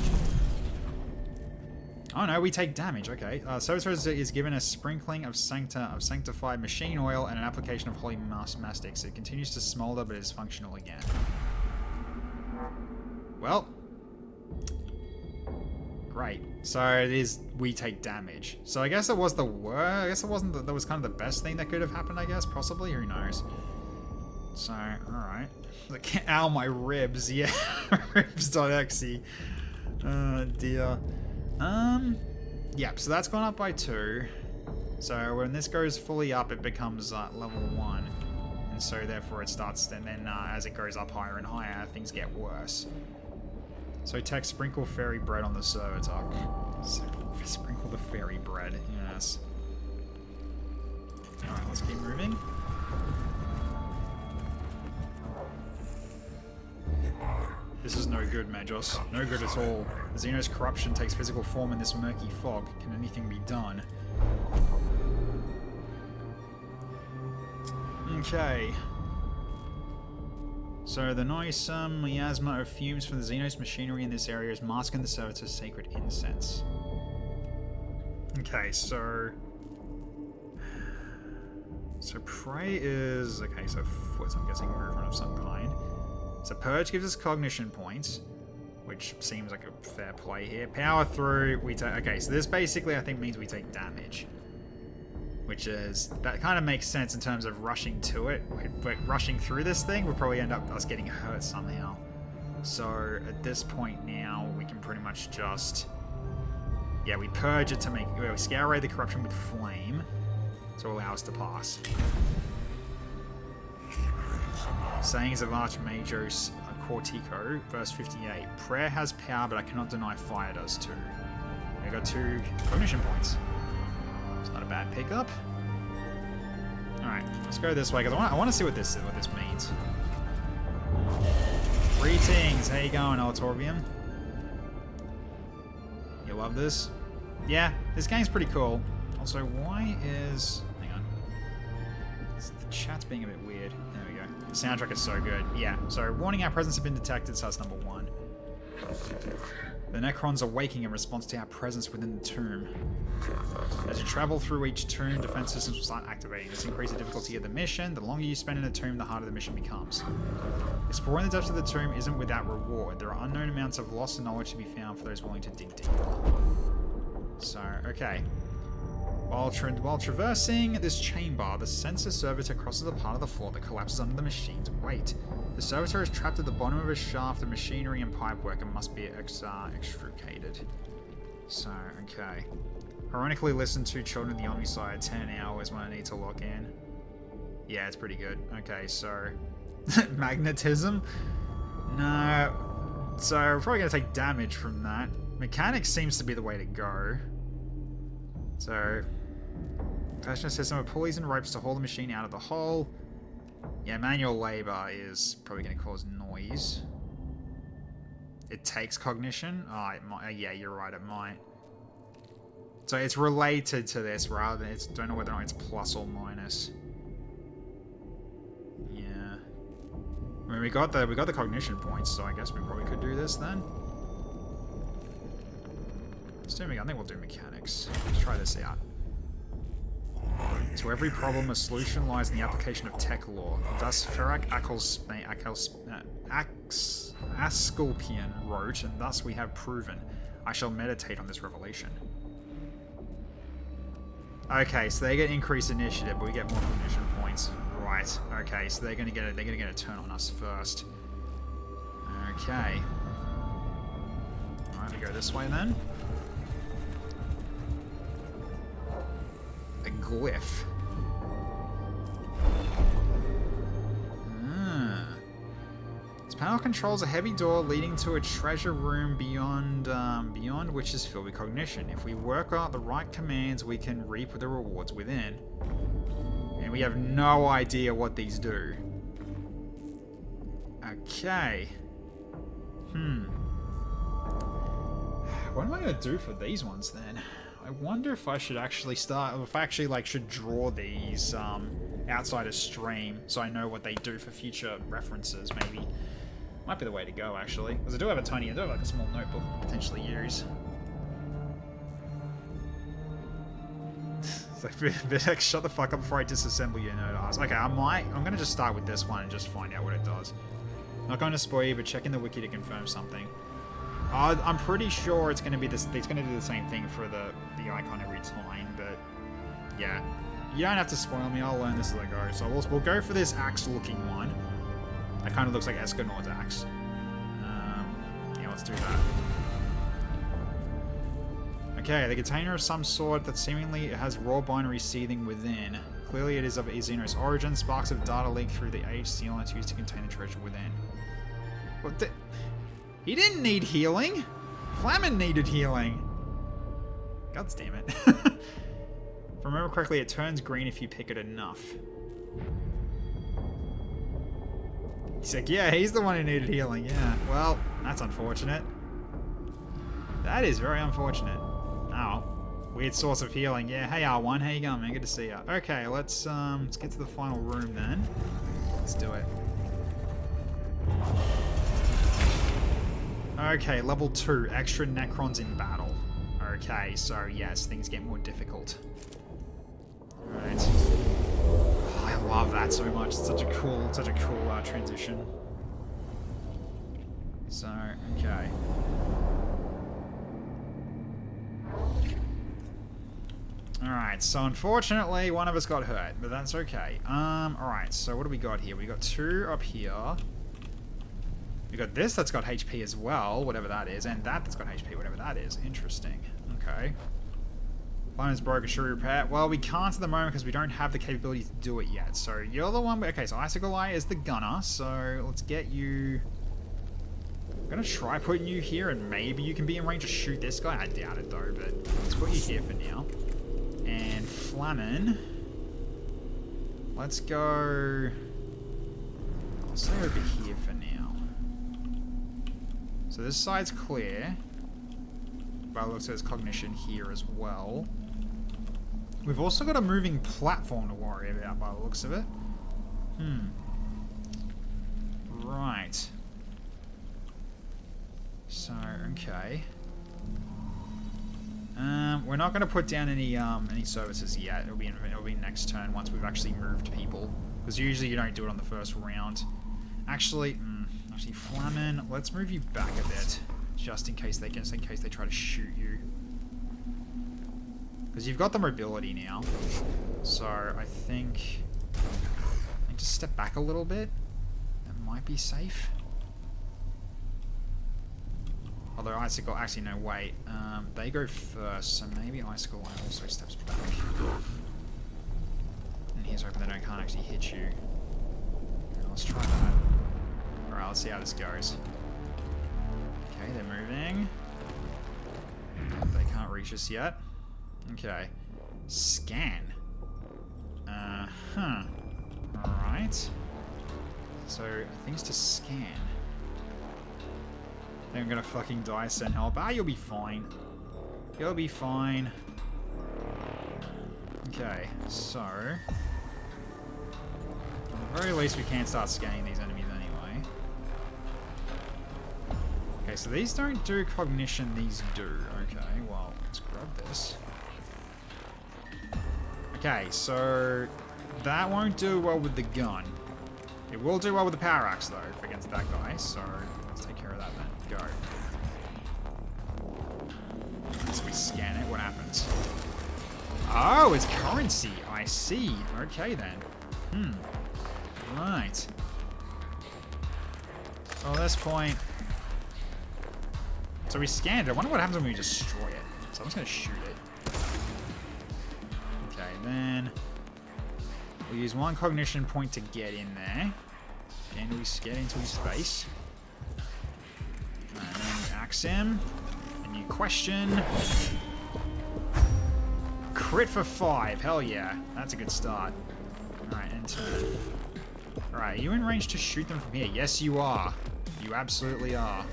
Oh no, we take damage, okay. Servitor is given a sprinkling of sanctified machine oil and an application of holy mastics. It continues to smolder but is functional again. Well. great. So it is, we take damage. So I guess it was the worst. I guess it wasn't, that was kind of the best thing that could have happened, I guess, possibly. Who knows? So, alright. Like, ow, my ribs. Yeah, ribs.exe. Oh, dear. Yep, so that's gone up by 2. So when this goes fully up, it becomes level 1. And so therefore it starts, and then as it goes up higher and higher, things get worse. So text, sprinkle fairy bread on the servitor. So, sprinkle the fairy bread, yes. Alright, let's keep moving. This is no good, Magos. No good at all. The Xeno's corruption takes physical form in this murky fog. Can anything be done? Okay. So the nice miasma of fumes from the Xenos machinery in this area is masking the servitor's sacred incense. Okay, so prey is okay. So foot, I'm guessing movement of some kind. So purge gives us cognition points, which seems like a fair play here. Power through, we take. Okay, so this basically I think means we take damage. Which is, that kind of makes sense in terms of rushing to it, but rushing through this thing would probably end up us getting hurt somehow. So at this point now, we can pretty much just, yeah, we purge it to make, we scare away the corruption with flame to allow us to pass. Sayings of Archmagos Cortico, verse 58. Prayer has power, but I cannot deny fire does too. I got 2 cognition points. It's not a bad pickup. Alright, let's go this way, because I want to see what this means. Greetings! How you going, Altorbium? You love this? Yeah, this game's pretty cool. Also, why is... Hang on. The chat's being a bit weird. There we go. The soundtrack is so good. Yeah, so warning, our presence has been detected, so that's number 1. The Necrons are waking in response to our presence within the tomb. As you travel through each tomb, defense systems will start activating. This increases the difficulty of the mission. The longer you spend in a tomb, the harder the mission becomes. Exploring the depths of the tomb isn't without reward. There are unknown amounts of lost knowledge to be found for those willing to dig deeper. So, okay. While traversing this chamber, the sensor servitor crosses a part of the floor that collapses under the machine's weight. The servitor is trapped at the bottom of a shaft of machinery and pipework and must be extricated. So, okay. Ironically, listen to Children of the Omnissiah 10 hours when I need to log in. Yeah, it's pretty good. Okay, so... magnetism? No. So, we're probably going to take damage from that. Mechanics seems to be the way to go. So... fashion a system of pulleys and ropes to haul the machine out of the hole. Yeah, manual labor is probably going to cause noise. It takes cognition? Oh, it might, yeah, you're right, it might. So it's related to this rather than, don't know whether or not it's plus or minus. Yeah. I mean, we got the cognition points, so I guess we probably could do this then. Let's do, I think we'll do mechanics. Let's try this out. To every problem, a solution lies in the application of tech law. Thus, Ferak Asclepian wrote, and thus we have proven. I shall meditate on this revelation. Okay, so they get increased initiative, but we get more cognition points. Right. Okay, so they're gonna get a turn on us first. Okay. Alright, we go this way then. A glyph. This panel controls a heavy door leading to a treasure room beyond which is filled with cognition. If we work out the right commands, we can reap the rewards within. And we have no idea what these do. Okay. What am I going to do for these ones then? I wonder if I should actually should draw these outside of stream so I know what they do for future references, maybe. Might be the way to go, actually. Because I do have a small notebook I could potentially use. Like, shut the fuck up before I disassemble your note. Okay, I'm gonna just start with this one and just find out what it does. Not going to spoil you, but check in the wiki to confirm something. I'm pretty sure it's going to be this. It's going to do the same thing for the icon every time, but yeah, you don't have to spoil me. I'll learn this as I go. So we'll go for this axe-looking one. That kind of looks like Escanord's axe. Yeah, let's do that. Okay, the container of some sort that seemingly has raw binary seething within. Clearly, it is of Xenos origin. Sparks of data leak through the age sealant used to contain the treasure within. What the? He didn't need healing. Flamin needed healing. God damn it. If I remember correctly, it turns green if you pick it enough. He's like, yeah, he's the one who needed healing. Yeah, well, that's unfortunate. That is very unfortunate. Oh, weird source of healing. Yeah, hey R1, how you going, man? Good to see ya. Okay, let's get to the final room then. Let's do it. Okay, level 2, extra Necrons in battle. Okay, so yes, things get more difficult. Alright. Oh, I love that so much. It's such a cool transition. So, okay. Alright, so unfortunately one of us got hurt, but that's okay. Alright, so what do we got here? We got 2 up here. We got this that's got HP as well, whatever that is, and that's got HP, whatever that is. Interesting. Okay. Line is broken, should we repair? Well, we can't at the moment because we don't have the capability to do it yet. So you're the one. Okay, so Icicle Eye is the gunner. So let's get you. I'm gonna try putting you here, and maybe you can be in range to shoot this guy. I doubt it though, but let's put you here for now. And Flamin. Let's go. I'll stay over here for now. So this side's clear. But it looks like there's cognition here as well. We've also got a moving platform to worry about by the looks of it. Right. So, okay. We're not going to put down any services yet. It'll be next turn once we've actually moved people. Because usually you don't do it on the first round. Actually, Flamin, let's move you back a bit. Just in case they try to shoot you. Because you've got the mobility now. So I think just step back a little bit. That might be safe. Although Icicle, actually no, wait. They go first, so maybe Icicle also steps back. And here's hoping they can't actually hit you. Let's try that. Alright, let's see how this goes. Okay, they're moving. They can't reach us yet. Okay. Scan. Alright. So, things to scan. I think I'm gonna fucking die, send help. Ah, you'll be fine. You'll be fine. Okay, so... at the very least, we can't start scanning these enemies anyway. Okay, so these don't do cognition, these do. Okay, well, let's grab this. Okay, so that won't do well with the gun. It will do well with the power axe, though, against that guy, so let's take care of that then. Go. Once we scan it, what happens? Oh, it's currency. I see. Okay, then. Right. Well, at this point... so we scanned it. I wonder what happens when we destroy it. So I'm just going to shoot it. Okay, then... we'll use one cognition point to get in there. And we get into his face. And then we axe him. A new question. Crit for 5. Hell yeah. That's a good start. Alright, and turn. Alright, are you in range to shoot them from here? Yes, you are. You absolutely are.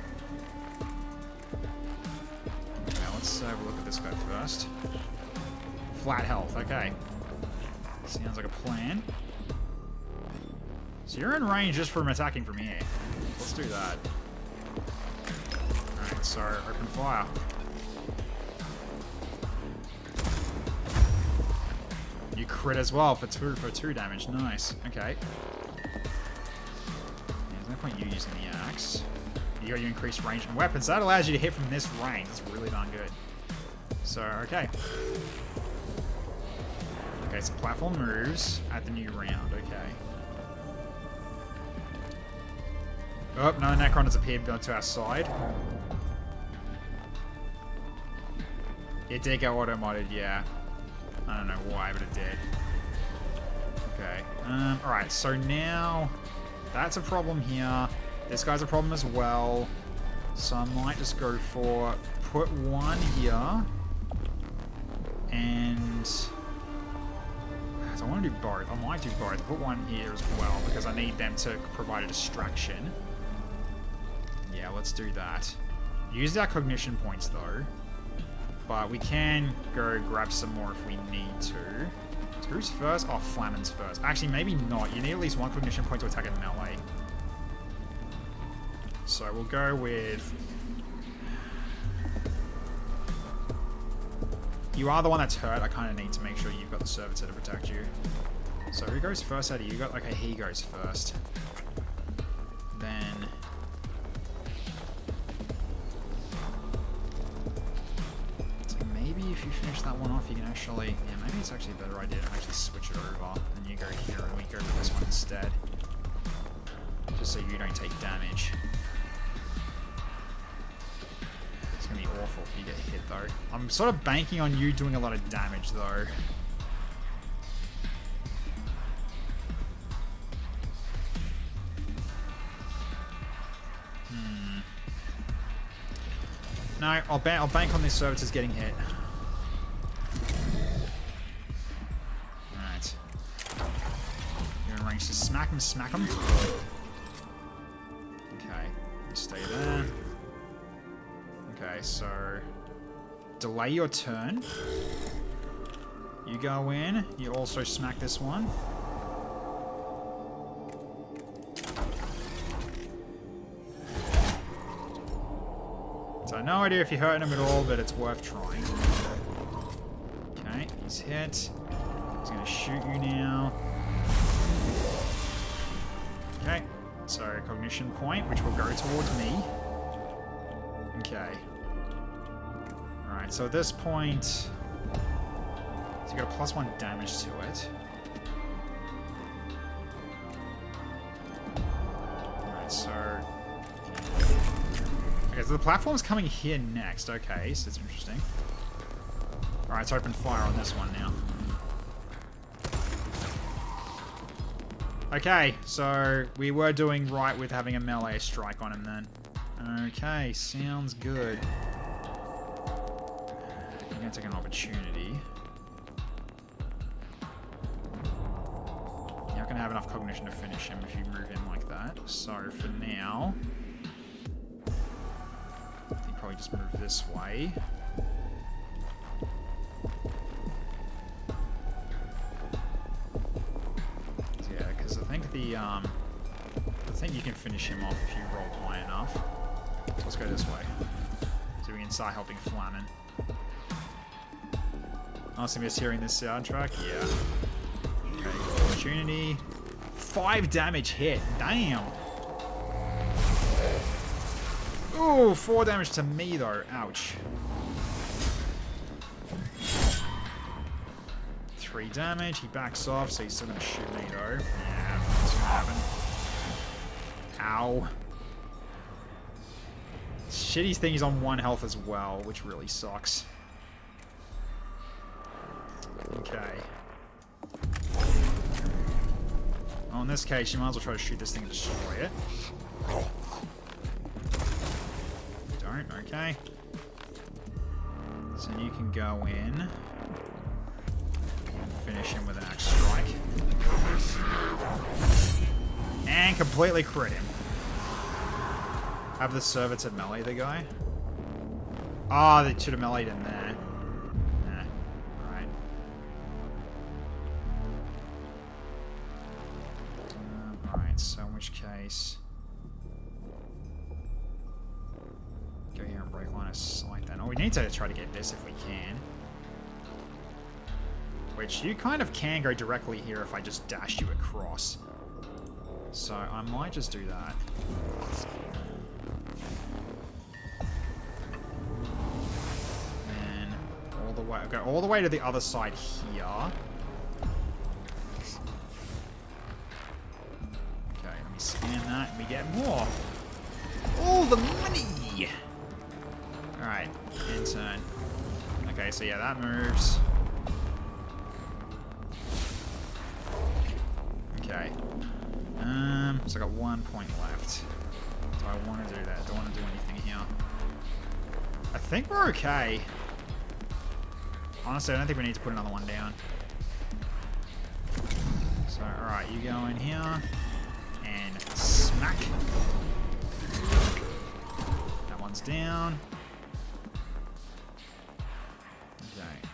Okay, let's have a look at this guy first. Flat health, okay. Sounds like a plan. So you're in range just from attacking from here. Let's do that. Alright, so open fire. You crit as well for two damage. Nice. Okay. Yeah, there's no point you using the axe. You got your increased range and weapons. That allows you to hit from this range. That's really darn good. So, okay. Okay, so platform moves at the new round. Okay. Oh, no Necron has appeared to our side. It did get auto-modded, yeah. I don't know why, but it did. Okay. Alright, so now that's a problem here. This guy's a problem as well. So I might just go for put one here. And I want to do both. I might do both. Put one here as well because I need them to provide a distraction. Yeah, let's do that. Use our cognition points though. But we can go grab some more if we need to. So who's first? Oh, Flamin's first. Actually, maybe not. You need at least one cognition point to attack a melee. So we'll go with... You are the one that's hurt. I kind of need to make sure you've got the servitor to protect you. So who goes first out of you? Okay, he goes first. Then... if you finish that one off, you can actually... Yeah, maybe it's actually a better idea to actually switch it over. And you go here and we go to this one instead. Just so you don't take damage. It's going to be awful if you get hit, though. I'm sort of banking on you doing a lot of damage, though. No, I'll bank on this servitors getting hit. Alright. You're in range to smack him, smack him. Okay, you stay there. Okay, so... Delay your turn. You go in, you also smack this one. So no idea if you're hurting him at all, but it's worth trying. Okay, he's hit. He's going to shoot you now. Okay, so cognition point, which will go towards me. Okay. Alright, so at this point... So you got a +1 damage to it. Alright, so... Okay, so the platform's coming here next. Okay, so it's interesting. Alright, let's open fire on this one now. Okay, so we were doing right with having a melee strike on him then. Okay, sounds good. I'm gonna take an opportunity. You're not gonna have enough cognition to finish him if you move in like that. So for now... Probably just move this way. Yeah, because I think you can finish him off if you roll high enough. So let's go this way. So we can start helping Flamin. Honestly, miss hearing this soundtrack. Yeah. Okay, opportunity. 5 damage hit. Damn. Ooh, 4 damage to me though. Ouch. 3 damage. He backs off, so he's still gonna shoot me though. Yeah, that's gonna happen. Ow. Shitty thing is on 1 health as well, which really sucks. Okay. Well, in this case, you might as well try to shoot this thing and destroy it. Okay. So you can go in and finish him with an axe strike. And completely crit him. Have the servitor melee the guy? Ah, they should have meleeed him there. Nah. Alright. Alright, so in which case... Go here and break line of sight then. Oh, we need to try to get this if we can. Which you kind of can go directly here if I just dash you across. So I might just do that. And all the way, go all the way to the other side here. Okay, let me scan that and we get more. All the money! Alright, end turn. Okay, so yeah, that moves. Okay. So I got 1 point left. Do I want to do that? Do I want to do anything here? I think we're okay. Honestly, I don't think we need to put another one down. So, alright, you go in here. And smack. That one's down. Okay.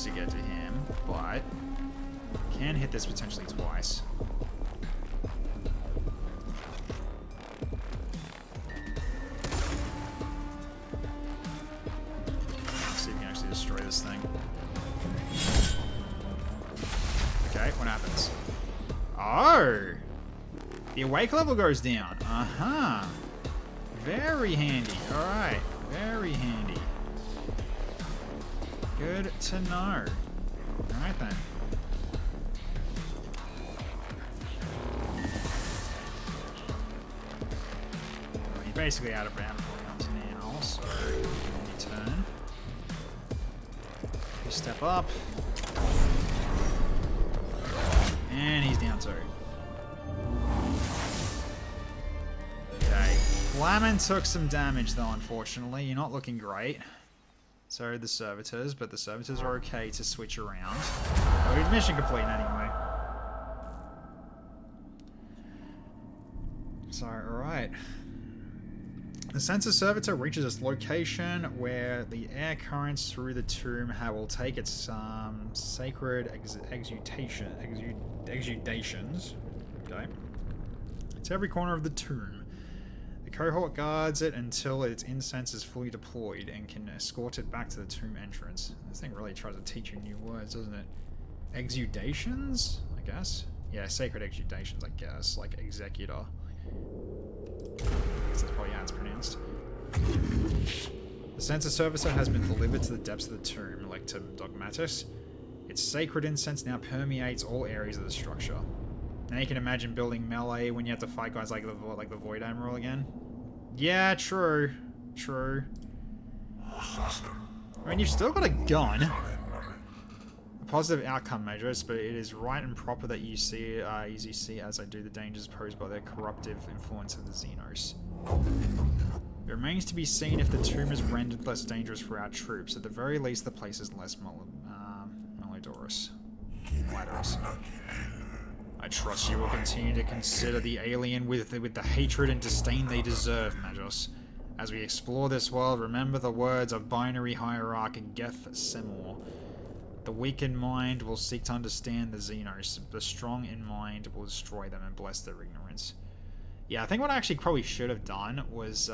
To get to him, but can hit this potentially twice. Let's see if we can actually destroy this thing. Okay, what happens? Oh! The awake level goes down. Uh-huh. Very handy. Alright. Very handy. Good to know. Alright then. You're basically out of round now, so you turn. You step up. And he's down too. Okay. Flamin took some damage though, unfortunately. You're not looking great. So are the servitors, but the servitors are okay to switch around. Oh, his mission complete anyway. So, alright. The sensor servitor reaches its location where the air currents through the tomb will take its sacred exudations. Okay. To every corner of the tomb. Cohort guards it until its incense is fully deployed and can escort it back to the tomb entrance. This thing really tries to teach you new words, doesn't it? Exudations, I guess? Yeah, sacred exudations, I guess. Like executor. I guess that's probably how it's pronounced. The sensor servicer has been delivered to the depths of the tomb, like to Dogmatis. Its sacred incense now permeates all areas of the structure. Now you can imagine building melee when you have to fight guys like the Void Admiral again. Yeah, true. True. I mean, you've still got a gun. A positive outcome measures, but it is right and proper that you see, as I do, the dangers posed by the corruptive influence of the Xenos. It remains to be seen if the tomb is rendered less dangerous for our troops. At the very least, the place is less malodorous. I trust you will continue to consider the alien with the hatred and disdain they deserve, Magos. As we explore this world, remember the words of binary hierarch Geth Semor. The weak in mind will seek to understand the Xenos. The strong in mind will destroy them and bless their ignorance. Yeah, I think what I actually probably should have done was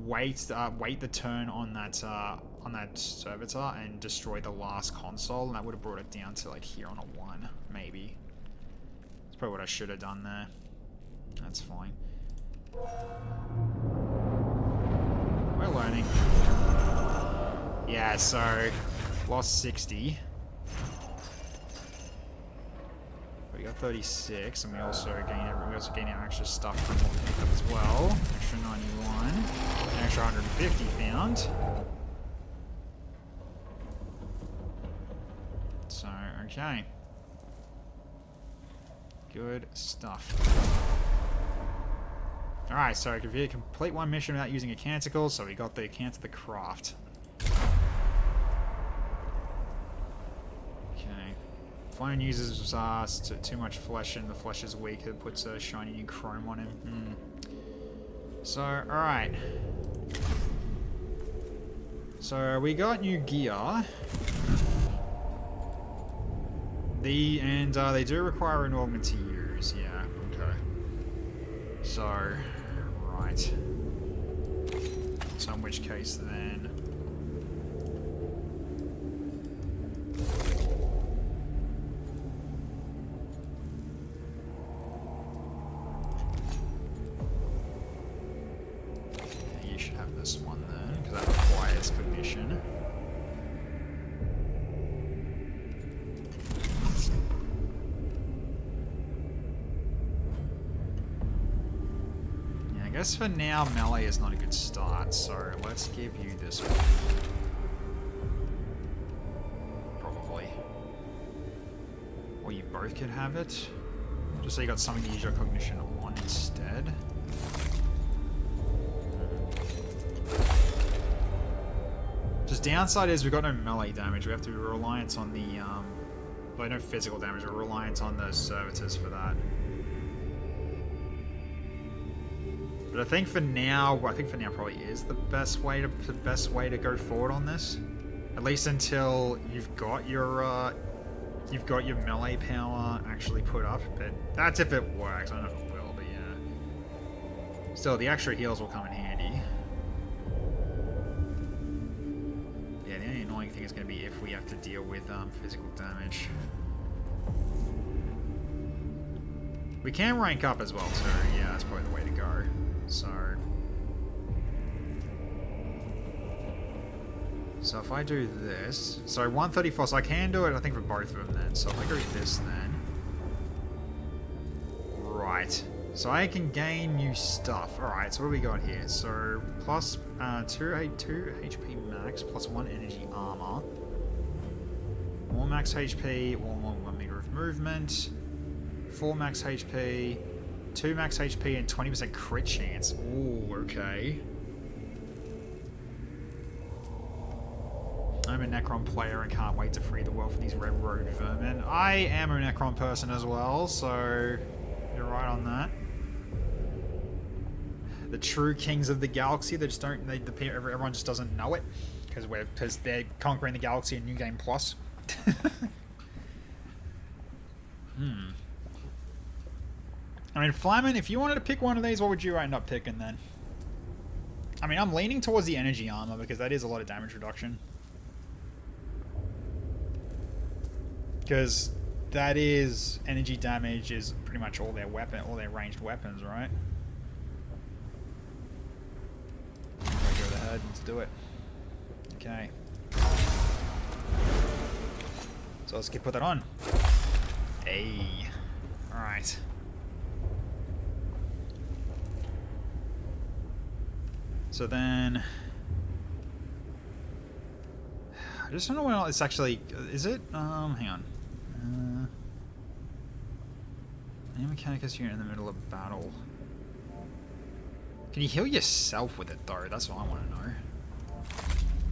wait the turn on that servitor and destroy the last console, and that would have brought it down to like here on a 1, maybe. That's probably what I should have done there. That's fine. We're learning. Yeah, so lost 60. We got 36, and we also gain our extra stuff from what we picked up as well. Extra 91, an extra 150 found. So, okay. Good stuff. Alright, so complete one mission without using a canticle, so we got the Cant of the Craft. Okay. Phone uses too much flesh and the flesh is weak. It puts a shiny new chrome on him. So, alright. So, we got new gear. They do require an augment to use, yeah, okay. So, right. So in which case then... cognition. Yeah, I guess for now melee is not a good start, so let's give you this one. Probably. Or you both could have it. Just so you got something to use your cognition on instead. Just downside is we've got no melee damage. We have to be reliant on the, like no physical damage. We're reliant on those servitors for that. But I think for now probably is the best way to go forward on this. At least until you've got your melee power actually put up. But that's if it works. I don't know if it will, but yeah. Still, the extra heals will come in handy. Yeah, the only annoying thing is going to be if we have to deal with physical damage. We can rank up as well, so yeah, that's probably the way to go. So if I do this, so 134, so I can do it I think for both of them then. So if I go this then, right, so I can gain new stuff. Alright, so what do we got here? So plus 2 HP max, plus 1 energy armor, more max HP, 1 meter of movement, 4 max HP, 2 max HP, and 20% crit chance. Ooh, okay. I'm a Necron player and can't wait to free the world from these red road vermin. I am a Necron person as well, so you're right on that. The true kings of the galaxy, they just don't. Everyone just doesn't know it because they're conquering the galaxy in New Game Plus. I mean, Flamin, if you wanted to pick one of these, what would you end up picking then? I mean, I'm leaning towards the energy armor because that is a lot of damage reduction. Because that is energy damage is pretty much all their ranged weapons, right? Go ahead, let's do it. Okay. So let's put that on. Hey. Alright. So then, I just don't know when it's actually, is it? Hang on. Mechanicus unit in the middle of battle. Can you heal yourself with it though? That's what I want to know.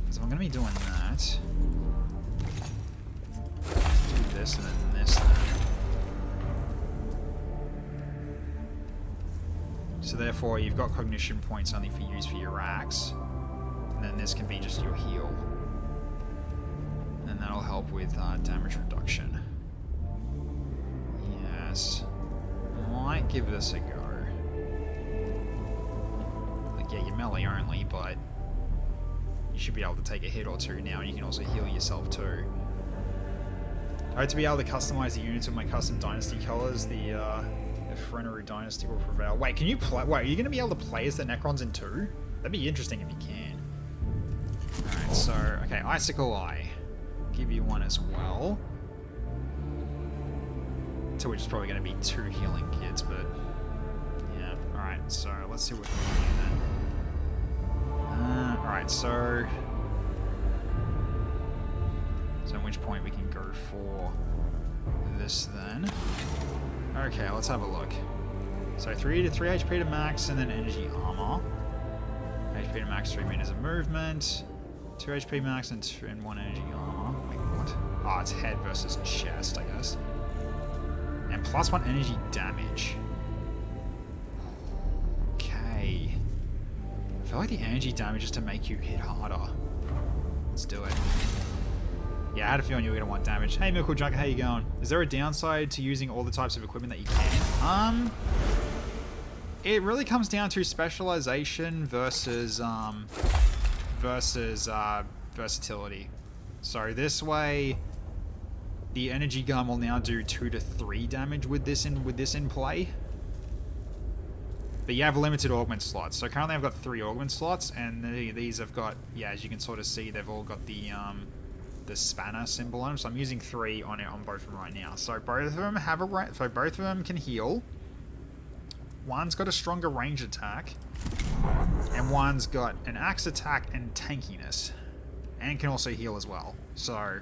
Because if I'm going to be doing that, do this and then this then. So therefore, you've got cognition points only for use for your axe, and then this can be just your heal, and that'll help with damage reduction. Yes, might give this a go. Like, yeah, you're melee only, but you should be able to take a hit or two now, and you can also heal yourself too. I hope to be able to customize the units with my custom dynasty colors. The Frenery Dynasty will prevail. Wait, can you play? Wait, are you going to be able to play as the Necrons in 2? That'd be interesting if you can. Alright, so, okay, Icicle Eye. Give you one as well. So which is probably going to be 2 healing kits, but yeah. Alright, so let's see what we can do then. Alright, so at which point we can go for this then. Okay, let's have a look. So 3 HP to max, and then energy armor. HP to max, 3 meters of movement. 2 HP max and 1 energy armor. Wait, what? Oh, it's head versus chest, I guess. And plus 1 energy damage. Okay. I feel like the energy damage is to make you hit harder. Let's do it. Yeah, I had a feeling you were going to want damage. Hey, Milkle Junker, how you going? Is there a downside to using all the types of equipment that you can? It really comes down to specialization versus versatility. So this way, the energy gun will now do 2 to 3 damage with this in play. But you have limited augment slots. So currently I've got 3 augment slots, and these have got, yeah, as you can sort of see, they've all got the spanner symbol on them. So I'm using 3 on both of them right now. So both of them have both of them can heal. One's got a stronger range attack, and one's got an axe attack and tankiness, and can also heal as well. So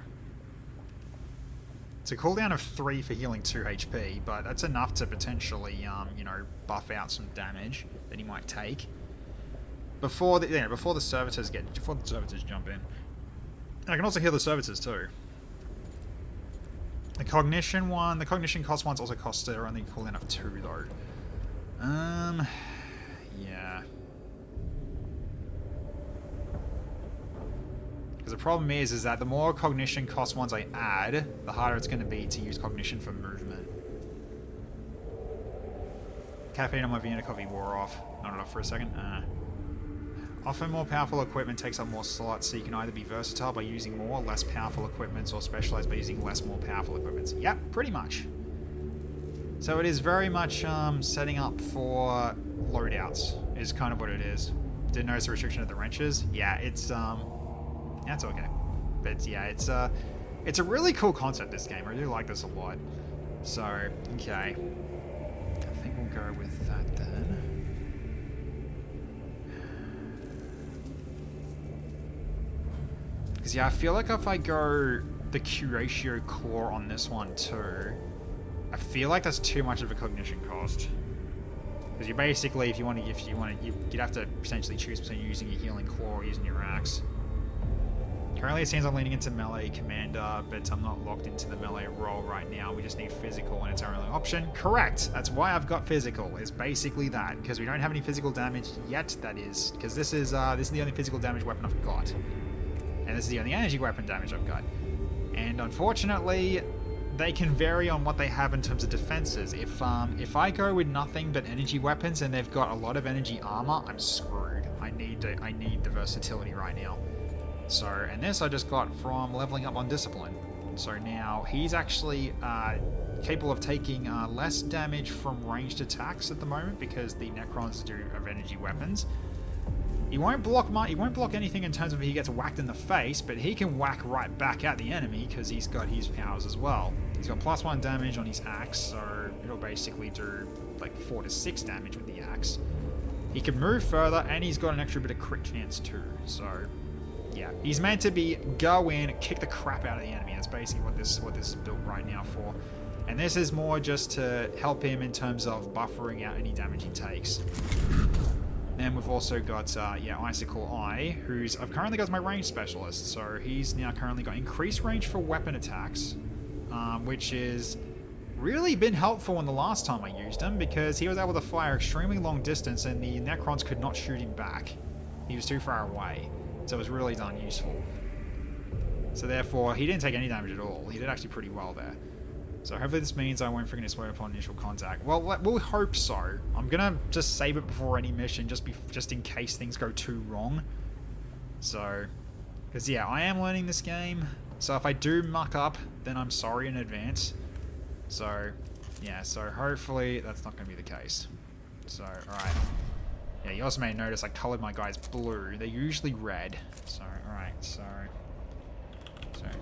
it's a cooldown of 3 for healing 2 HP, but that's enough to potentially, you know, buff out some damage that he might take before the servitors jump in. And I can also heal the servitors too. The cognition cost ones also cost only cooldown of 2 though. Yeah. Because the problem is that the more cognition cost ones I add, the harder it's going to be to use cognition for movement. Caffeine on my Vienna coffee wore off. Not enough for a second. Often more powerful equipment takes up more slots, so you can either be versatile by using more or less powerful equipment, or specialized by using less more powerful equipment. Yep, pretty much. So it is very much setting up for loadouts, is kind of what it is. Didn't notice the restriction of the wrenches. Yeah, it's that's okay. But yeah, it's a really cool concept, this game. I do like this a lot. So, okay. I think we'll go with that then. Because yeah, I feel like if I go the Curatio core on this one too, I feel like that's too much of a cognition cost. Because you basically, you'd have to potentially choose between using your healing claw or using your axe. Currently it seems I'm leaning into melee commander, but I'm not locked into the melee role right now. We just need physical and it's our only option. Correct! That's why I've got physical, is basically that. Because we don't have any physical damage yet, that is. Because this is the only physical damage weapon I've got. And this is the only energy weapon damage I've got. And unfortunately, they can vary on what they have in terms of defenses. If I go with nothing but energy weapons and they've got a lot of energy armor, I'm screwed. I need the versatility right now. So, and this I just got from leveling up on Discipline. So now he's actually capable of taking less damage from ranged attacks at the moment because the Necrons do of energy weapons. He won't block anything in terms of if he gets whacked in the face, but he can whack right back at the enemy because he's got his powers as well. He's got +1 damage on his axe, so it'll basically do like 4 to 6 damage with the axe. He can move further, and he's got an extra bit of crit chance too. So yeah, he's meant to be go in, kick the crap out of the enemy. That's basically what this is built right now for. And this is more just to help him in terms of buffering out any damage he takes. And we've also got, Icicle Eye, I've currently got my range specialist, so he's now currently got increased range for weapon attacks, which is really been helpful in the last time I used him, because he was able to fire extremely long distance and the Necrons could not shoot him back. He was too far away, so it was really darn useful. So therefore, he didn't take any damage at all. He did actually pretty well there. So hopefully this means I won't freaking explode upon initial contact. Well, we'll hope so. I'm gonna just save it before any mission, just in case things go too wrong. So, because yeah, I am learning this game. So if I do muck up, then I'm sorry in advance. So, yeah, so hopefully that's not gonna be the case. So, alright. Yeah, you also may notice I colored my guys blue. They're usually red. So, alright, so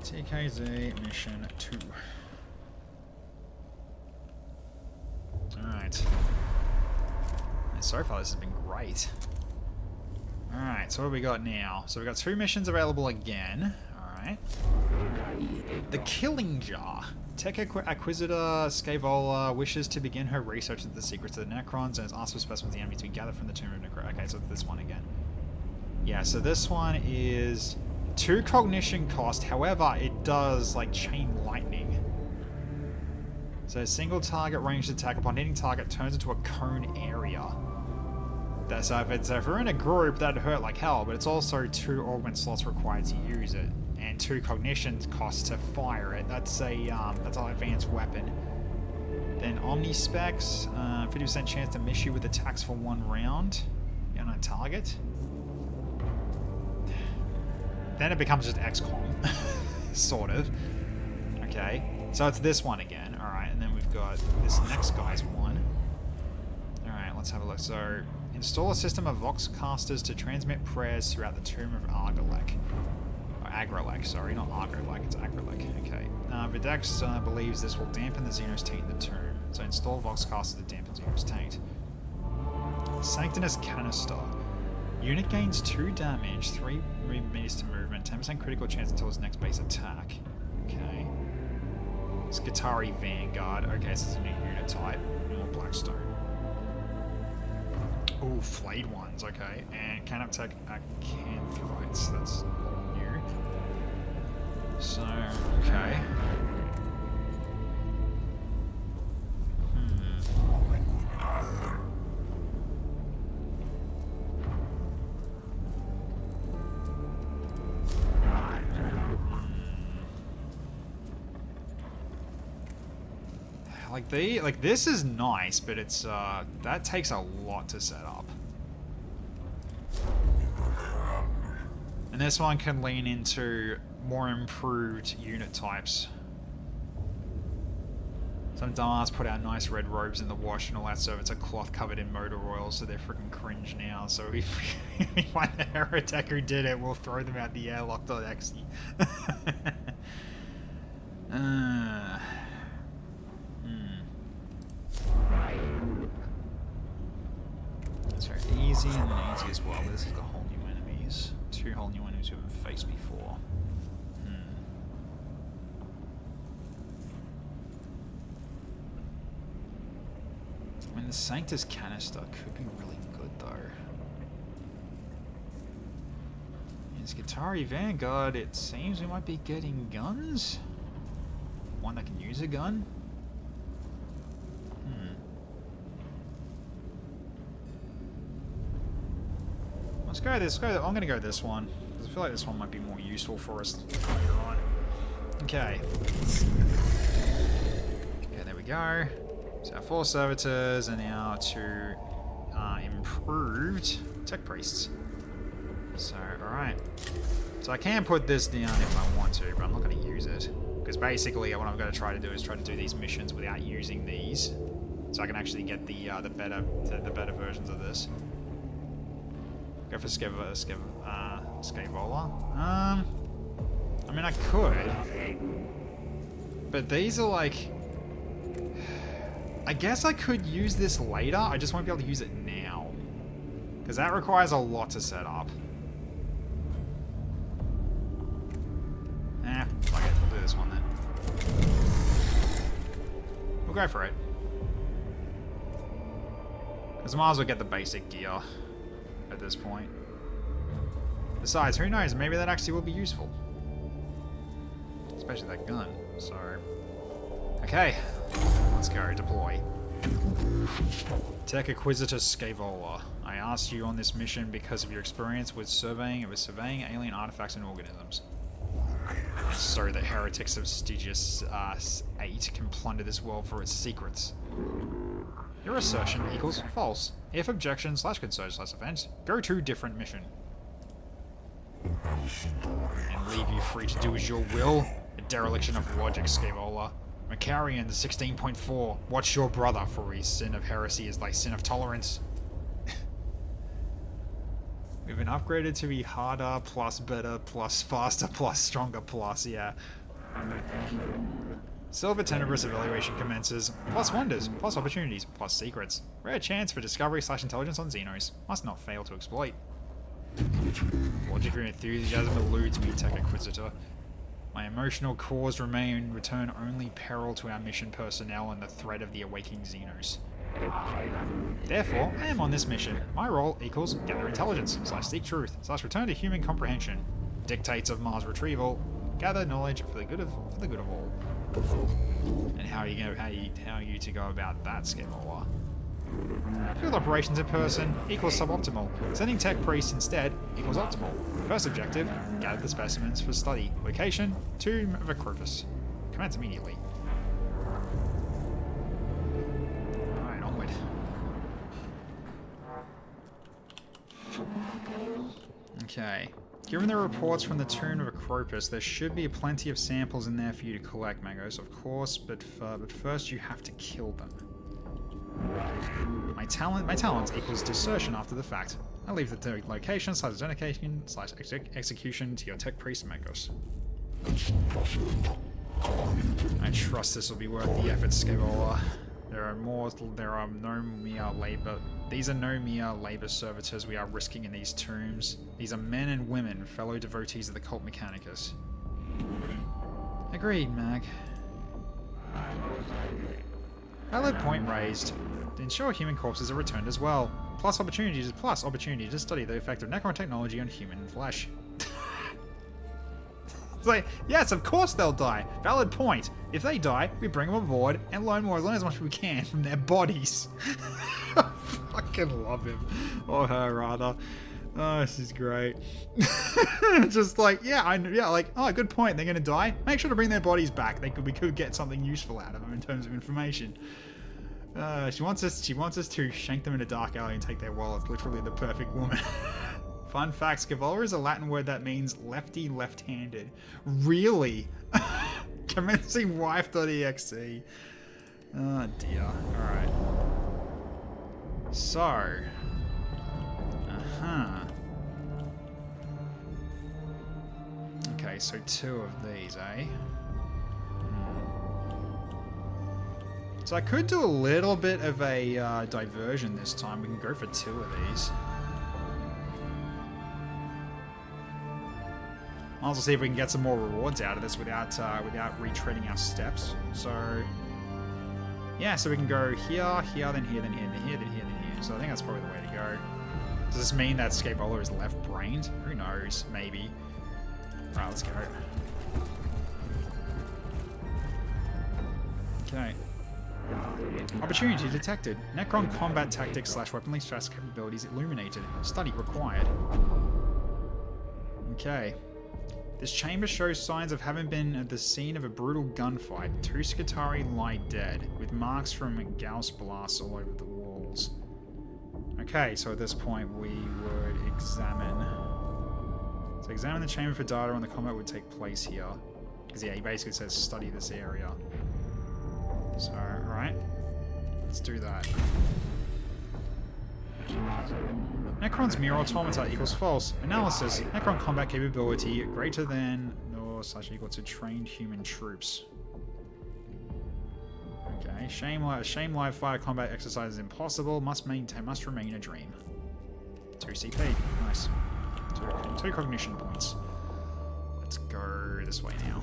TKZ mission 2. Alright. And so far this has been great. Alright, so what do we got now? So we've got 2 missions available again. Alright. The Killing Jar. Tech Acquisitor Scavola wishes to begin her research into the secrets of the Necrons and has asked for specimens of the enemy to be gathered from the Tomb of Necron. Okay, so this one again. Yeah, so this one is 2 cognition cost, however, it does like chain lightning. So a single target ranged attack upon hitting target turns into a cone area. So if we're in a group, that'd hurt like hell, but it's also 2 augment slots required to use it, and 2 cognition costs to fire it. That's an advanced weapon. Then Omni Specs, 50% chance to miss you with attacks for 1 round. On a target. Then it becomes just XCOM, sort of. Okay, so it's this one again. Alright, and then we've got this next guy's one. Alright, let's let's have a look. So, install a system of voxcasters to transmit prayers throughout the tomb of Argalek. Or Agralek, sorry, not Argalek, it's Agralek. Okay. Vidax believes this will dampen the Xenos taint in the tomb. So install voxcasters to dampen Xenos taint. Sanctinus Canister. Unit gains 2 damage, 3 meters to movement, 10% critical chance until its next base attack. Okay. Skitari Vanguard. Okay, this is a new unit type. More Blackstone. Ooh, flayed ones, okay. And can attack Acanthrites. That's all new. So, okay. Like this is nice, but it's that takes a lot to set up. And this one can lean into more improved unit types. Some dumbass put out nice red robes in the wash and all that, so it's a cloth covered in motor oil, so they're freaking cringe now. So if we find the heretic who did it, we'll throw them out the airlock.exe. So easy and then easy as well. This has got whole new enemies. 2 whole new enemies we haven't faced before. I mean, the Sanctus Canister could be really good though. In Skitari Vanguard, it seems we might be getting guns. One that can use a gun. Let's go this. I'm going to go this one, because I feel like this one might be more useful for us later on. Okay. Okay, there we go. So our 4 servitors and our 2 improved tech priests. So, alright. So I can put this down if I want to, but I'm not going to use it. Because basically what I'm going to try to do is try to do these missions without using these. So I can actually get the better versions of this. Go for Scaevola. I mean, I could. But these are like... I guess I could use this later, I just won't be able to use it now. Because that requires a lot to set up. Fuck it, we'll do this one then. We'll go for it. Because I might as well get the basic gear at this point. Besides, who knows, maybe that actually will be useful. Especially that gun, so... Okay, let's go, deploy. Tech Acquisitor Scaevola. I asked you on this mission because of your experience with surveying alien artifacts and organisms. So that heretics of Stygius 8 can plunder this world for its secrets. Your assertion equals false. If objection / concern / offense, go to different mission. And leave you free to do as your will. A dereliction of logic, Scaevola. Macarian 16.4. Watch your brother, for his sin of heresy is thy sin of tolerance. We've been upgraded to be harder, plus better, plus faster, plus stronger, plus, yeah. Silver Tenebrous evaluation commences. Plus wonders, plus opportunities, plus secrets. Rare chance for discovery / intelligence on Xenos. Must not fail to exploit. Logic and enthusiasm eludes me, Tech Inquisitor. My emotional cause return only peril to our mission personnel and the threat of the awakening Xenos. Therefore, I am on this mission. My role equals gather intelligence, / seek truth, / return to human comprehension. Dictates of Mars retrieval. Gather knowledge for the good of all. And how are you to go about that, Scaevola? Field operations in person equals suboptimal. Sending tech priests instead equals optimal. First objective, gather the specimens for study. Location, Tomb of Acropus. Commence immediately. Alright, onward. Okay. Given the reports from the Tomb of Acropus, there should be plenty of samples in there for you to collect, Magos, of course, but first you have to kill them. My talent equals desertion after the fact. I leave the location / identification / execution to your tech priest Mechanicus. I trust this will be worth the effort, Scaevola. These are no mere labor servitors we are risking in these tombs. These are men and women, fellow devotees of the cult Mechanicus. Agreed, Mag. Valid point raised. To ensure human corpses are returned as well. Plus opportunity to study the effect of necron technology on human flesh. It's like, yes, of course they'll die. Valid point. If they die, we bring them aboard and learn as much as we can from their bodies. I fucking love him. Or her, rather. Oh, this is great. Just like, oh, good point. They're gonna die. Make sure to bring their bodies back. We could get something useful out of them in terms of information. She wants us to shank them in a dark alley and take their wallets. Literally the perfect woman. Fun fact, Scaevola is a Latin word that means lefty, left-handed. Really? Commencing wife.exe. Oh dear. Alright. So. Okay, so 2 of these, eh? So I could do a little bit of a diversion this time. We can go for 2 of these. I'll also see if we can get some more rewards out of this without retreading our steps. So yeah, so we can go here, here, then here, then here, then here, then here, then here. So I think that's probably the way to go. Does this mean that Scaevola is left-brained? Who knows? Maybe. Alright, let's go. Okay. Opportunity detected. Necron combat tactics / weaponry stress capabilities illuminated. Study required. Okay. This chamber shows signs of having been at the scene of a brutal gunfight. 2 Skitarii lie dead, with marks from Gauss blasts all over the walls. Okay, so at this point we would examine... So examine the chamber for data on the combat would take place here. Because yeah, he basically says study this area. So, alright. Let's do that. Necron's mirror automata equals false. Analysis. Necron combat capability greater than or / equal to trained human troops. Okay. Shame live fire combat exercise is impossible. Must remain a dream. 2 CP. Nice. 2 cognition points. Let's go this way now.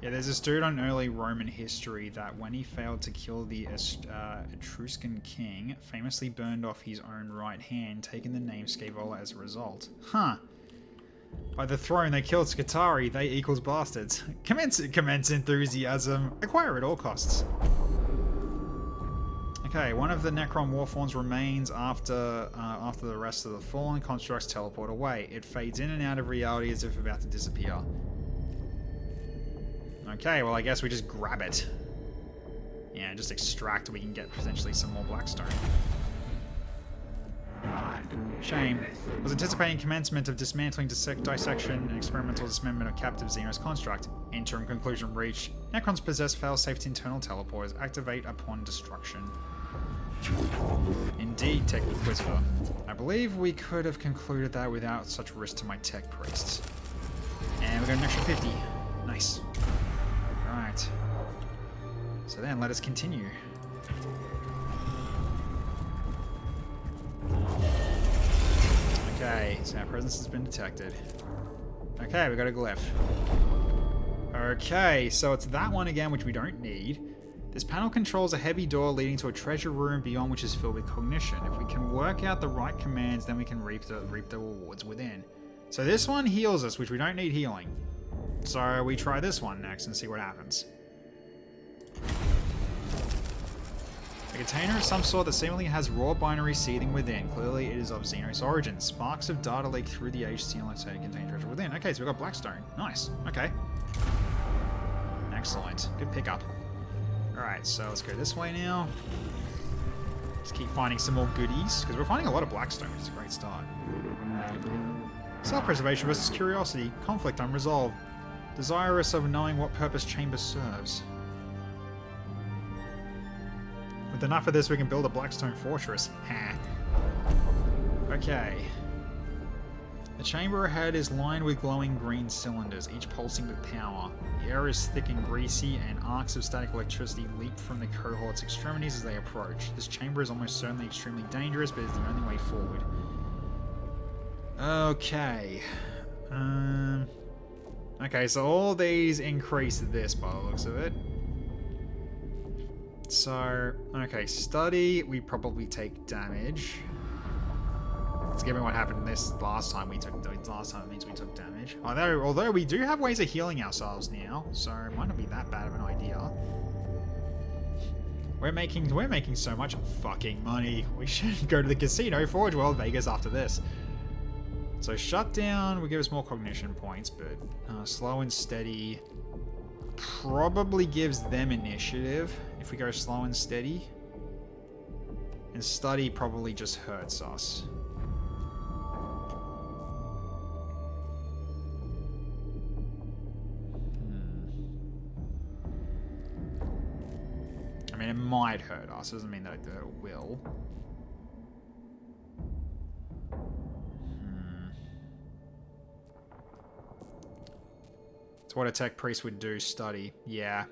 Yeah, there's this dude on early Roman history that when he failed to kill the Etruscan king, famously burned off his own right hand, taking the name Scaevola as a result. Huh. By the throne, they killed Skitarii, they equals bastards. Commence enthusiasm. Acquire at all costs. Okay, one of the Necron Warforms remains after the rest of the fallen constructs teleport away. It fades in and out of reality as if about to disappear. Okay, well I guess we just grab it. Yeah, just extract, we can get potentially some more Blackstone. Shame. Was anticipating commencement of dismantling, dissection, and experimental dismemberment of captive Xenos construct. Interim conclusion reached. Necrons possess fail-safe internal teleporters. Activate upon destruction. Indeed, Tech Inquisitor. I believe we could have concluded that without such risk to my tech priests. And we got an extra 50. Nice. Alright. So then, let us continue. Okay, so our presence has been detected. Okay, we got a glyph. Okay, so it's that one again, which we don't need. This panel controls a heavy door leading to a treasure room beyond which is filled with cognition. If we can work out the right commands, then we can reap the rewards within. So this one heals us, which we don't need healing. So we try this one next and see what happens. A container of some sort that seemingly has raw binary seething within. Clearly it is of Xenos origin. Sparks of data leak through the age ceiling to contain treasure within. Okay, so we've got Blackstone. Nice. Okay. Excellent. Good pickup. Alright, so let's go this way now. Just keep finding some more goodies, because we're finding a lot of Blackstone, which is a great start. Self-preservation versus curiosity. Conflict unresolved. Desirous of knowing what purpose chamber serves. With enough of this, we can build a blackstone fortress. Ha. Okay. The chamber ahead is lined with glowing green cylinders, each pulsing with power. The air is thick and greasy, and arcs of static electricity leap from the cohort's extremities as they approach. This chamber is almost certainly extremely dangerous, but is the only way forward. Okay. Okay, so all these increase this by the looks of it. So, okay, study, we probably take damage. It's given what happened this last time it means we took damage. Although we do have ways of healing ourselves now, so it might not be that bad of an idea. We're making so much fucking money. We should go to the casino, Forge World, Vegas after this. So shutdown will give us more cognition points, but slow and steady probably gives them initiative if we go slow and steady. And study probably just hurts us. I mean, it might hurt us, doesn't mean that it will. It's what a tech priest would do, study. Yeah.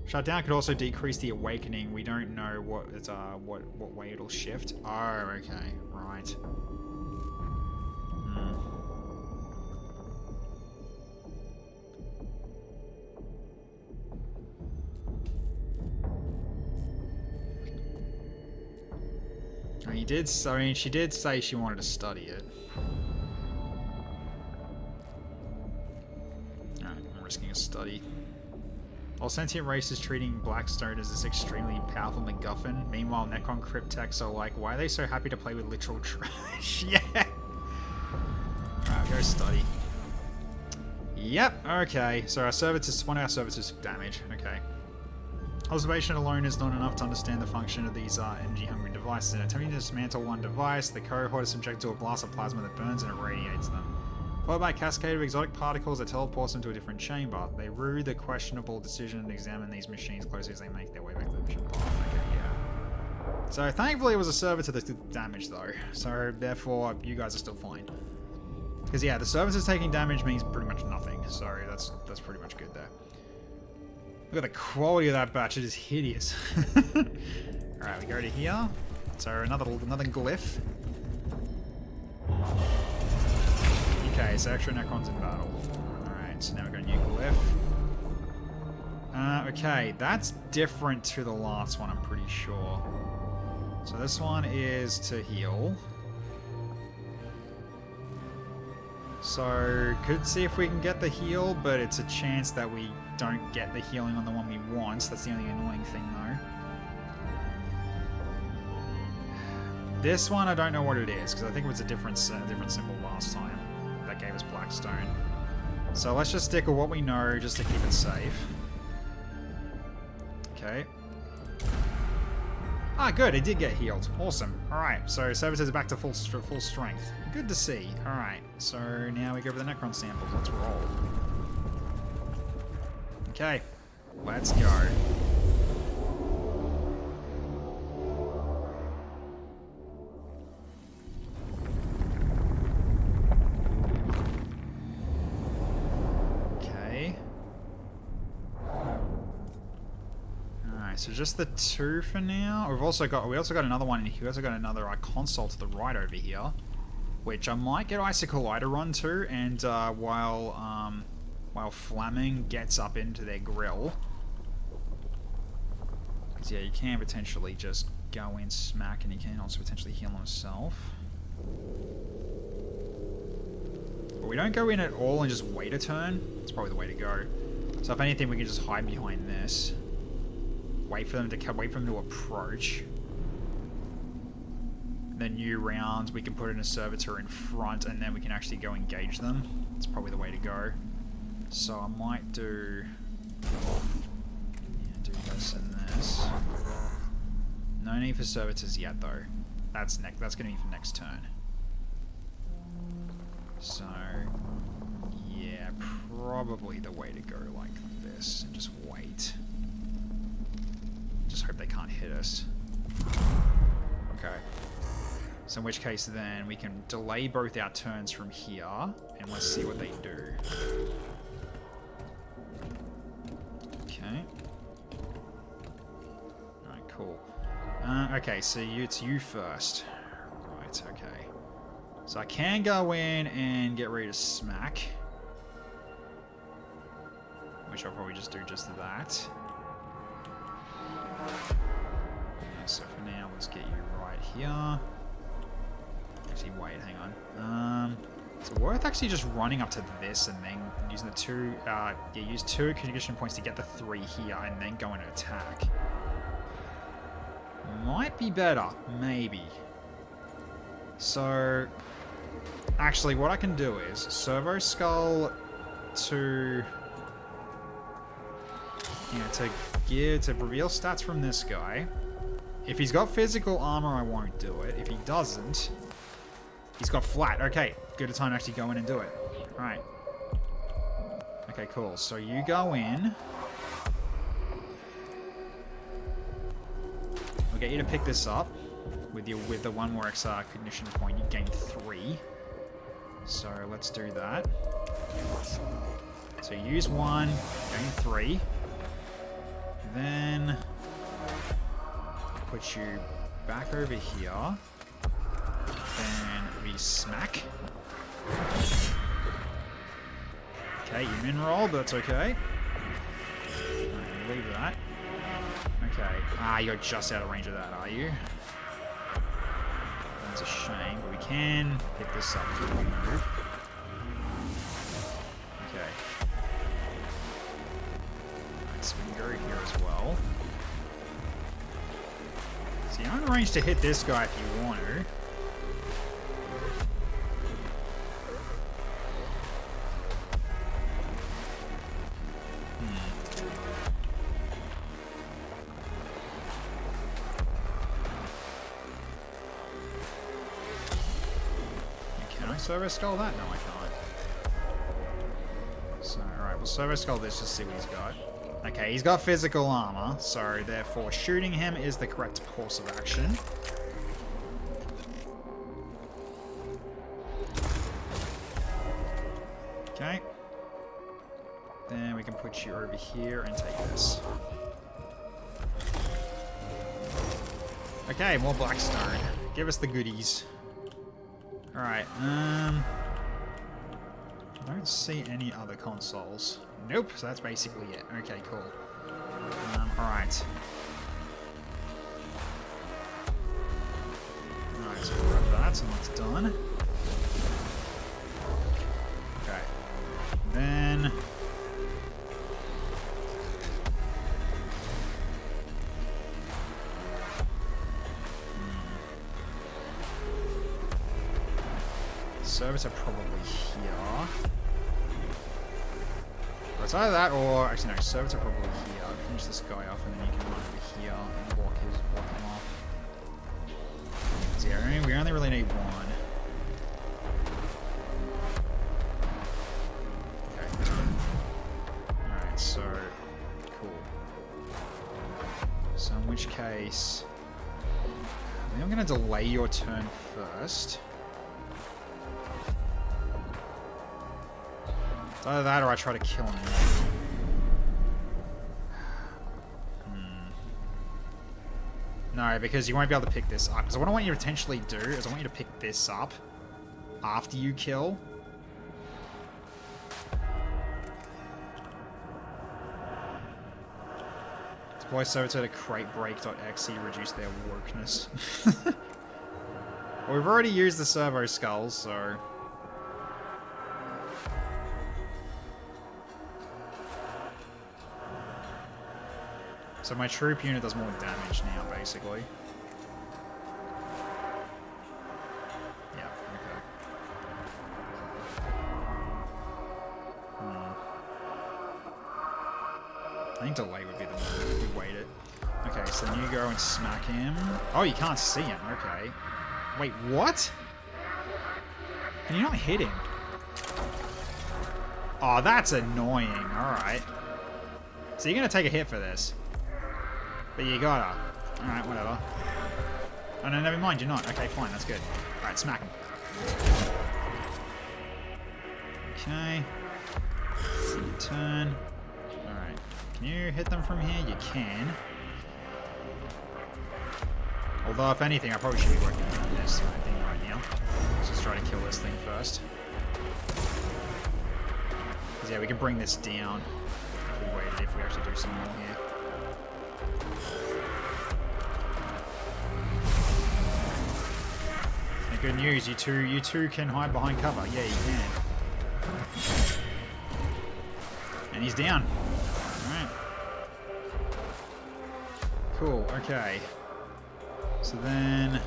Shutdown could also decrease the awakening. We don't know what way it'll shift. Oh, okay. Right. She did say she wanted to study it. Alright, I'm risking a study. All sentient races treating Blackstone as this extremely powerful MacGuffin. Meanwhile, Necron cryptechs are like, why are they so happy to play with literal trash? Yeah! Alright, go study. Yep, okay. So one of our servitors took damage. Okay. Observation alone is not enough to understand the function of these energy-hungry devices. In attempting to dismantle one device, the cohort is subjected to a blast of plasma that burns and irradiates them. Followed by a cascade of exotic particles that teleports them to a different chamber. They rue the questionable decision and examine these machines closely as they make their way back to the mission path. Okay, yeah. So thankfully it was a servitor that did damage though. So therefore you guys are still fine. Because yeah, the servitors taking damage means pretty much nothing. So that's pretty much good there. Look at the quality of that batch, it is hideous. Alright, we go to here. So another glyph. Okay, so extra Necrons in battle. Alright, so now we've got a new glyph. Okay, that's different to the last one, I'm pretty sure. So this one is to heal. So, could see if we can get the heal, but it's a chance that we don't get the healing on the one we want. That's the only annoying thing, though. This one, I don't know what it is, because I think it was a different symbol last time that gave us Blackstone. So let's just stick with what we know, just to keep it safe. Okay. Ah, good, it did get healed. Awesome. Alright, so servitors are back to full strength. Good to see. Alright, so now we go over the Necron samples. Let's roll. Okay, let's go. Okay. Alright, so just the two for now. We also got another one in here. We also got another console to the right over here, which I might get Icicle Lighter on to, and while Flaming gets up into their grill. Because yeah, you can potentially just go in smack, and you can also potentially heal himself. But we don't go in at all and just wait a turn. It's probably the way to go. So if anything, we can just hide behind this. Wait for them to approach. The new rounds, we can put in a servitor in front, and then we can actually go engage them. It's probably the way to go. So I might do this and this. No need for servitors yet, though. That's gonna be for next turn. So Yeah, probably the way to go like this and just wait. Just hope they can't hit us. Okay. So in which case then we can delay both our turns from here and let's see what they do. Okay. Alright, cool. Okay, so it's you first. Right, okay. So I can go in and get ready to smack. Which I'll probably just do just that. So for now, let's get you right here. Actually, wait, hang on. Is it worth actually just running up to this and then using the two, use 2 condition points to get the 3 here and then go and attack? Might be better, maybe. So, actually, what I can do is Servo Skull to, to reveal stats from this guy. If he's got physical armor, I won't do it. If he doesn't, he's got flat. Okay, good time to actually go in and do it. Alright. Okay, cool. So you go in. I'll get you to pick this up. With the 1 more extra cognition point, you gain 3. So let's do that. So use 1, gain 3. Then put you back over here. Then we smack. Okay, you min roll, but that's okay. Right, leave that. Okay. Ah, you're just out of range of that, are you? That's a shame, but we can pick this up before we move. Okay. Alright, so we can go here as well. So you're in range to hit this guy if you want to. Servo Skull that? No, I can't. So, alright, we'll Servo Skull this just to see what he's got. Okay, he's got physical armor, so therefore shooting him is the correct course of action. Okay. Then we can put you over here and take this. Okay, more Blackstone. Give us the goodies. Alright, I don't see any other consoles. Nope, so that's basically it. Okay, cool. Alright. Alright, so we'll grab that, so that's done. Okay. Then... Servers are probably here. Or it's either that or... Actually, no, servers are probably here. I'll finish this guy off and then you can run over here and block him off. So yeah, we only really need 1. Okay. Alright, so... Cool. So in which case... I think I'm going to delay your turn first. It's either that or I try to kill him. No, because you won't be able to pick this up. Because what I want you to potentially do is I want you to pick this up after you kill. Deploy servitor to cratebreak.exe, reduce their wokeness. Well, we've already used the servo skulls, so... So my troop unit does more damage now, basically. Yeah, okay. I think delay would be the one if we wait it. Okay, so then you go and smack him. Oh, you can't see him. Okay. Wait, what? Can you not hit him? Oh, that's annoying. Alright. So you're going to take a hit for this. But you gotta. Alright, whatever. Oh, no, never mind. You're not. Okay, fine. That's good. Alright, smack him. Okay. Turn. Alright. Can you hit them from here? You can. Although, if anything, I probably should be working on this thing right now. Let's just try to kill this thing first. Because, yeah, we can bring this down if we waited, if we actually do some more here. And good news, you two can hide behind cover. Yeah, you can. And he's down. Alright. Cool, okay. So then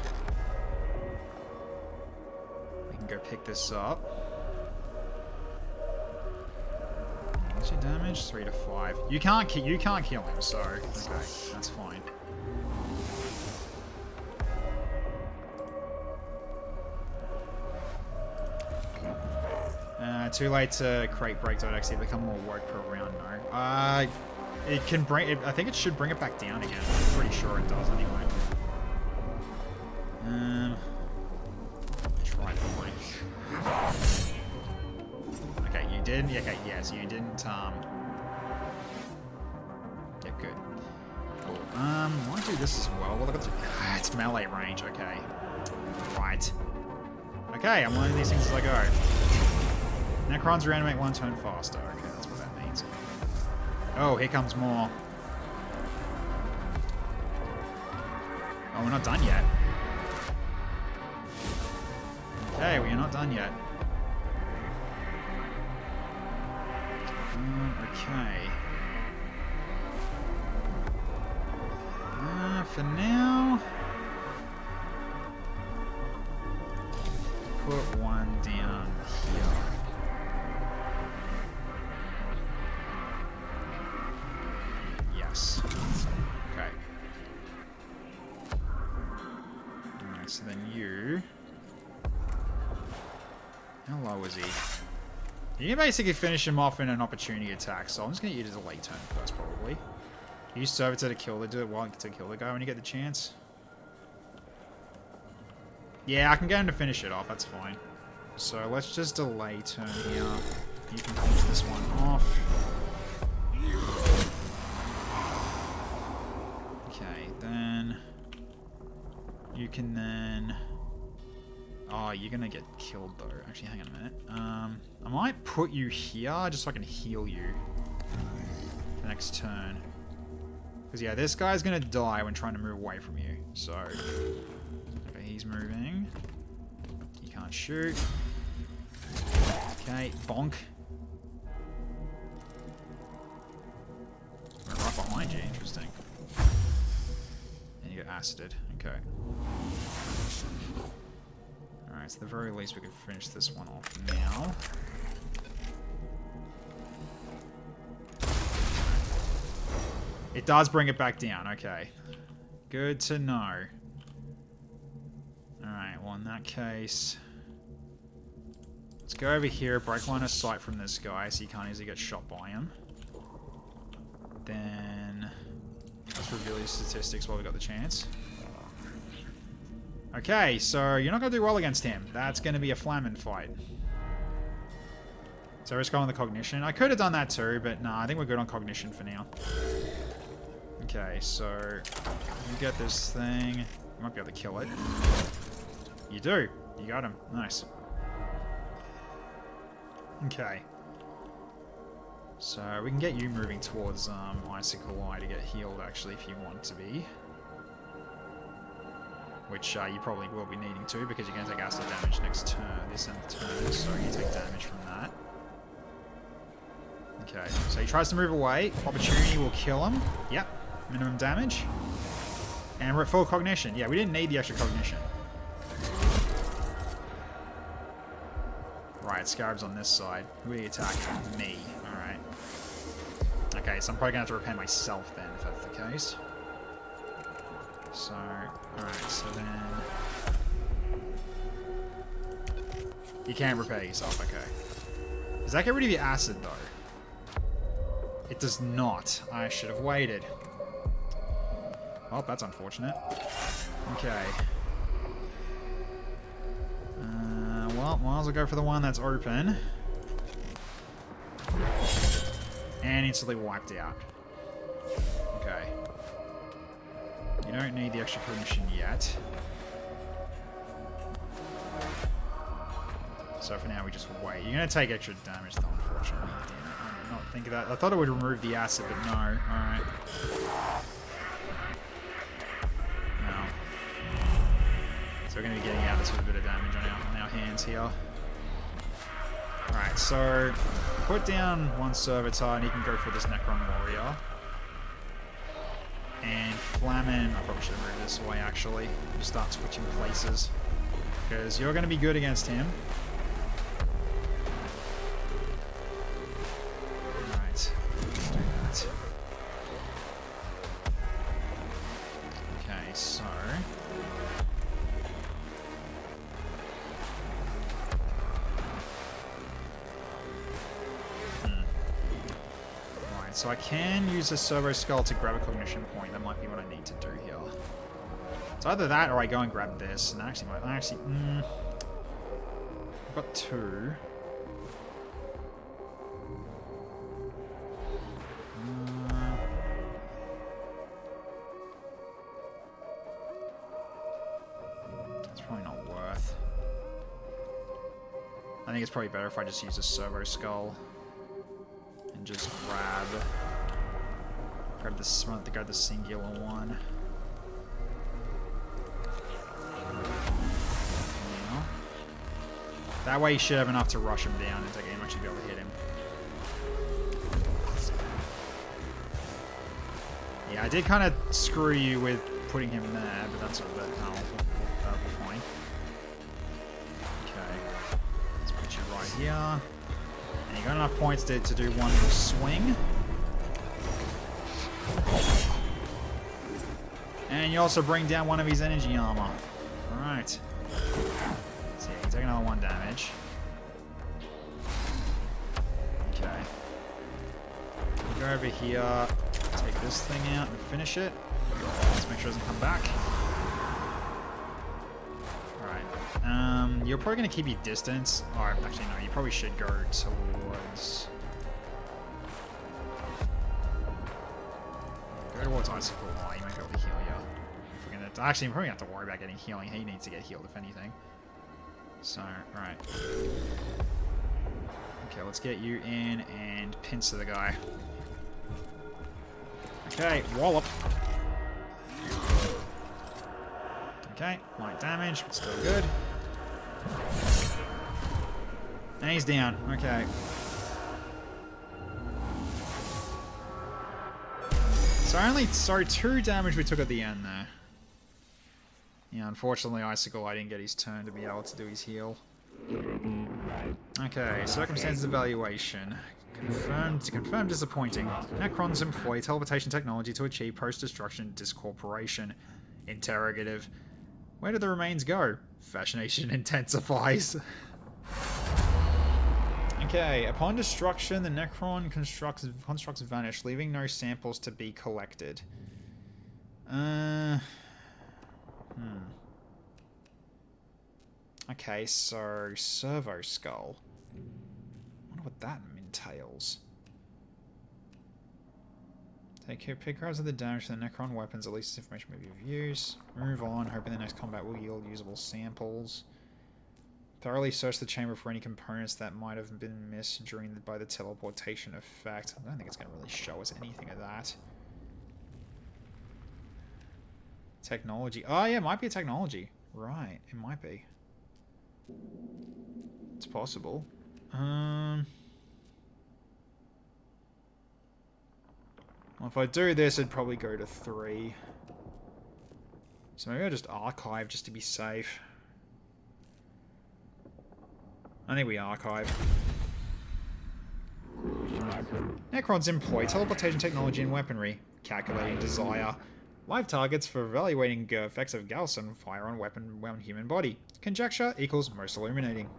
we can go pick this up. What's your damage? 3 to 5. You can't kill him, so okay, that's fine. Too late to crate break. Don't actually become more work per round. No. It can bring it. I think it should bring it back down again. I'm pretty sure it does anyway. Try point. Okay, you didn't. Okay, yes, you didn't. Yeah, good. Cool. I want to do this as well. Well, it's melee range. Okay. Right. Okay, I'm learning these things as I go. Necrons reanimate 1 turn faster. Okay, that's what that means. Oh, here comes more. Oh, we're not done yet. Okay, we are not done yet. Okay. For now, put one down here. Yes. Okay. Alright, so then you... How low is he? You can basically finish him off in an opportunity attack, so I'm just going to use a late turn first, probably. Use Servitor to kill the guy when you get the chance. Yeah, I can get him to finish it off, that's fine. So let's just delay turn here. You can finish this one off. Okay, then... You can then... Oh, you're gonna get killed though. Actually, hang on a minute. I might put you here just so I can heal you for next turn. Because yeah, this guy's gonna die when trying to move away from you. So, okay, he's moving. You can't shoot. Okay, bonk. We're right behind you. Interesting. And you get acided. Okay. Alright, so at the very least we can finish this one off now. It does bring it back down, okay. Good to know. Alright, well in that case... Let's go over here, break line of sight from this guy so you can't easily get shot by him. Then... Let's reveal your statistics while we got the chance. Okay, so you're not going to do well against him. That's going to be a flamin' fight. So let's go on the cognition. I could have done that too, but nah, I think we're good on cognition for now. Okay, so you get this thing. You might be able to kill it. You do. You got him. Nice. Okay. So we can get you moving towards Icicle Eye to get healed actually if you want to be. Which you probably will be needing to because you're going to take acid damage next turn, this end turn, so you take damage from that. Okay, so he tries to move away. Opportunity will kill him. Yep, minimum damage. And we're at full cognition. Yeah, we didn't need the extra cognition. Right, Scarab's on this side. Who are you attacking? Me. Alright. Okay, so I'm probably going to have to repair myself then, if that's the case. So, alright, so then... You can't repair yourself, okay. Does that get rid of your acid, though? It does not. I should have waited. Oh, that's unfortunate. Okay. Well, might as well go for the one that's open. And instantly wiped out. Okay. You don't need the extra permission yet. So for now, we just wait. You're going to take extra damage, though, unfortunately. I did not think of that. I thought it would remove the acid, but no. Alright. No. So we're going to be getting out this with a bit of damage on our hands here. Alright, so put down one servitor and he can go for this Necron Warrior. And Flamin, I probably should have moved this way actually. Just start switching places. Because you're going to be good against him. Alright, let's do that. Okay, so... So I can use a Servo Skull to grab a cognition point. That might be what I need to do here. It's either that or I go and grab this. And actually, I've got two. It's probably not worth. I think it's probably better if I just use a Servo Skull. And just grab the singular one. Yeah. That way you should have enough to rush him down and take aim, actually be able to hit him. Yeah, I did kind of screw you with putting him there, but that's all that. No, that'll be fine. Okay, let's put you right here. And you got enough points to do one swing. And you also bring down one of his energy armor. Alright. So yeah, you take another 1 damage. Okay. Go over here, take this thing out and finish it. Let's make sure it doesn't come back. You're probably going to keep your distance. Or, actually, no, you probably should go towards... Go towards Icicle Eye. You might be able to heal you. If we're gonna, actually, I'm probably going to have to worry about getting healing. He needs to get healed, if anything. So, alright. Okay, let's get you in and pincer the guy. Okay, wallop. Okay, light damage, but still good. And he's down. Okay. So 2 damage we took at the end there. Yeah, unfortunately Icicle I didn't get his turn to be able to do his heal. Okay, circumstances evaluation. Confirmed disappointing. Necrons employ teleportation technology to achieve post-destruction discorporation. Interrogative. Where do the remains go? Fascination intensifies. Okay, upon destruction, the Necron constructs vanish, leaving no samples to be collected. Okay, so Servo Skull. I wonder what that entails. Take pictures of the damage to the Necron weapons, at least this information may be of use. Move on, hoping the next combat will yield usable samples. Thoroughly search the chamber for any components that might have been missed by the teleportation effect. I don't think it's going to really show us anything of that. Technology. Oh yeah, it might be a technology. Right, it might be. It's possible. Well, if I do this, it'd probably go to 3. So maybe I'll just archive just to be safe. I think we archive. Necrons employ teleportation technology and weaponry. Calculating desire. Live targets for evaluating effects of Galson fire on weapon on human body. Conjecture equals most illuminating.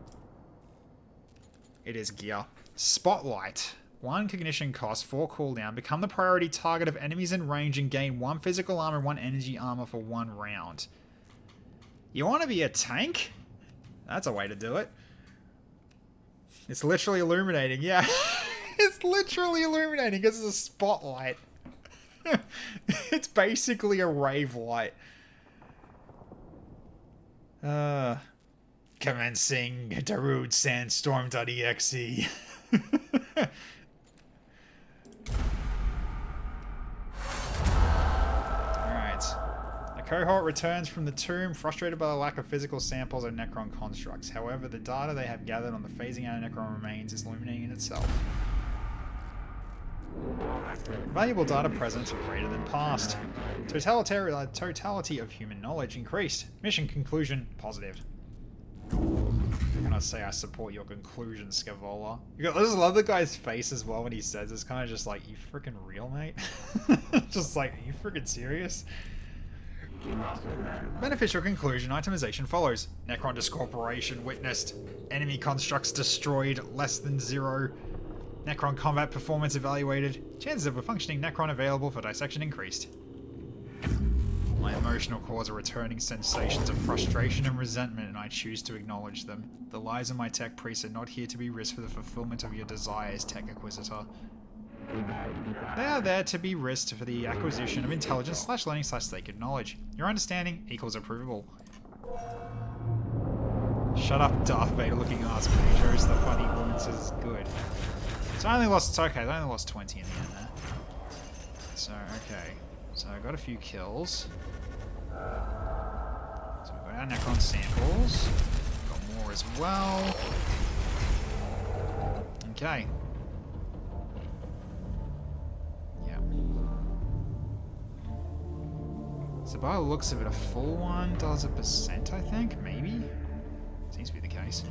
It is gear. Spotlight. 1 cognition cost, 4 cooldown. Become the priority target of enemies in range and gain 1 physical armor and 1 energy armor for 1 round. You want to be a tank? That's a way to do it. It's literally illuminating, yeah. It's literally illuminating because it's a spotlight. It's basically a rave light. Commencing Darude Sandstorm.exe. Alright. A cohort returns from the tomb, frustrated by the lack of physical samples of Necron constructs. However, the data they have gathered on the phasing out of Necron remains is illuminating in itself. Valuable data present greater than past. Totality of human knowledge increased. Mission conclusion positive. I'm gonna say I support your conclusion, Scavola. I just love the guy's face as well when he says it's kind of just like, you freaking real, mate? Just like, are you freaking serious? Beneficial conclusion itemization follows. Necron discorporation witnessed. Enemy constructs destroyed, less than 0. Necron combat performance evaluated. Chances of a functioning Necron available for dissection increased. My emotional cores are returning sensations of frustration and resentment, and I choose to acknowledge them. The lives of my tech priests are not here to be risked for the fulfillment of your desires, Tech Acquisitor. They are there to be risked for the acquisition of intelligence / learning / sacred knowledge. Your understanding equals approvable. Shut up, Darth Vader looking ass majors. The funny woman says good. So I only lost, it's okay, I only lost 20 in the end there. So, okay. So I got a few kills. So we got our Necron samples. Got more as well. Okay. Yeah. So by the looks of it, a full one does a percent, I think? Maybe? Seems to be the case.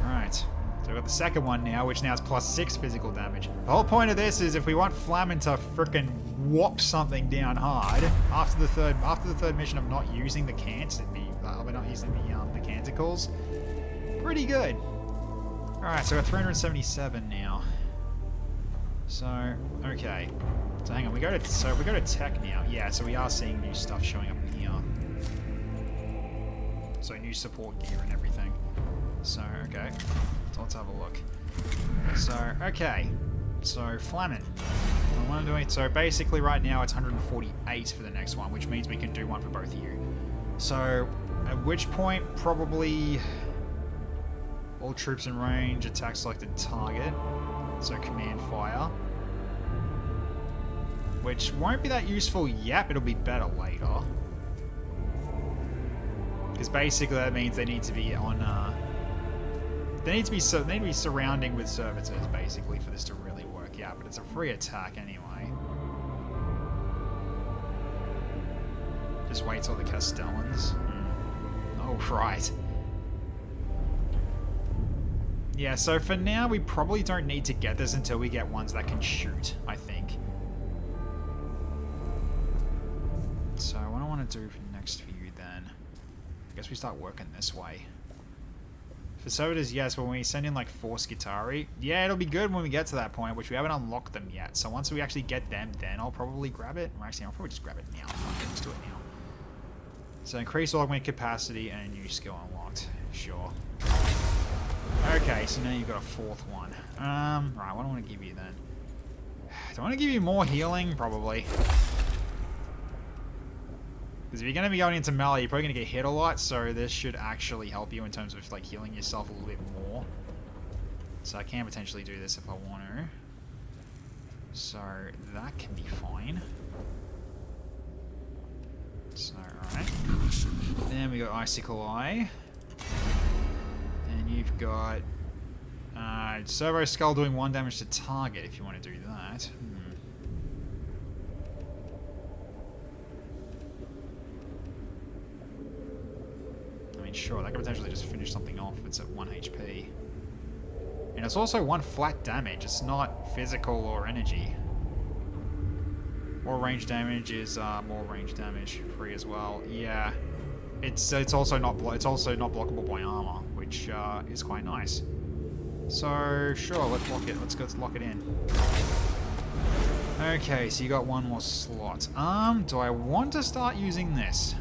Alright. So we've got the second one now, which now is +6 physical damage. The whole point of this is if we want Flamin to frickin' whop something down hard after the third mission of not using the cants, we're not using the canticles. Pretty good. Alright, so we're 377 now. So, okay. So hang on, we go to tech now. Yeah, so we are seeing new stuff showing up in here. So new support gear and everything. So, okay. So let's have a look. So, okay. So, Flamin. I want to do it. So basically right now it's 148 for the next one, which means we can do one for both of you. So, at which point, probably all troops in range, attack selected target. So command fire. Which won't be that useful yet, but it'll be better later. Because basically that means they need to be on, they need to be surrounding with servitors, basically, for this to really work out. But it's a free attack anyway. Just wait till the Castellans. Oh, right. Yeah, so for now, we probably don't need to get this until we get ones that can shoot, I think. So what I want to do next for you then, I guess we start working this way. For servitors, yes, but when we send in like Force Guitari, yeah, it'll be good when we get to that point, which we haven't unlocked them yet. So once we actually get them, then I'll probably grab it. Or actually, I'll probably just grab it now. Let's do it now. So increase augment capacity and a new skill unlocked. Sure. Okay, so now you've got a fourth one. Right, what do I want to give you then? Do I want to give you more healing? Probably. Because if you're going to be going into melee, you're probably going to get hit a lot, so this should actually help you in terms of like healing yourself a little bit more. So I can potentially do this if I want to. So that can be fine. So, alright. Then we got Icicle Eye. And you've got Servo Skull doing 1 damage to target if you want to do that. I mean, sure, that could potentially just finish something off if it's at 1 HP. And it's also 1 flat damage. It's not physical or energy. More range damage is more range damage free as well. Yeah, it's also not blockable by armor, which is quite nice. So, sure, let's lock it. Let's lock it in. Okay, so you got one more slot. Do I want to start using this?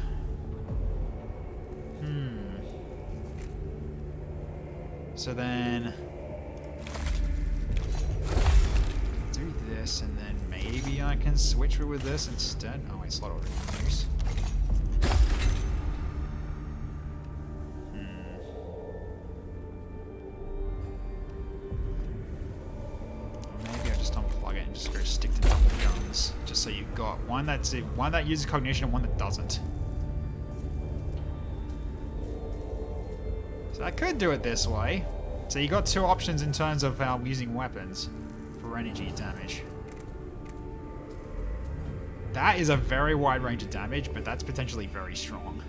So then... do this, and then maybe I can switch it with this instead. Oh wait, slot already in use. Maybe I just unplug it and just go stick to double guns, just so you've got one that uses cognition and one that doesn't. So I could do it this way. So you got two options in terms of using weapons for energy damage. That is a very wide range of damage, but that's potentially very strong.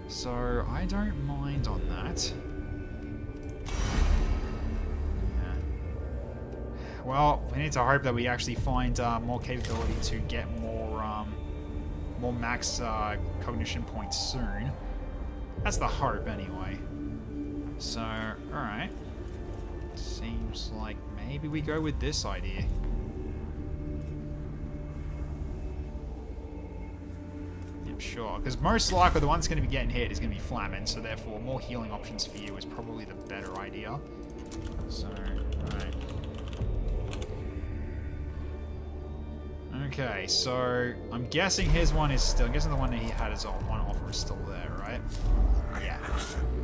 So I don't mind on that. Yeah. Well, we need to hope that we actually find more capability to get more max cognition points soon. That's the hope, anyway. So, alright. Seems like maybe we go with this idea. Yeah, sure. Because most likely the one that's going to be getting hit is going to be Flamin', so therefore more healing options for you is probably the better idea. So, alright. Okay, so I'm guessing his one is still... I'm guessing the one that he had as one offer is still there, right? Yeah.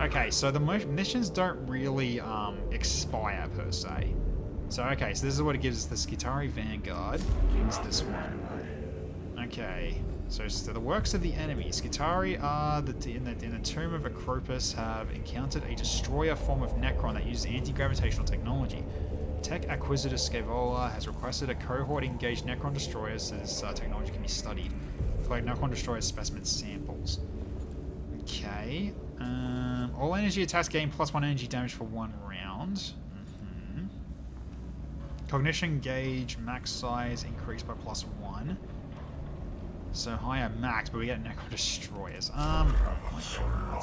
Okay, so the missions don't really expire per se. So okay, so this is what it gives us: the Skitari Vanguard. Use this one. Okay, so the works of the enemy. Skitari are in the tomb of Acropus have encountered a destroyer form of Necron that uses anti-gravitational technology. Tech Acquisitor Scaevola has requested a cohort engage Necron destroyers so this technology can be studied. Collect Necron destroyer specimen samples. Okay. All energy attacks gain +1 energy damage for 1 round. Cognition gauge max size increased by +1. So higher max, but we get Necron destroyers. I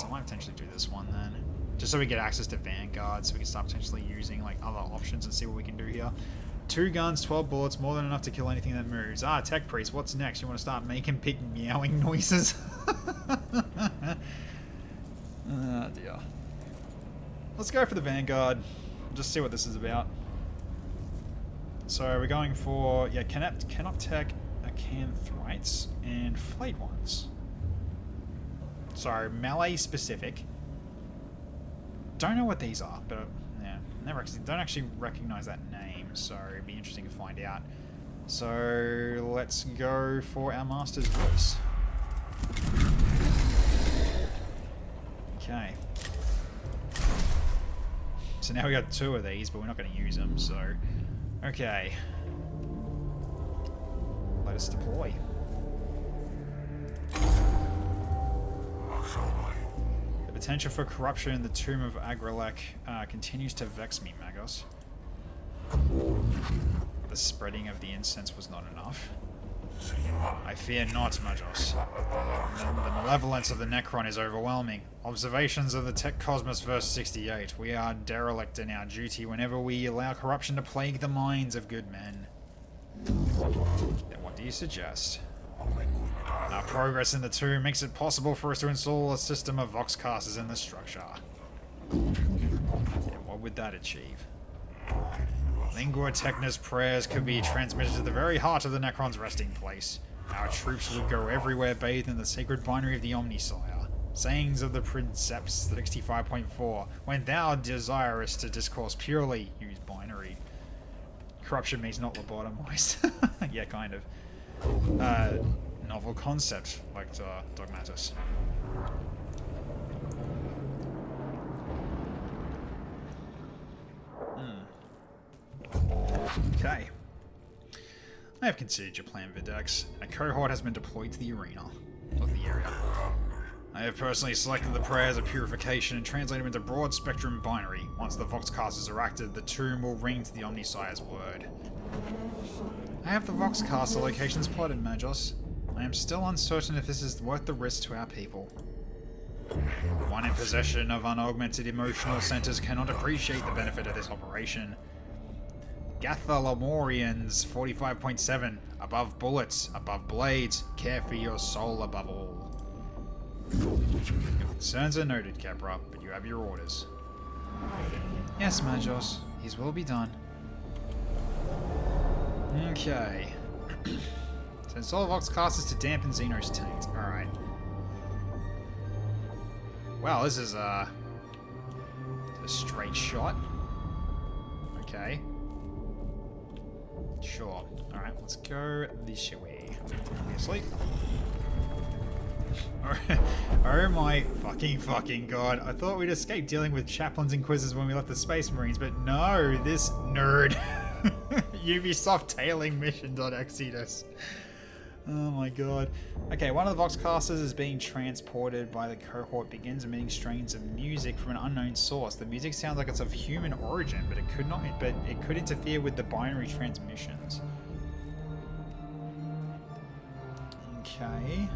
might potentially do this one then. Just so we get access to Vanguard, so we can start potentially using like other options and see what we can do here. 2 guns, 12 bullets, more than enough to kill anything that moves. Ah, Tech Priest, what's next? You want to start making big meowing noises? Oh dear. Let's go for the Vanguard. Just see what this is about. So we're going for, yeah, Canoptech, Acanthrites, and Flayed Ones. So melee specific. Don't know what these are, but yeah, don't actually recognize that name, so it'd be interesting to find out. So let's go for our Master's Voice. Okay. So now we got 2 of these, but we're not going to use them, so... Okay. Let us deploy. The potential for corruption in the tomb of Agrelek continues to vex me, Magos. The spreading of the incense was not enough. I fear not, Magos. The malevolence of the Necron is overwhelming. Observations of the Tech Cosmos verse 68. We are derelict in our duty whenever we allow corruption to plague the minds of good men. Then what do you suggest? Our progress in the tomb makes it possible for us to install a system of voxcasters in the structure. And what would that achieve? Lingua Techna's prayers could be transmitted to the very heart of the Necron's resting place. Our troops would go everywhere bathed in the sacred binary of the Omnissiah. Sayings of the Princeps 65.4. When thou desirest to discourse purely, use binary. Corruption means not lobotomized. Yeah, kind of. Novel concept, like Dogmatus. Okay. I have considered your plan, Videx. A cohort has been deployed to the arena. Of the area. I have personally selected the prayers of purification and translated them into broad spectrum binary. Once the voxcasters are active, the tomb will ring to the Omnissiah's word. I have the voxcaster locations plotted, Magos. I am still uncertain if this is worth the risk to our people. One in possession of unaugmented emotional centers cannot appreciate the benefit of this operation. Gathalamorians 45.7. Above bullets, above blades, care for your soul above all. Your concerns are noted, Capra, but you have your orders. Yes, Majos. His will be done. Okay. So install Vox casters to dampen Xeno's taint. Alright. Wow, this is a straight shot. Okay. Sure. Alright, let's go this way. Obviously. Oh my fucking god. I thought we'd escape dealing with chaplains and quizzes when we left the Space Marines, but no, this nerd. Ubisoft tailing mission.exodus. Oh my god. Okay, one of the Vox casters is being transported by the cohort, begins emitting strains of music from an unknown source. The music sounds like it's of human origin, but it could interfere with the binary transmissions. Okay.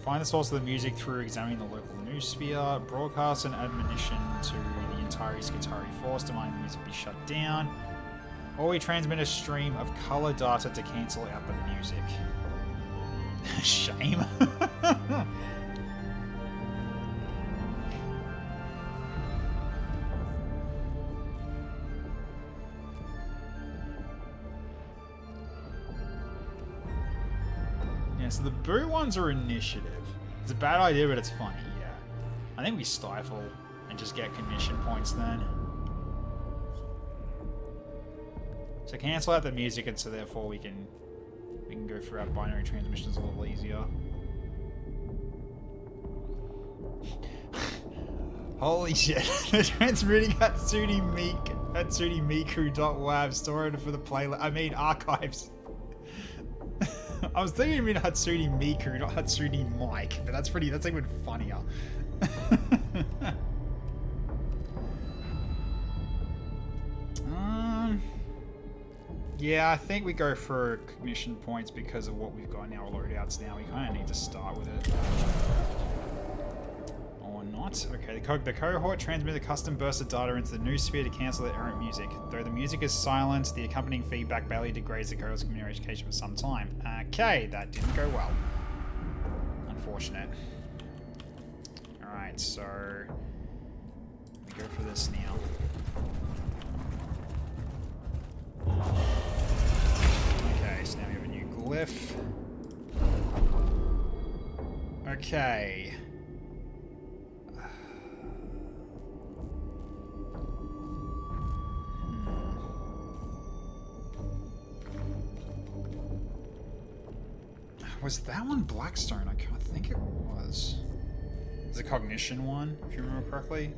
Find the source of the music through examining the local news sphere. Broadcast an admonition to the entire Skatari force, demanding the music be shut down. Or we transmit a stream of color data to cancel out the music. Shame. Yeah, so the boo ones are initiative. It's a bad idea, but it's funny, yeah. I think we stifle and just get commission points then. So cancel out the music, and so therefore we can go through our binary transmissions a little easier. Holy shit! They're transmitting Hatsune Miku.wav stored for the playlist. I mean archives. I was thinking you mean Hatsune Miku, not Hatsune Mike, but that's even funnier. Yeah, I think we go for commission points because of what we've got in our loadouts now. We kind of need to start with it. Or not. Okay, the cohort transmit a custom burst of data into the news sphere to cancel the errant music. Though the music is silent, the accompanying feedback barely degrades the cohort's communication for some time. Okay, that didn't go well. Unfortunate. Alright, so we go for this now. Okay, so now we have a new glyph. Okay. Was that one Blackstone? I think it was. It's a cognition one, if you remember correctly.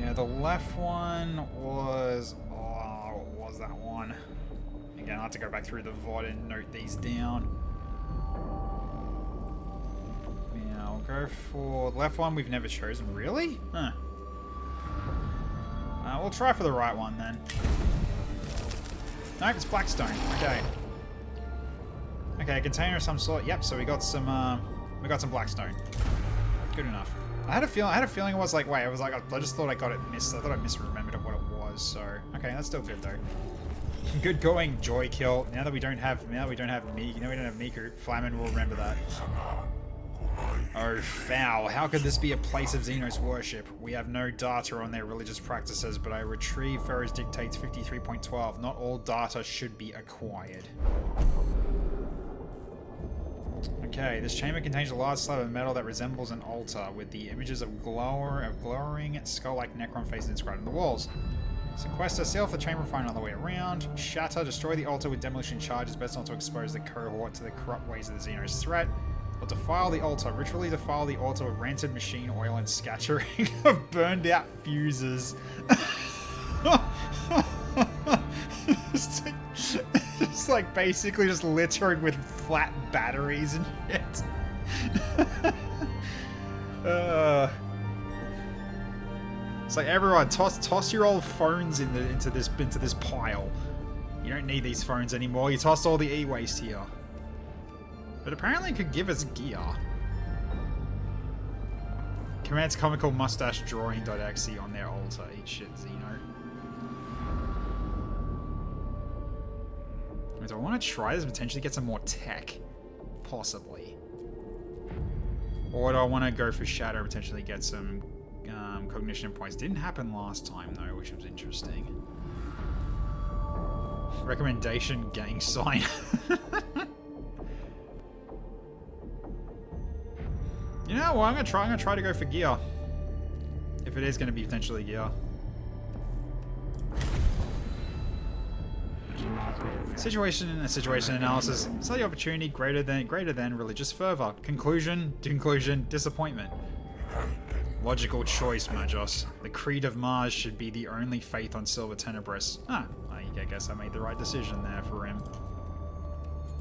Yeah, the left one was... Oh, what was that one? Again, I'll have to go back through the VOD and note these down. Yeah, I'll go for... The left one we've never chosen. Really? Huh. We'll try for the right one then. Nope, it's Blackstone. Okay. Okay, a container of some sort. Yep, so we got some Blackstone. Good enough. I had a feeling it was like, wait, it was like, I just thought I got it missed. I thought I misremembered what it was, so. Okay, that's still good though. Good going, Joy Kill. Now that we don't have Miku, Flamin will remember that. Oh, foul. How could this be a place of Xenos worship? We have no data on their religious practices, but I retrieve Pharaoh's Dictates 53.12. Not all data should be acquired. Okay, this chamber contains a large slab of metal that resembles an altar, with the images of glowering skull-like Necron faces inscribed on the walls. Sequester, seal off the chamber, find another way around. Shatter, destroy the altar with demolition charges, best not to expose the cohort to the corrupt ways of the Xenos threat. Or defile the altar, ritually defile the altar with rancid machine oil and scattering of burned out fuses. It's like basically just littered with flat batteries and shit. It's like everyone toss your old phones into this pile. You don't need these phones anymore. You tossed all the e-waste here. But apparently it could give us gear. Commands comical mustache drawing.exe on their altar. Eat shit, Xeno. Do I want to try this and potentially get some more tech? Possibly. Or do I want to go for Shadow and potentially get some cognition points? Didn't happen last time though, which was interesting. Recommendation gang sign. You know what? I'm gonna try to go for gear. If it is gonna be potentially gear. Situation analysis. Study opportunity greater than religious fervor. Conclusion, disappointment. Logical choice, Magos. The creed of Mars should be the only faith on Silver Tenebris. I guess I made the right decision there for him.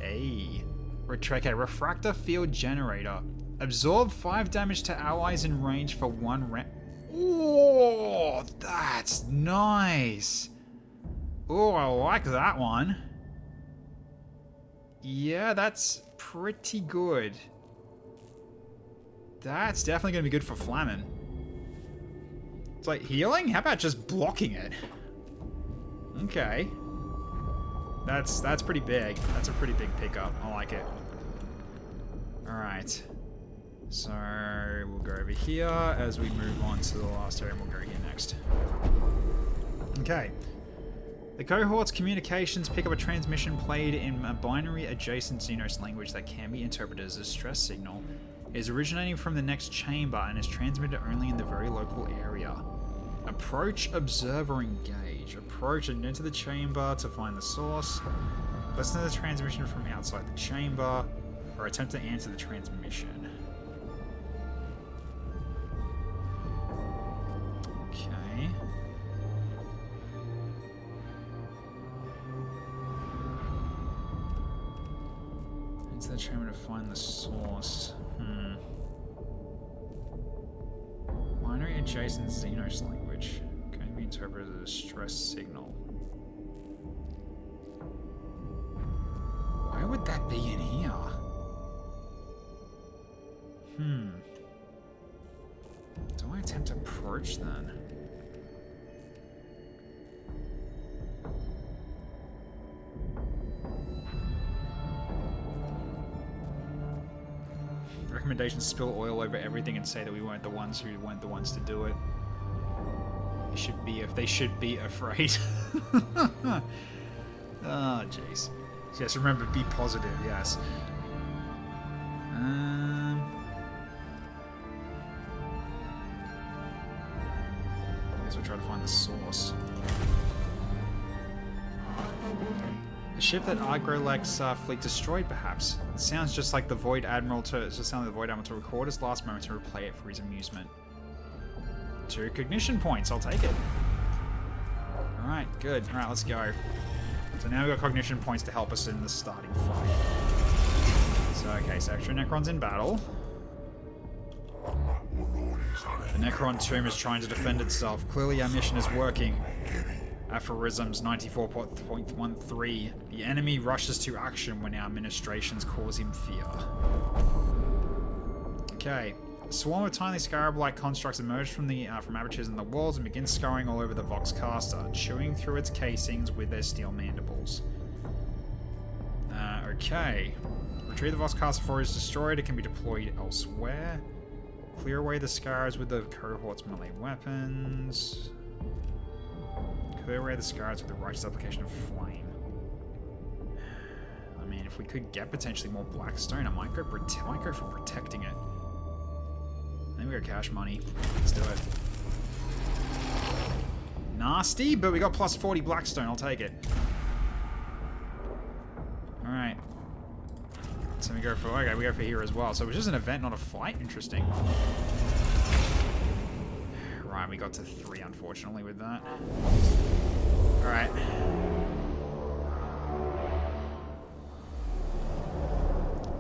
Okay, refractor field generator. Absorb 5 damage to allies in range for 1 round. Oh, that's nice. Oh, I like that one. Yeah, that's pretty good. That's definitely going to be good for Flamin. It's like healing? How about just blocking it? Okay. That's pretty big. That's a pretty big pickup. I like it. Alright. So, we'll go over here as we move on to the last area, and we'll go here next. Okay. The cohort's communications pick up a transmission played in a binary adjacent Xenos language that can be interpreted as a stress signal. It is originating from the next chamber and is transmitted only in the very local area. Approach, observe, or engage. Approach and enter the chamber to find the source. Listen to the transmission from outside the chamber, or attempt to answer the transmission. Okay. Into the chamber to find the source. Binary adjacent Xenos language can be interpreted as a stress signal. Why would that be in here? Do I attempt to approach then? Recommendations: spill oil over everything and say that we weren't the ones to do it. They should be afraid. Oh, jeez. Yes, remember, be positive, yes. I guess we'll try to find the source. The ship that Agrolex's fleet destroyed, perhaps. It sounds just like the Void Admiral to record his last moment to replay it for his amusement. 2 cognition points, I'll take it. Alright, good. Alright, let's go. So now we've got cognition points to help us in the starting fight. So, okay, so extra Necrons in battle. The Necron tomb is trying to defend itself. Clearly our mission is working. Aphorisms 94.13. The enemy rushes to action when our ministrations cause him fear. Okay. A swarm of tiny scarab-like constructs emerge from apertures in the walls and begin scurrying all over the Vox caster, chewing through its casings with their steel mandibles. Okay. Retrieve the Vox caster before it is destroyed. It can be deployed elsewhere. Clear away the scarabs with the cohort's melee weapons. Clear away the scarabs with the righteous application of flame. I mean, if we could get potentially more Blackstone, I might go for protecting it. I think we got cash money. Let's do it. Nasty, but we got plus 40 Blackstone. I'll take it. Alright. So we go for here as well. So it was just an event, not a fight. Interesting. Right, we got to 3, unfortunately, with that. Alright.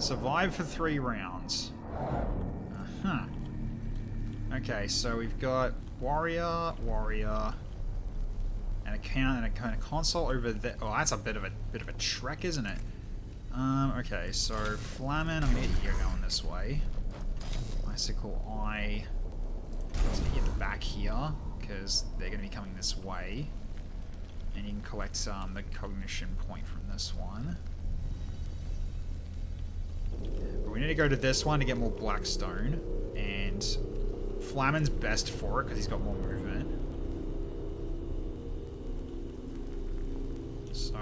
Survive for 3 rounds. Okay, so we've got warrior, and a kind of console over there. Oh, that's a bit of a trek, isn't it? Okay, so Flamin, I'm gonna get you going this way. Icicle Eye. Let's get the back here, because they're gonna be coming this way. And you can collect the cognition point from this one. But we need to go to this one to get more Blackstone. And Flamin's best for it, because he's got more movement. So,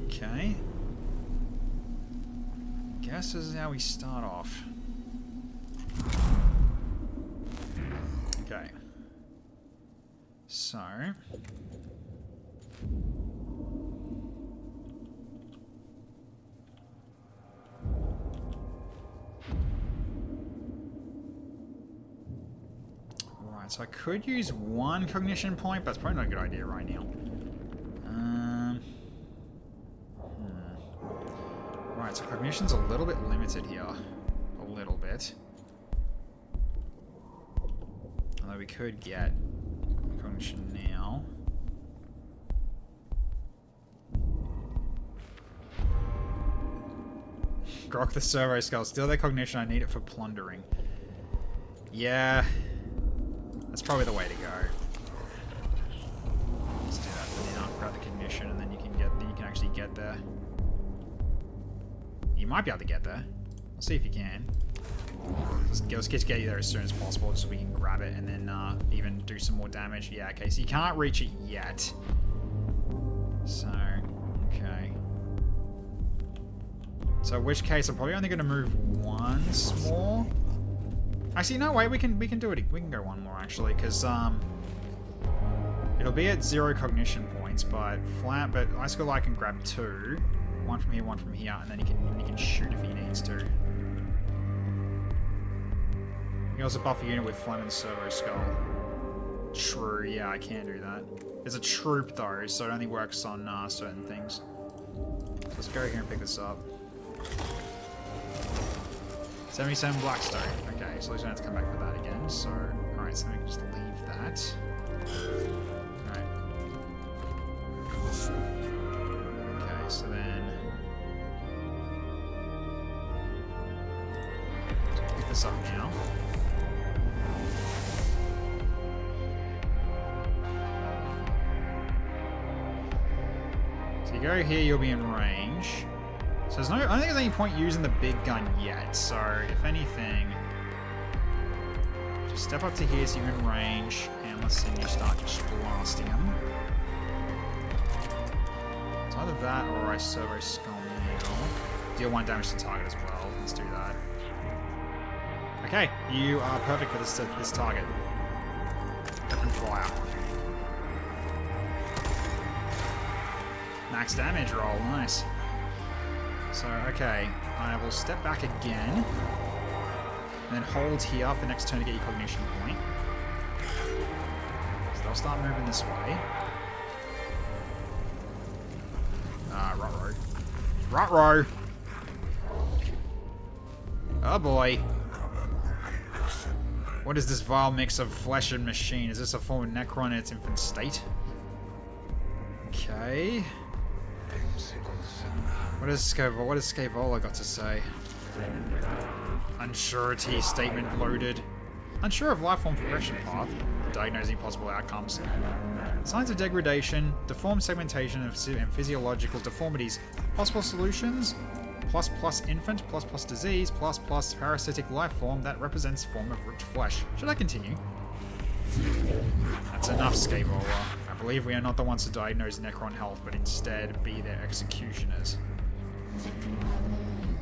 okay. Guess this is how we start off. Okay. So. Right, so I could use one cognition point, but it's probably not a good idea right now. Right, so cognition's a little bit limited here. A little bit. Although we could get cognition now. Grok the servo skull. Steal their cognition. I need it for plundering. Yeah. That's probably the way to go. Let's do that for now. Grab the cognition and then you can actually get there. You might be able to get there. We'll see if you can. Let's get you there as soon as possible so we can grab it and then even do some more damage. Yeah, okay, so you can't reach it yet. So, okay. So in which case I'm probably only going to move once more. Actually, no, wait, we can do it. We can go one more actually, because it'll be at 0 cognition points, but Icicle Eye can grab 2. One from here, and then he can shoot if he needs to. He also buff a unit with Flamin Servo Skull. True, yeah, I can do that. There's a troop though, so it only works on certain things. So let's go here and pick this up. 77 Blackstone. Okay, so we don't have to come back for that again. So, alright, so we can just leave that. Alright. Okay, so then... pick this up now. So you go here, you'll be in range. So there's I don't think there's any point using the big gun yet, so if anything, just step up to here so you're in range, and let's see you start just blasting him. It's either that or I servo skull now. Deal 1 damage to target as well. Let's do that. Okay, you are perfect for this target. Open fire. Max damage roll, nice. So, okay, I will step back again, and then hold here for next turn to get your cognition point. So they'll start moving this way. Ruh-roh. Ruh-roh! Oh boy. What is this vile mix of flesh and machine? Is this a form of Necron in its infant state? Okay. What has Scaevola got to say? Unsurety statement loaded. Unsure of lifeform progression path. Diagnosing possible outcomes. Signs of degradation. Deformed segmentation and physiological deformities. Possible solutions. ++ infant. ++ disease. ++ parasitic lifeform that represents form of ripped flesh. Should I continue? That's enough, Scaevola. I believe we are not the ones to diagnose Necron health, but instead be their executioners.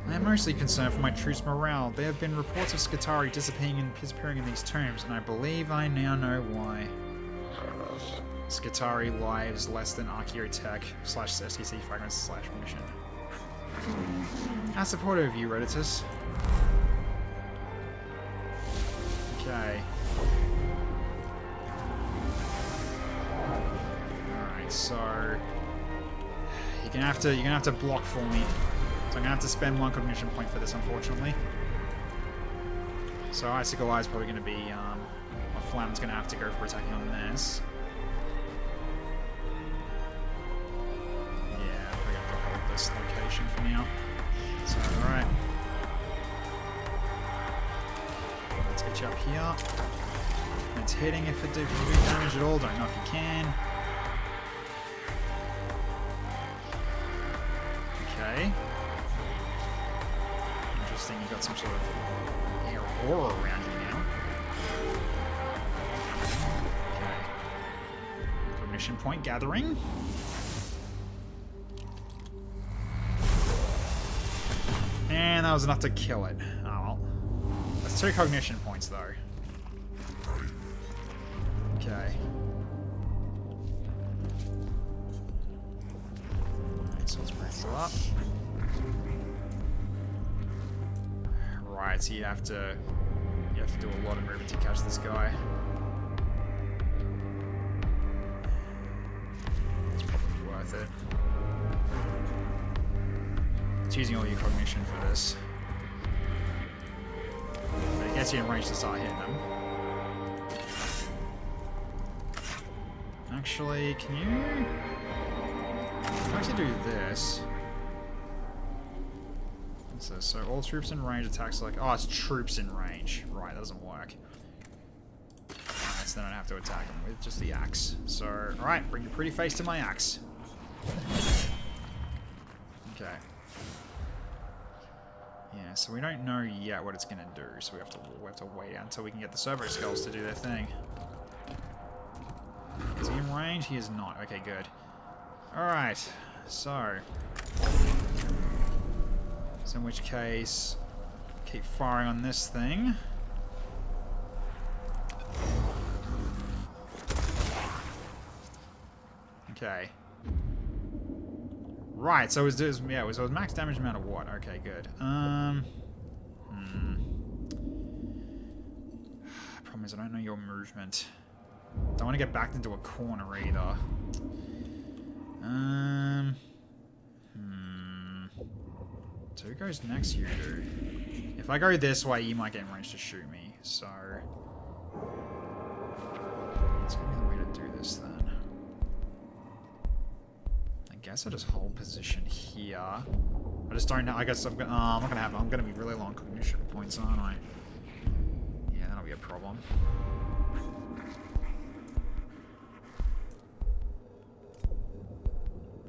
I am mostly concerned for my troops' morale. There have been reports of Skitarii disappearing in these tombs, and I believe I now know why. Skitarii lives less than Archaeotech / STC fragments / mission. How supportive of you, Redditus. Okay. Alright, so you're gonna have to block for me. So I'm gonna have to spend 1 cognition point for this, unfortunately. So Icicle Eye is probably gonna be Flam's gonna have to go for attacking on this. Yeah, we're gonna hold this location for now. So, alright. Let's get you up here. It's hitting if it do damage at all. Don't know if you can. Okay. Interesting, you got some sort of air aura around you now. Okay. Cognition point gathering. And that was enough to kill it. Oh well. That's 2 cognition points though. Okay. Alright, so let's bring you up. Right, so you have to do a lot of movement to catch this guy. It's probably worth it. It's using all your cognition for this. But it gets you in range to start hitting them. Actually, can you actually do this? What's this? So all troops in range attacks like... Oh, it's troops in range. Right, that doesn't work. Alright, so then I don't have to attack them with just the axe. So, alright, bring your pretty face to my axe. Okay. Yeah, so we don't know yet what it's going to do, so we have to wait out until we can get the servo skulls to do their thing. Is he in range? He is not. Okay, good. Alright, so in which case, keep firing on this thing. Okay. Right, so it was max damage amount of what? Okay, good. Problem is I don't know your movement. Don't want to get backed into a corner either. So who goes next? You do. If I go this way, you might get in range to shoot me. So that's gonna be the way to do this then. I guess I just hold position here. I just don't know. I guess I'm not gonna have. I'm gonna be really low on cognition points, aren't I? Yeah, that'll be a problem.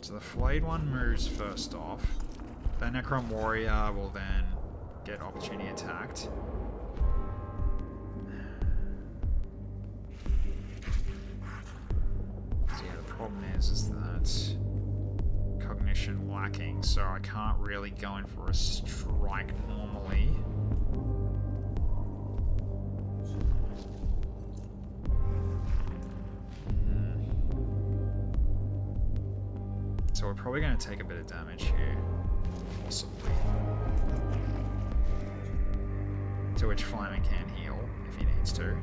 So the flayed one moves first off. The Necron Warrior will then get opportunity attacked. So yeah, the problem is that cognition lacking, so I can't really go in for a strike normally. So we're probably going to take a bit of damage here. Possibly. To which Flaming can heal if he needs to.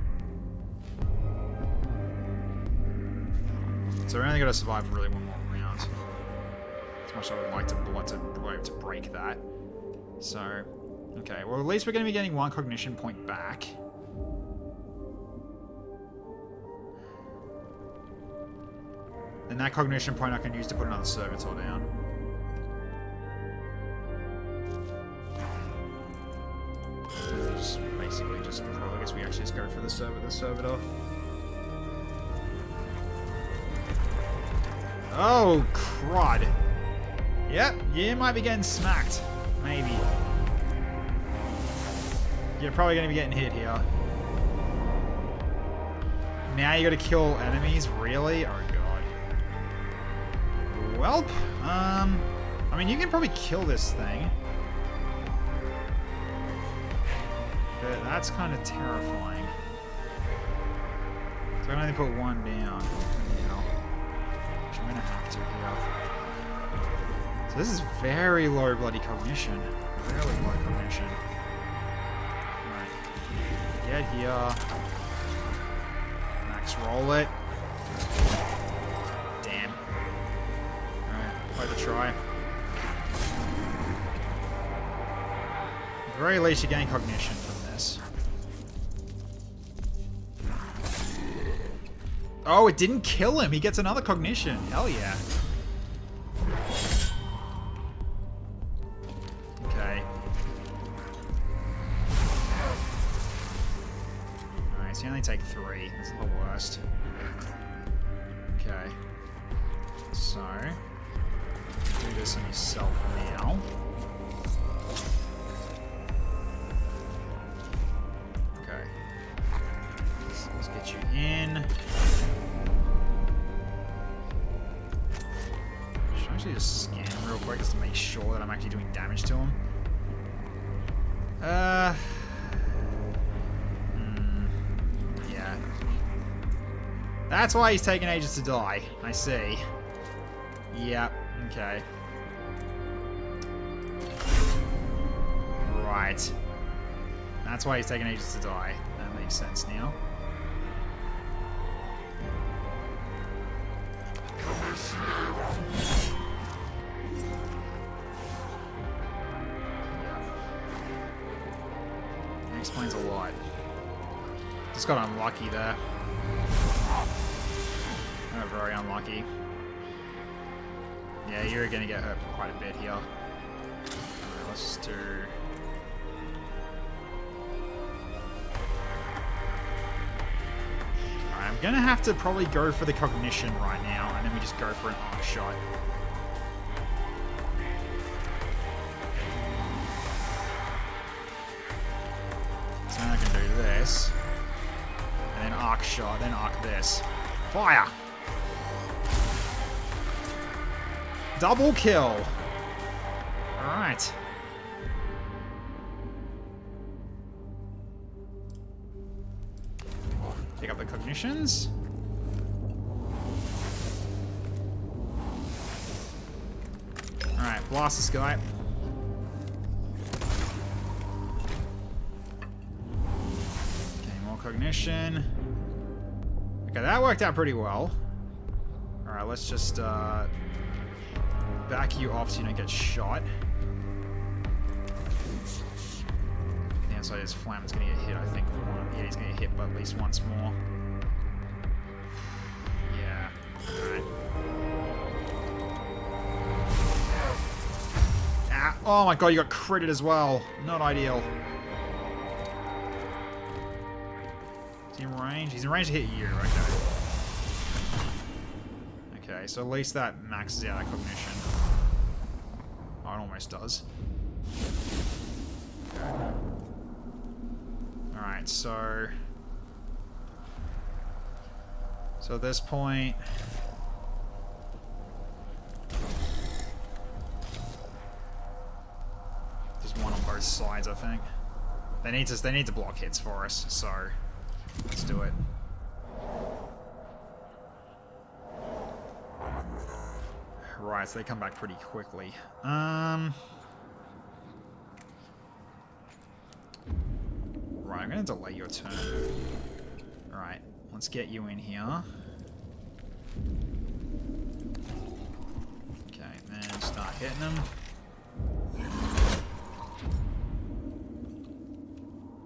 So we're only going to survive really one more round. As much as I would like to break that. So, okay. Well, at least we're going to be getting 1 cognition point back. And that cognition point I can use to put another servitor down. I guess we actually just go for the servitor. Oh, crud. Yep, you might be getting smacked. Maybe. You're probably going to be getting hit here. Now you got to kill enemies? Really? Oh, God. Welp. I mean, you can probably kill this thing. But that's kind of terrifying. So I can only put 1 down. Which I'm going to have to here. So this is very low bloody cognition. Really low cognition. Alright. Get here. Max roll it. Damn. Alright, worth a try. At the very least, you're getting cognition from this. Oh, it didn't kill him. He gets another cognition. Hell yeah. Okay. you only take 3. This is the worst. Okay. So, do this on yourself now. Okay. So let's get you in. Should I actually just scan real quick just to make sure that I'm actually doing damage to him? Yeah. That's why he's taking ages to die. I see. Yep. Okay. Right. That's why he's taking ages to die. That makes sense now. That explains a lot. Just got unlucky there. Very unlucky. Yeah, you're gonna get hurt quite a bit here. Alright, let's just do... Alright, I'm gonna have to probably go for the cognition right now, and then we just go for an arc shot. So now I can do this. And then arc shot, then arc this. Fire! Double kill! Alright. Pick up the cognitions. Alright, blast this guy. Okay, more cognition. Okay, that worked out pretty well. Alright, let's just back you off so you don't get shot. The outside of his flam is going to get hit, I think. Yeah, he's going to get hit at least once more. Yeah. Alright. Ah, oh my god, you got critted as well. Not ideal. Is he in range? He's in range to hit you, okay. Okay, so at least that maxes out that cognition. Oh, it almost does. Okay. Alright, so... So at this point... There's one on both sides, I think. They need to block hits for us, so... Let's do it. Right, so they come back pretty quickly. Right, I'm gonna delay your turn. Alright, let's get you in here. Okay, then start hitting them.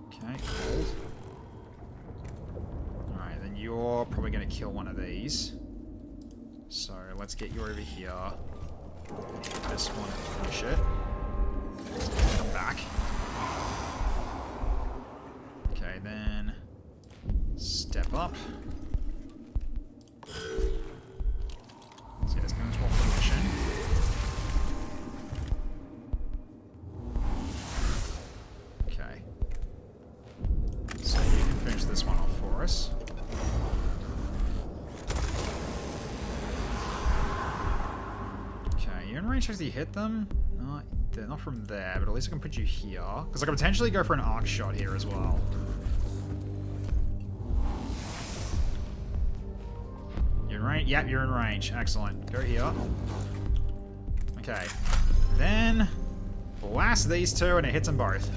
Okay, hold. Alright, then you're probably gonna kill one of these. So let's get you over here. This one and finish it. Come back. Okay, then step up. So yeah, let's go into our position. Okay. So you can finish this one off for us. You're in range to actually hit them? No, they're not from there, but at least I can put you here. Because I can potentially go for an arc shot here as well. You're in range? Yep, you're in range. Excellent. Go here. Okay. Then, blast these two and it hits them both.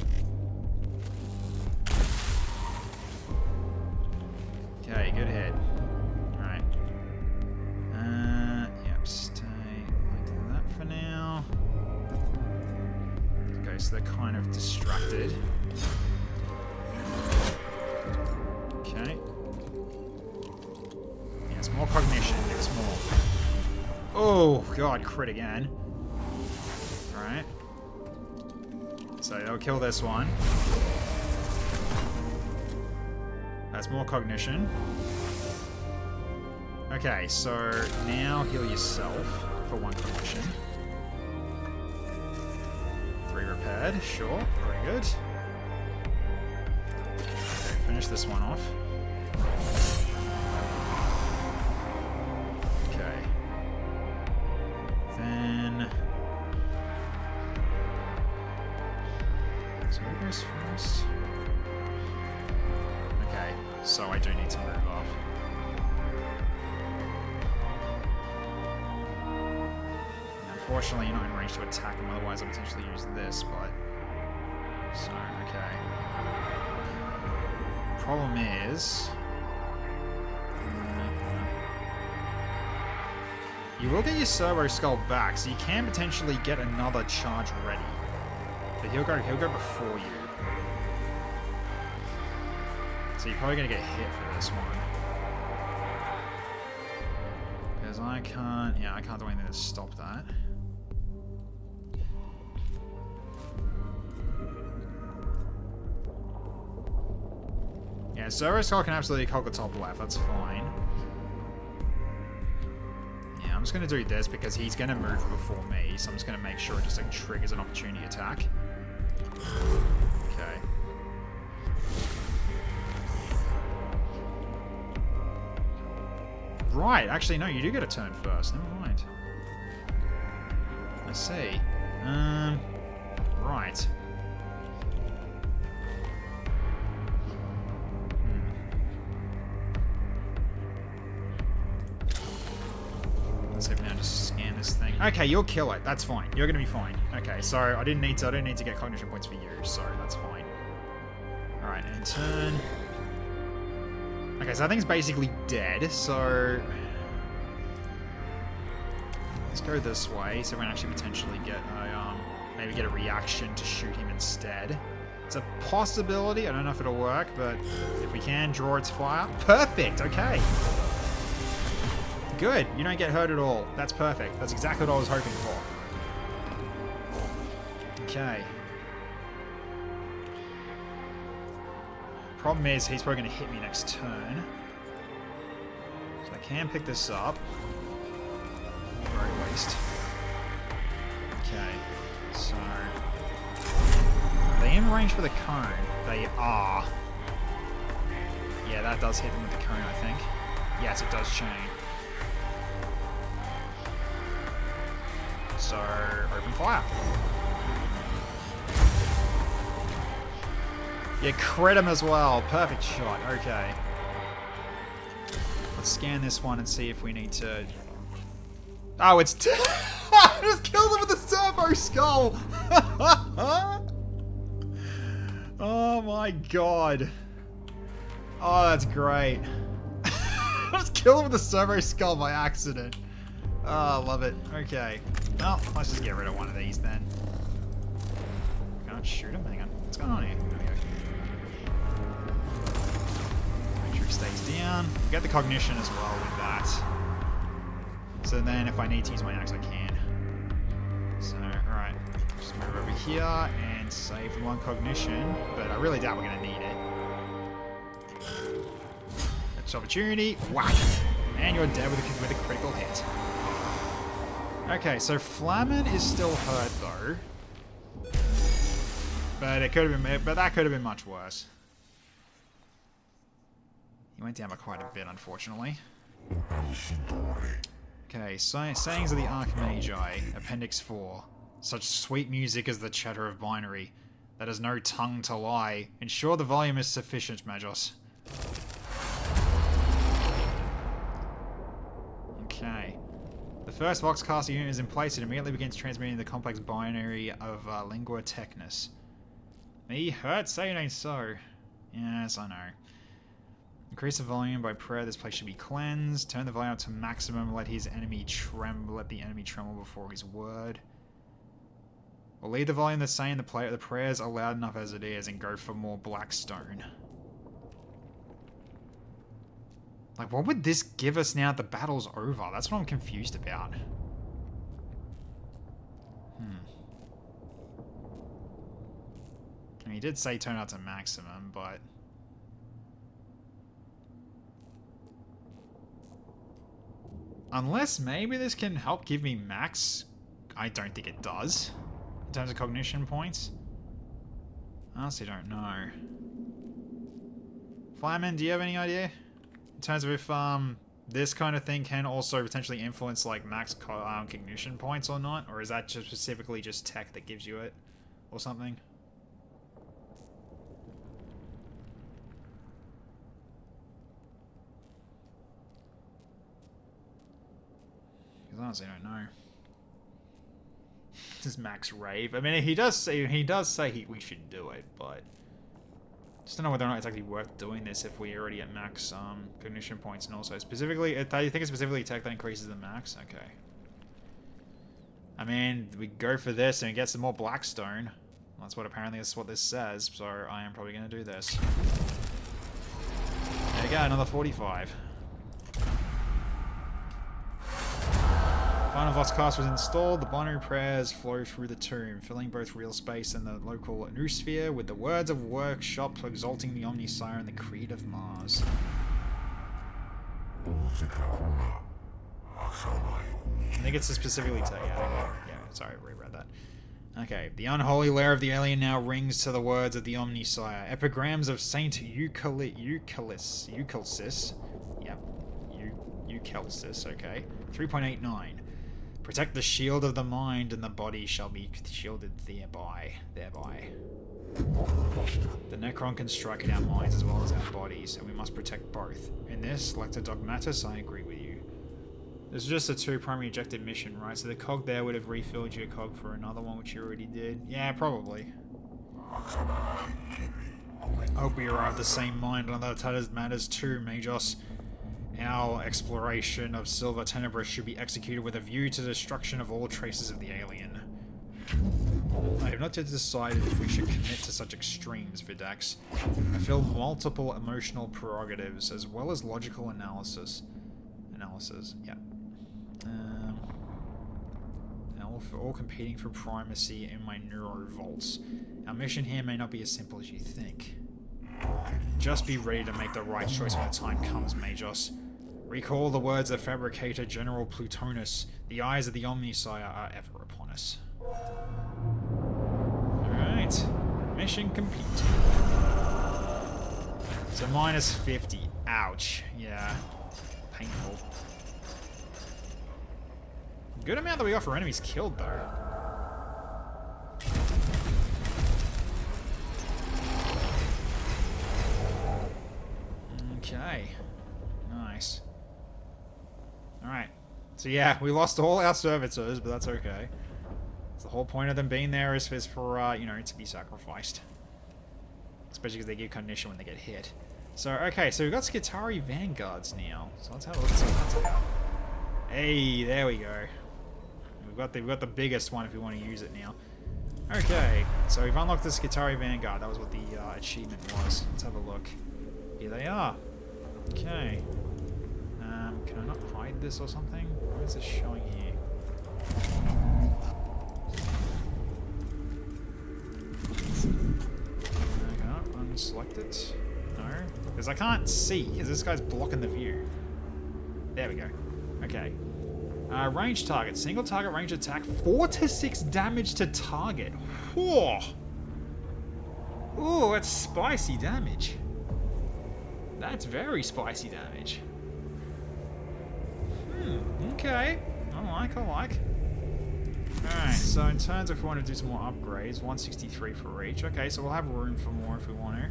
Okay, good hit. Alright. Yep, stay like that for now. Okay, so they're kind of distracted. Okay. Yes, more cognition. Yes, more. Oh, God, crit again. Alright. So they'll kill this one. That's more cognition. Okay, so now heal yourself for 1 cognition. 3 repaired, sure, very good. Okay, finish this one off. Okay. Then... So who goes first? Okay, so I do need to move up. Unfortunately, you're not in range to attack him, otherwise I'll potentially use this, but... So, okay. Problem is... You will get your Servo Skull back, so you can potentially get another charge ready. But he'll go before you. So you're probably gonna get hit for this one. Because I can't do anything to stop that. Yeah, Servo Skull can absolutely hog the top left, that's fine. Yeah, I'm just gonna do this because he's gonna move before me, so I'm just gonna make sure it just like triggers an opportunity attack. Okay. Right, actually no, you do get a turn first, never mind. I see. Right. Let's see if now just scan this thing. Okay, you'll kill it. That's fine. You're gonna be fine. Okay, so I didn't need to get cognition points for you, so that's fine. Alright, and turn. Okay, so that thing's basically dead, so let's go this way so we can actually potentially get a maybe get a reaction to shoot him instead. It's a possibility. I don't know if it'll work, but if we can draw its fire. Perfect, okay. Good, you don't get hurt at all. That's perfect. That's exactly what I was hoping for. Okay. Problem is, he's probably going to hit me next turn. So I can pick this up. At the very least. Okay, so... Are they in range for the cone? They are. Yeah, that does hit them with the cone, I think. Yes, it does chain. So, open fire. Yeah, crit him as well. Perfect shot. Okay. Let's scan this one and see if we need to... Oh, it's... I just killed him with the Servo Skull! Oh my god. Oh, that's great. I just killed him with the Servo Skull by accident. Oh, I love it. Okay. Well, let's just get rid of one of these then. Can't shoot him. Hang on. What's going on here? There we go. Make sure he stays down. Get the cognition as well with that. So then if I need to use my axe, I can. So, alright. Just move over here and save one cognition. But I really doubt we're going to need it. That's opportunity. Whack! And you're dead with a critical hit. Okay, so Flamin is still hurt though. But that could have been much worse. He went down by quite a bit, unfortunately. Okay, sayings of the Archmagi, Appendix 4. Such sweet music as the chatter of binary. That has no tongue to lie. Ensure the volume is sufficient, Magos. Okay. The first Voxcaster unit is in place. It immediately begins transmitting the complex binary of Lingua Technis. Me hurt? Say it ain't so. Yes, I know. Increase the volume by prayer. This place should be cleansed. Turn the volume up to maximum. Let the enemy tremble before his word. We'll leave the volume the same. The prayers are loud enough as it is, and go for more Blackstone. Like, what would this give us now that the battle's over? That's what I'm confused about. I mean, he did say turn out to maximum, but... Unless maybe this can help give me max. I don't think it does. In terms of cognition points. I honestly don't know. Flyman, do you have any idea? In terms of if this kind of thing can also potentially influence like max cognition points or not? Or is that just specifically just tech that gives you it? Or something? Because honestly, I don't know. This is max rave. I mean, he does say we should do it, but just don't know whether or not it's actually worth doing this if we're already at max cognition points, and also specifically, I think it's specifically tech that increases the max. Okay. I mean, we go for this and it gets some more Blackstone. That's what apparently is what this says. So I am probably going to do this. There you go, another 45. Final Vox cast was installed. The binary prayers flow through the tomb, filling both real space and the local noosphere with the words of workshop exalting the Omnissiah and the creed of Mars. I think it's specifically yeah, sorry, I reread that. Okay, the unholy lair of the alien now rings to the words of the Omnissiah. Epigrams of Saint Eucalcis. Yep, Eucalcis, okay. 3.89. Protect the shield of the mind, and the body shall be shielded thereby. The Necron can strike at our minds as well as our bodies, and we must protect both. In this, Lector Dogmatus, I agree with you. This is just a 2 primary objective mission, right? So the cog there would have refilled your cog for another one, which you already did. Yeah, probably. I hope we are of the same mind on other matters too, Majos. Our exploration of Silver Tenebris should be executed with a view to the destruction of all traces of the alien. I have not yet decided if we should commit to such extremes, Vidax. I feel multiple emotional prerogatives, as well as logical analysis. Yeah. All competing for primacy in my neurovolts. Our mission here may not be as simple as you think. Just be ready to make the right choice when the time comes, Majos. Recall the words of Fabricator General Plutonus. The eyes of the Omnissiah are ever upon us. Alright. Mission complete. So minus 50. Ouch. Yeah. Painful. Good amount that we got for enemies killed, though. Okay. Nice. Alright. So yeah, we lost all our servitors, but that's okay. So the whole point of them being there is for, you know, to be sacrificed. Especially because they give cognition when they get hit. So, okay, so we've got Skitari Vanguards now. So let's have a look and see what that's about. Hey, there we go. We've got the biggest one if we want to use it now. Okay, so we've unlocked the Skitari Vanguard. That was what the achievement was. Let's have a look. Here they are. Okay. Can I not hide this or something? What is this showing here? Can I unselect it? No? Because I can't see, because this guy's blocking the view. There we go. Okay. Range target. Single target range attack. 4 to 6 damage to target. Whoa! Ooh, that's spicy damage. That's very spicy damage. Okay. I like. Alright, so in terms of if we want to do some more upgrades, 163 for each. Okay, so we'll have room for more if we want to.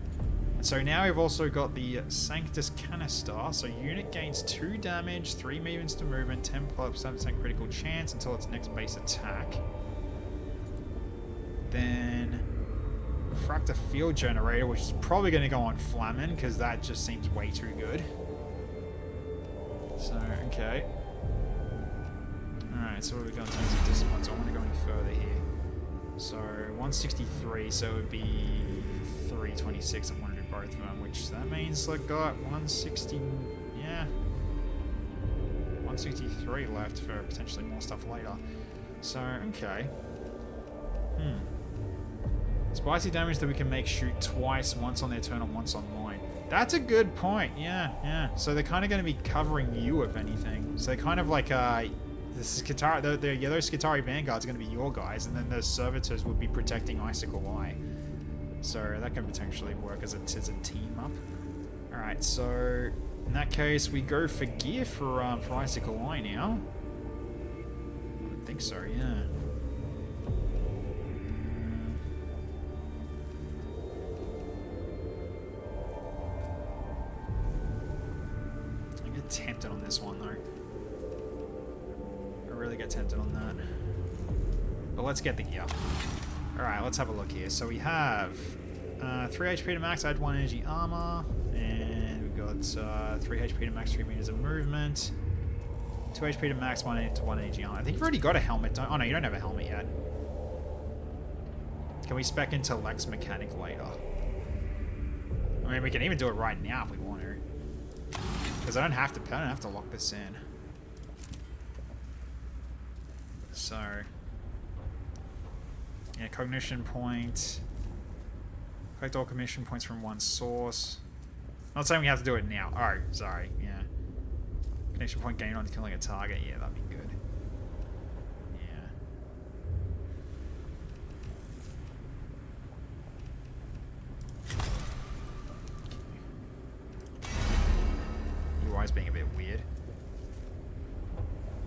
And so now we've also got the Sanctus Canister. So unit gains 2 damage, 3 movements to movement, 10% critical chance until its next base attack. Then Refractor Field Generator, which is probably going to go on Flamen, because that just seems way too good. So, okay. Alright, so what have we got in terms of disciplines? I want to go any further here. So, 163, so it would be 326. I want to do both of them, which that means I got 160, yeah. 163 left for potentially more stuff later. So, okay. Spicy damage that we can make shoot twice, once on their turn and once on mine. That's a good point. Yeah, yeah. So they're kind of going to be covering you, if anything. So they're kind of like, this is Skitari, the yellow Skitari Vanguard's going to be your guys, and then the Servitors would be protecting Icicle Eye. So that can potentially work as a team up. Alright, so in that case, we go for gear for Icicle Eye now. I think so, yeah. Tempted on this one though. I really get tempted on that. But let's get the gear. Alright, let's have a look here. So we have 3 HP to max, add 1 energy armor, and we've got 3 HP to max, 3 meters of movement, 2 HP to max, 1 energy armor. I think you've already got a helmet, oh no, you don't have a helmet yet. Can we spec into Lex Mechanic later? I mean, we can even do it right now if we want to. Because I don't have to lock this in. So, yeah, cognition point. Collect all cognition points from one source. Not saying we have to do it now. Oh, sorry. Yeah. Connection point gained on killing a target. Yeah, that'd be good. UI's being a bit weird.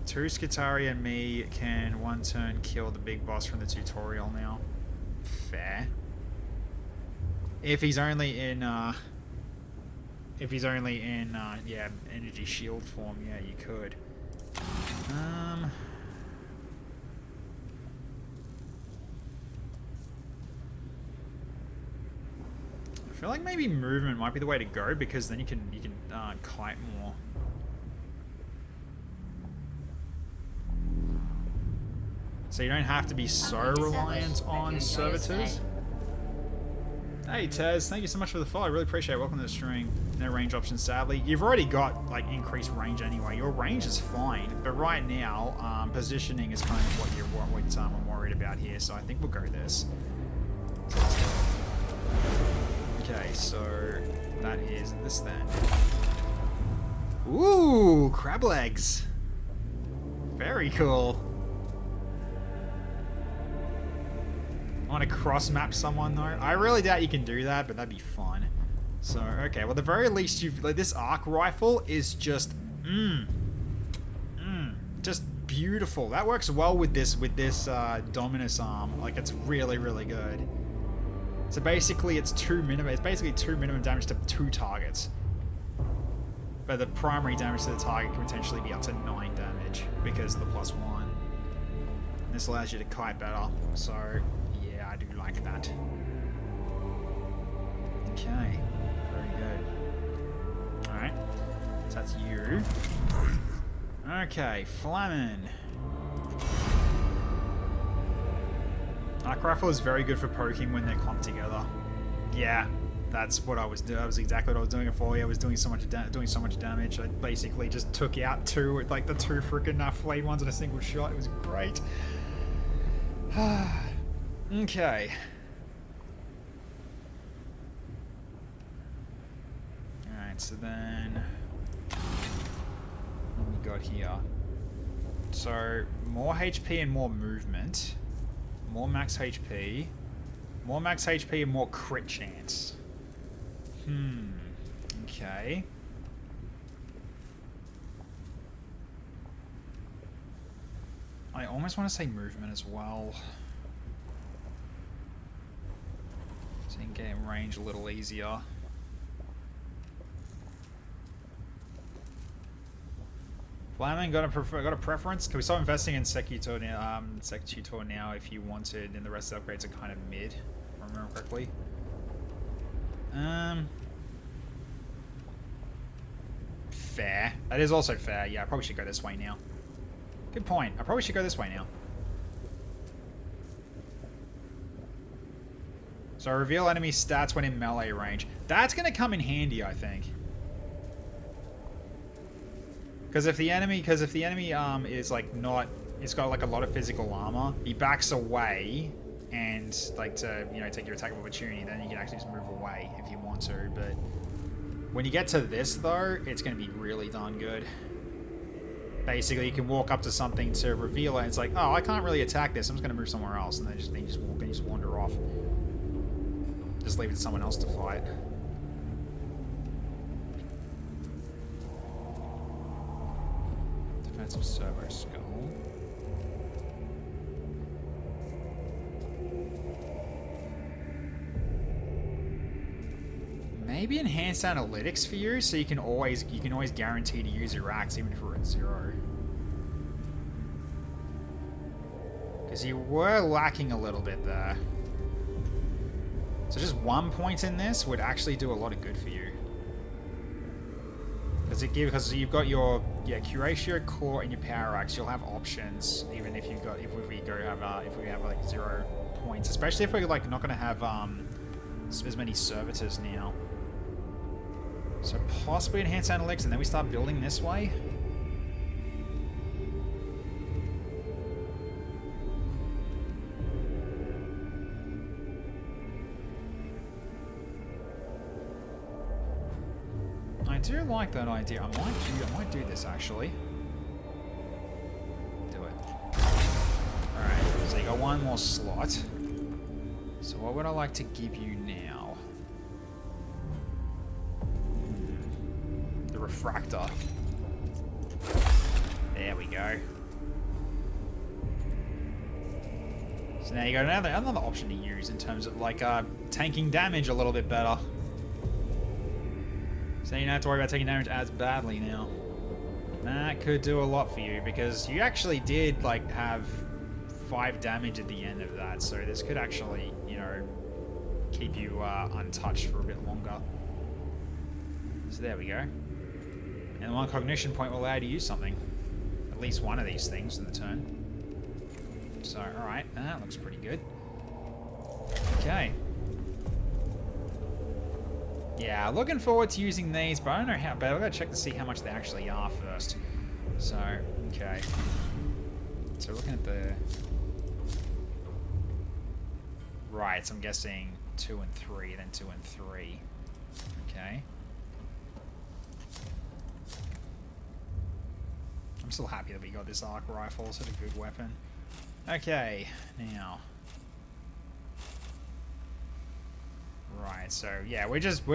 2 Skitari and me can 1 turn kill the big boss from the tutorial now. Fair. If he's only in yeah, energy shield form, yeah, you could. I feel like maybe movement might be the way to go, because then you can kite more. So you don't have to be so reliant on servitors. Hey Tez, thank you so much for the follow. I really appreciate it. Welcome to the stream. No range options, sadly. You've already got like increased range anyway. Your range is fine, but right now, positioning is kind of what I'm worried about here. So I think we'll go this. Okay, so that is this then. Ooh, crab legs. Very cool. I want to cross map someone though. I really doubt you can do that, but that'd be fun. So, okay, well, at the very least, like, this arc rifle is just, just beautiful. That works well with this Dominus arm. Like, it's really, really good. So basically, it's basically 2 minimum damage to 2 targets. But the primary damage to the target can potentially be up to 9 damage because of the +1. And this allows you to kite better. So, yeah, I do like that. Okay, very good. Alright, so that's you. Okay, Flamin. Arc Rifle is very good for poking when they're clumped together. Yeah, that's what I was doing. That was exactly what I was doing it for. Yeah, I was doing so much damage. I basically just took out the 2 freaking flayed ones in a single shot. It was great. Okay. Alright, so then what we got here? So more HP and more movement. More max HP. More max HP and more crit chance. Okay. I almost want to say movement as well. So you can get in range a little easier. Flamin, got a preference? Can we start investing in Secutor now if you wanted, and the rest of the upgrades are kind of mid, if I remember correctly. Fair. That is also fair. Yeah, I probably should go this way now. Good point. I probably should go this way now. So reveal enemy stats when in melee range. That's going to come in handy, I think. Because if the enemy is like not, it's got like a lot of physical armor, he backs away and like to, you know, take your attack of opportunity, then you can actually just move away if you want to. But When you get to this, though, it's going to be really darn good. Basically, you can walk up to something to reveal it, and it's like, oh, I can't really attack this. I'm just going to move somewhere else, and then you just walk and you just wander off. Just leave it to someone else to fight. Defensive servo skull. Maybe enhanced analytics for you, so you can always guarantee to use your axe even if we're at 0. Because you were lacking a little bit there. So just 1 point in this would actually do a lot of good for you. Because you've got your curatio core and your power axe, you'll have options even if we have like 0 points, especially if we're like not going to have as many servitors now. So possibly enhance analytics, and then we start building this way. I do like that idea. I might do this actually. Do it. Alright, so you got one more slot. So what would I like to give you now? The refractor. There we go. So now you got another option to use in terms of like tanking damage a little bit better. So you don't have to worry about taking damage as badly now. That could do a lot for you because you actually did like have 5 damage at the end of that. So this could actually, you know, keep you untouched for a bit longer. So there we go. And one cognition point will allow you to use something. At least one of these things in the turn. So, alright, that looks pretty good. Okay. Yeah, looking forward to using these, but I don't know how, but I've got to check to see how much they actually are first. So, okay. So looking at the... Right, so I'm guessing 2 and 3, then 2 and 3. Okay. I'm still happy that we got this arc rifle, such a good weapon. Okay, now... Right, so yeah, we're just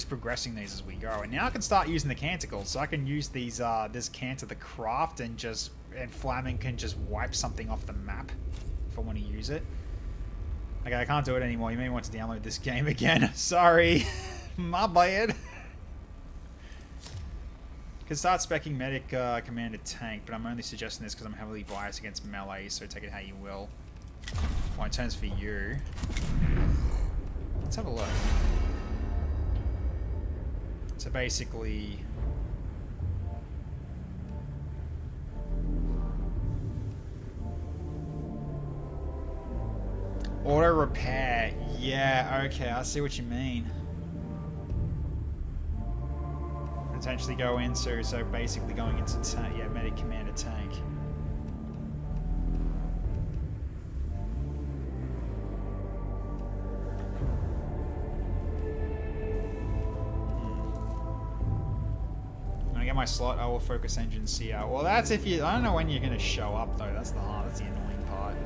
progressing these as we go, and now I can start using the canticles. So I can use these this canter the craft, and Flamin can just wipe something off the map if I want to use it. Okay, I can't do it anymore. You may want to download this game again. Sorry, my bad. Could start speccing medic commander tank, but I'm only suggesting this because I'm heavily biased against melee. So take it how you will. Well, it turns for you. Let's have a look. So basically... Auto repair. Yeah, okay, I see what you mean. Potentially go into, so basically going into medic commander tank. My slot, I will focus engine see out. Well, that's if you... I don't know when you're going to show up, though. That's the annoying part.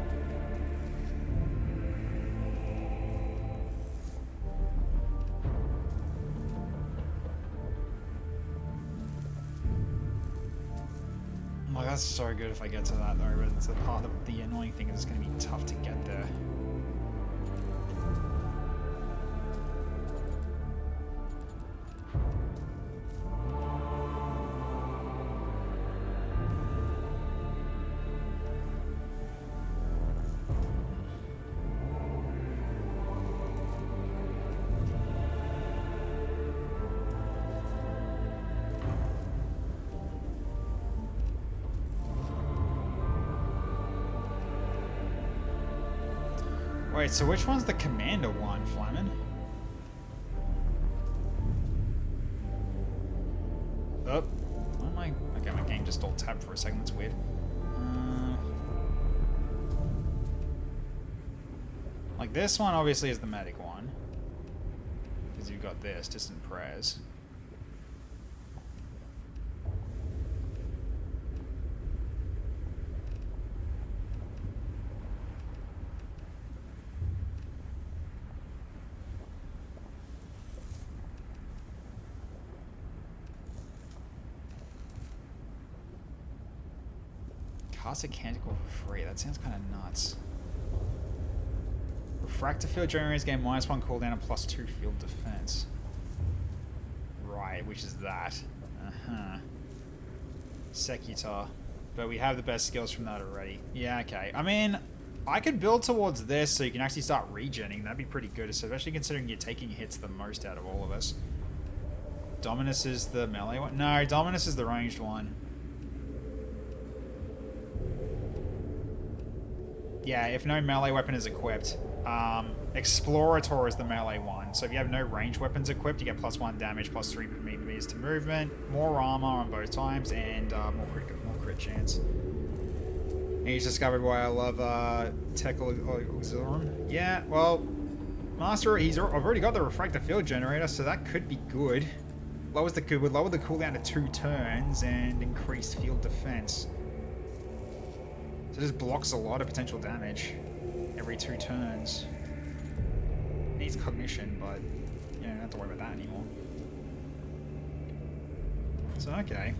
Well, that's so good if I get to that, though. But it's the part of the annoying thing is it's going to be tough to get there. Wait, so which one's the commander one, Flamin? Oh. Oh my... Okay, my game just all tabbed for a second. That's weird. Like, this one obviously is the medic one. Because you've got this, distant prayers. Classic Canticle for free. That sounds kind of nuts. Refractor field generators gain -1 cooldown and +2 field defense. Right, which is that. Secutor. But we have the best skills from that already. Yeah, okay. I mean, I could build towards this so you can actually start regenning. That'd be pretty good, especially considering you're taking hits the most out of all of us. Dominus is the melee one? No, Dominus is the ranged one. Yeah, if no melee weapon is equipped. Explorator is the melee one. So if you have no ranged weapons equipped, you get +1 damage, +3 meters to movement, more armor on both times, and more crit chance. And he's discovered why I love Tech Auxilium. Yeah, well, Master, I've already got the Refractor Field Generator, so that could be good. Would lower the cooldown to 2 turns and increase field defense. So this blocks a lot of potential damage every 2 turns. Needs cognition, but you don't have to worry about that anymore. So, okay.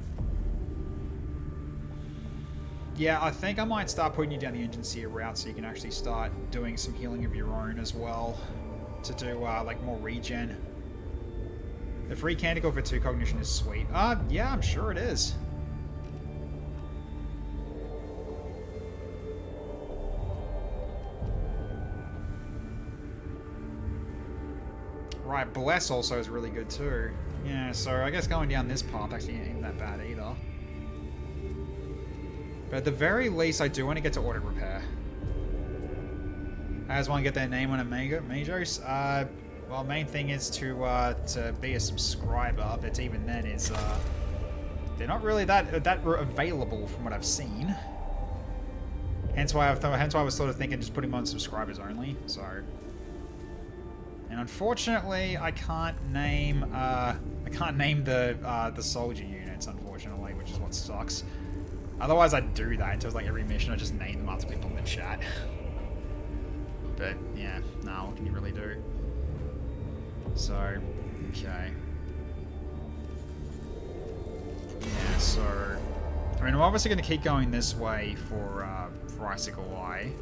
Yeah, I think I might start putting you down the Agency route so you can actually start doing some healing of your own as well. To do, like, more regen. The free Canticle for 2 cognition is sweet. Yeah, I'm sure it is. Right, Bless also is really good too. Yeah, so I guess going down this path actually ain't that bad either. But at the very least, I do want to get to Audit Repair. I just want to get their name on a Magos. Well, main thing is to be a subscriber, but even then is they're not really that available from what I've seen. Hence why I was sort of thinking just putting them on subscribers only. So, and unfortunately, I can't name the soldier units, unfortunately, which is what sucks. Otherwise, I'd do that until like every mission. I just name them after people in the chat. But yeah, no, what can you really do? So, okay. Yeah, so I mean, I'm obviously going to keep going this way for Icicle Eye.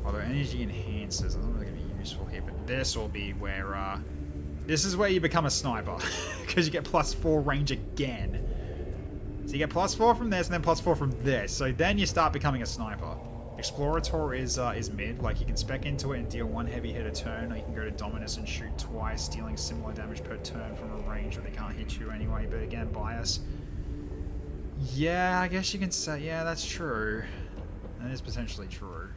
Although energy enhancers, I don't know if they're going to be useful here, but this will be where this is where you become a sniper because you get +4 range again. So you get +4 from this and then +4 from this. So then you start becoming a sniper. Explorator is mid, like you can spec into it and deal 1 heavy hit a turn, or you can go to Dominus and shoot twice, dealing similar damage per turn from a range where they can't hit you anyway, but again, bias. Yeah, I guess you can say, yeah, that's true. That is potentially true.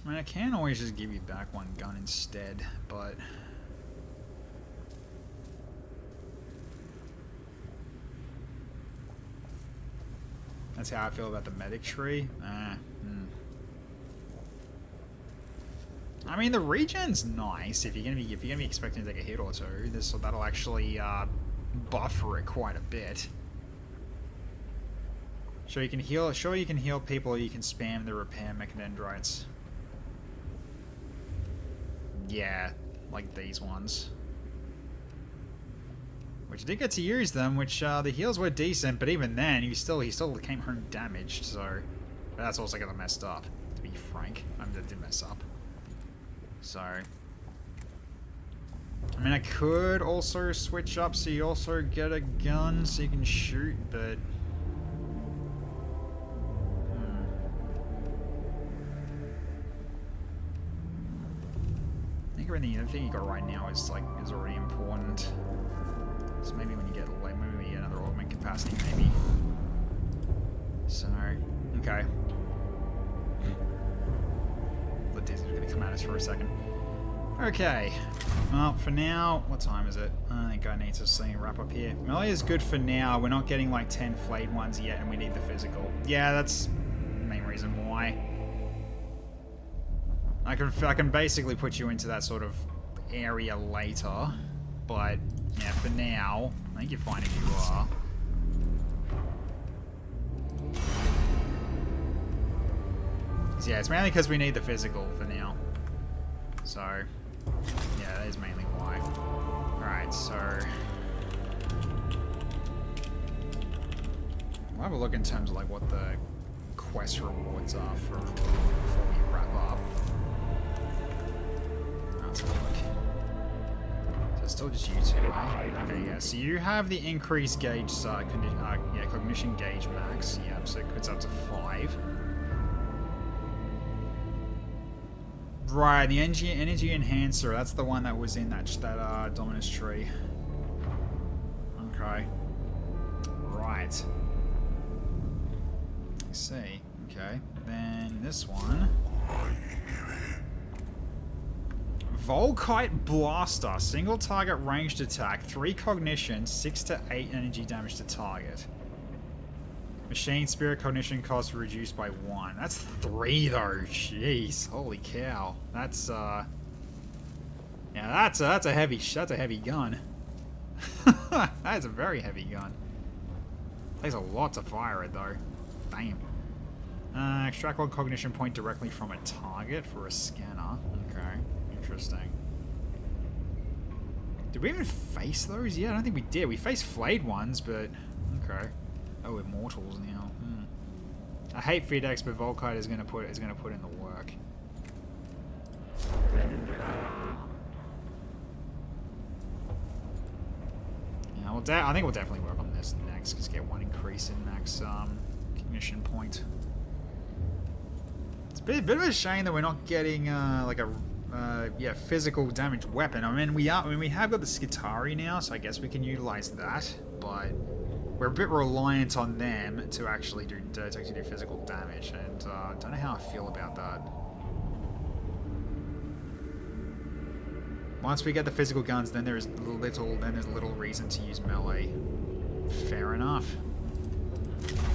I mean, I can always just give you back 1 gun instead, but that's how I feel about the medic tree. I mean, the regen's nice if you're gonna be expecting to take a hit or two. That'll actually buffer it quite a bit. Sure, you can heal people, or you can spam the repair mechadendrites. Yeah, like these ones. Which I did get to use them, which the heals were decent, but even then, he still came home damaged, so but that's also got messed up, to be frank. I mean, that did mess up. So I mean, I could also switch up so you also get a gun so you can shoot, but the other thing you got right now is already important. So maybe when you get like maybe another augment capacity, maybe. So okay. Let these are gonna come at us for a second. Okay. Well, for now, what time is it? I think I need to see wrap up here. Melee is good for now. We're not getting like 10 flayed ones yet, and we need the physical. Yeah, that's the main reason why. I can basically put you into that sort of area later, but yeah, for now, I think you're fine if you are. So yeah, it's mainly because we need the physical for now. So, yeah, that is mainly why. Alright, so... We'll have a look in terms of like what the quest rewards are for before we wrap up. Let's have a look. So it's still just you two, right? Okay, yeah. So you have the increased gauge, cognition gauge max. Yeah, so it's up to 5. Right, the energy enhancer. That's the one that was in that Dominus tree. Okay. Right. I see. Okay. Then this one. Volkite Blaster. Single target ranged attack. 3 cognition. 6 to 8 energy damage to target. Machine spirit cognition cost reduced by 1. That's 3 though. Jeez. Holy cow. That's yeah, that's a heavy gun. That is a very heavy gun. Takes a lot to fire it though. Damn. Extract one cognition point directly from a target for a scanner. Okay. Interesting. Did we even face those? Yeah, I don't think we did. We faced flayed ones, but okay. Oh, immortals now. I hate FedEx, but Volkite is gonna put in the work. Yeah, I think we'll definitely work on this next, because get 1 increase in max cognition point. It's a bit of a shame that we're not getting like a physical damage weapon. I mean, we have got the Skitari now, so I guess we can utilize that, but we're a bit reliant on them to actually do physical damage, and I don't know how I feel about that. Once we get the physical guns, then there's little reason to use melee. Fair enough.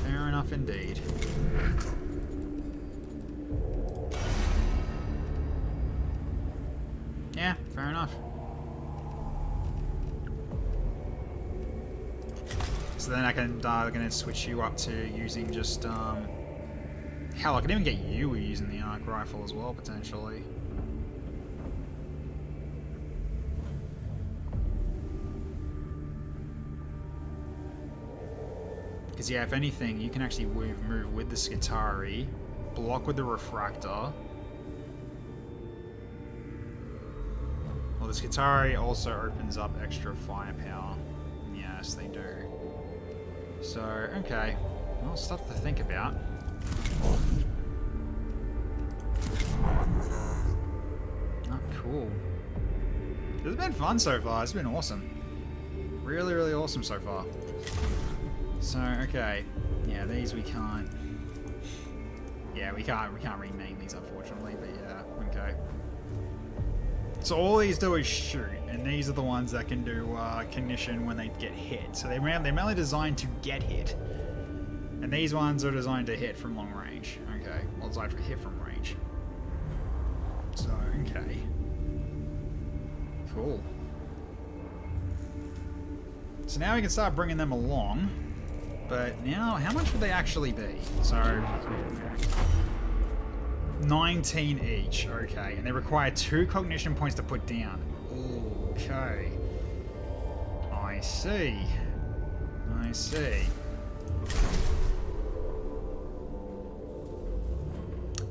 Fair enough indeed. Yeah, fair enough. So then I can gonna switch you up to using just hell, I can even get you using the arc rifle as well potentially. Because yeah, if anything, you can actually move with the Skitari, block with the refractor. Well, the Skitari also opens up extra firepower. Yes, they do. So, okay. Well, stuff to think about. Oh, cool. This has been fun so far. It's been awesome. Really, really awesome so far. So, okay. Yeah, these we can't... Yeah, we can't rename these, unfortunately, but yeah, okay. So all these do is shoot, and these are the ones that can do cognition when they get hit. So they're mainly designed to get hit. And these ones are designed to hit from long range. Okay, well, designed for hit from range. So, okay. Cool. So now we can start bringing them along. But now, how much would they actually be? So, 19 each. Okay, and they require 2 cognition points to put down. Okay. I see. I see.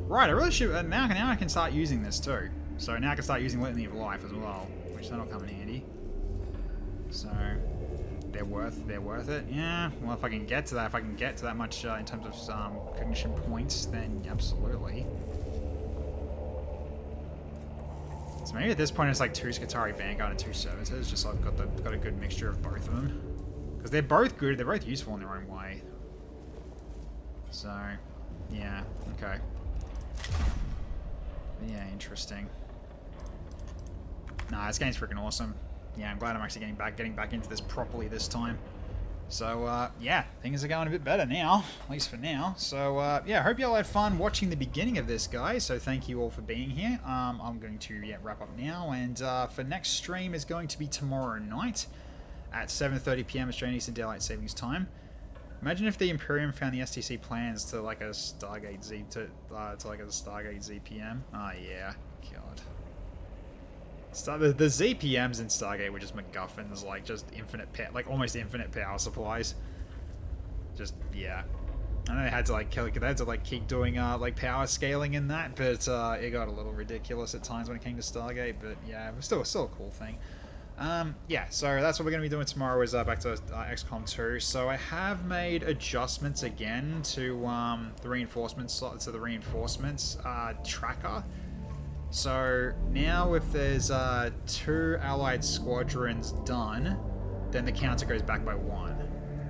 Right, I really should... now I can start using this too. So now I can start using Litany of Life as well, which that'll come in handy. So... They're worth it. Yeah. Well, if I can get to that, much in terms of cognition points, then absolutely. So maybe at this point it's like 2 Skitari Vanguard and 2 Servitors, just so I've got a good mixture of both of them, because they're both good. They're both useful in their own way. So, yeah. Okay. Yeah. Interesting. Nah, this game's freaking awesome. Yeah, I'm glad I'm actually getting back into this properly this time. So, yeah, things are going a bit better now, at least for now. So, yeah, I hope you all had fun watching the beginning of this, guys. So thank you all for being here. I'm going to wrap up now, and for next stream is going to be tomorrow night at 7:30 PM Australian Eastern Daylight Savings Time. Imagine if the Imperium found the STC plans to like a Stargate Z to like a Stargate ZPM. Oh yeah, God. The ZPMs in Stargate were just MacGuffins, like just infinite like almost infinite power supplies. Just yeah. I know they had to like keep doing like power scaling in that, but it got a little ridiculous at times when it came to Stargate. But yeah, it was still a cool thing. Yeah, so that's what we're going to be doing tomorrow is back to XCOM 2. So I have made adjustments again to the reinforcements tracker. So now if there's 2 allied squadrons done, then the counter goes back by 1.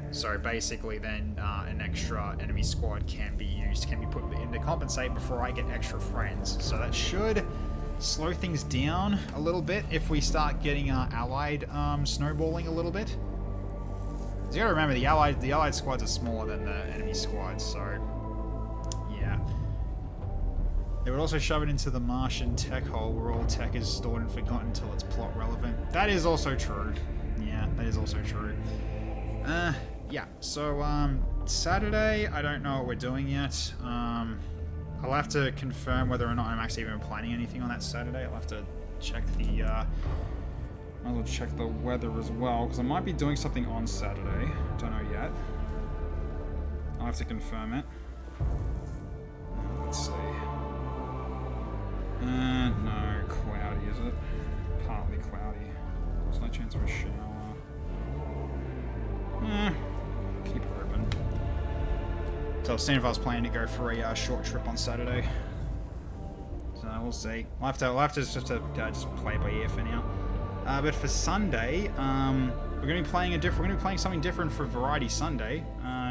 So basically then an extra enemy squad can be put in to compensate before I get extra friends. So that should slow things down a little bit if we start getting allied snowballing a little bit. So you gotta remember the allied squads are smaller than the enemy squads, so yeah. It would also shove it into the Martian tech hole where all tech is stored and forgotten until it's plot relevant. That is also true. Yeah, that is also true. Yeah, so Saturday, I don't know what we're doing yet. I'll have to confirm whether or not I'm actually even planning anything on that Saturday. I'll have to check the I'll check the weather as well, because I might be doing something on Saturday. Don't know yet. I'll have to confirm it. Let's see. No, cloudy, is it? Partly cloudy. Slight chance of a shower. Keep it open. So I was seeing if I was planning to go for a short trip on Saturday. So we'll see. We'll have to just play by ear for now. But for Sunday, we're going to be playing something different for Variety Sunday.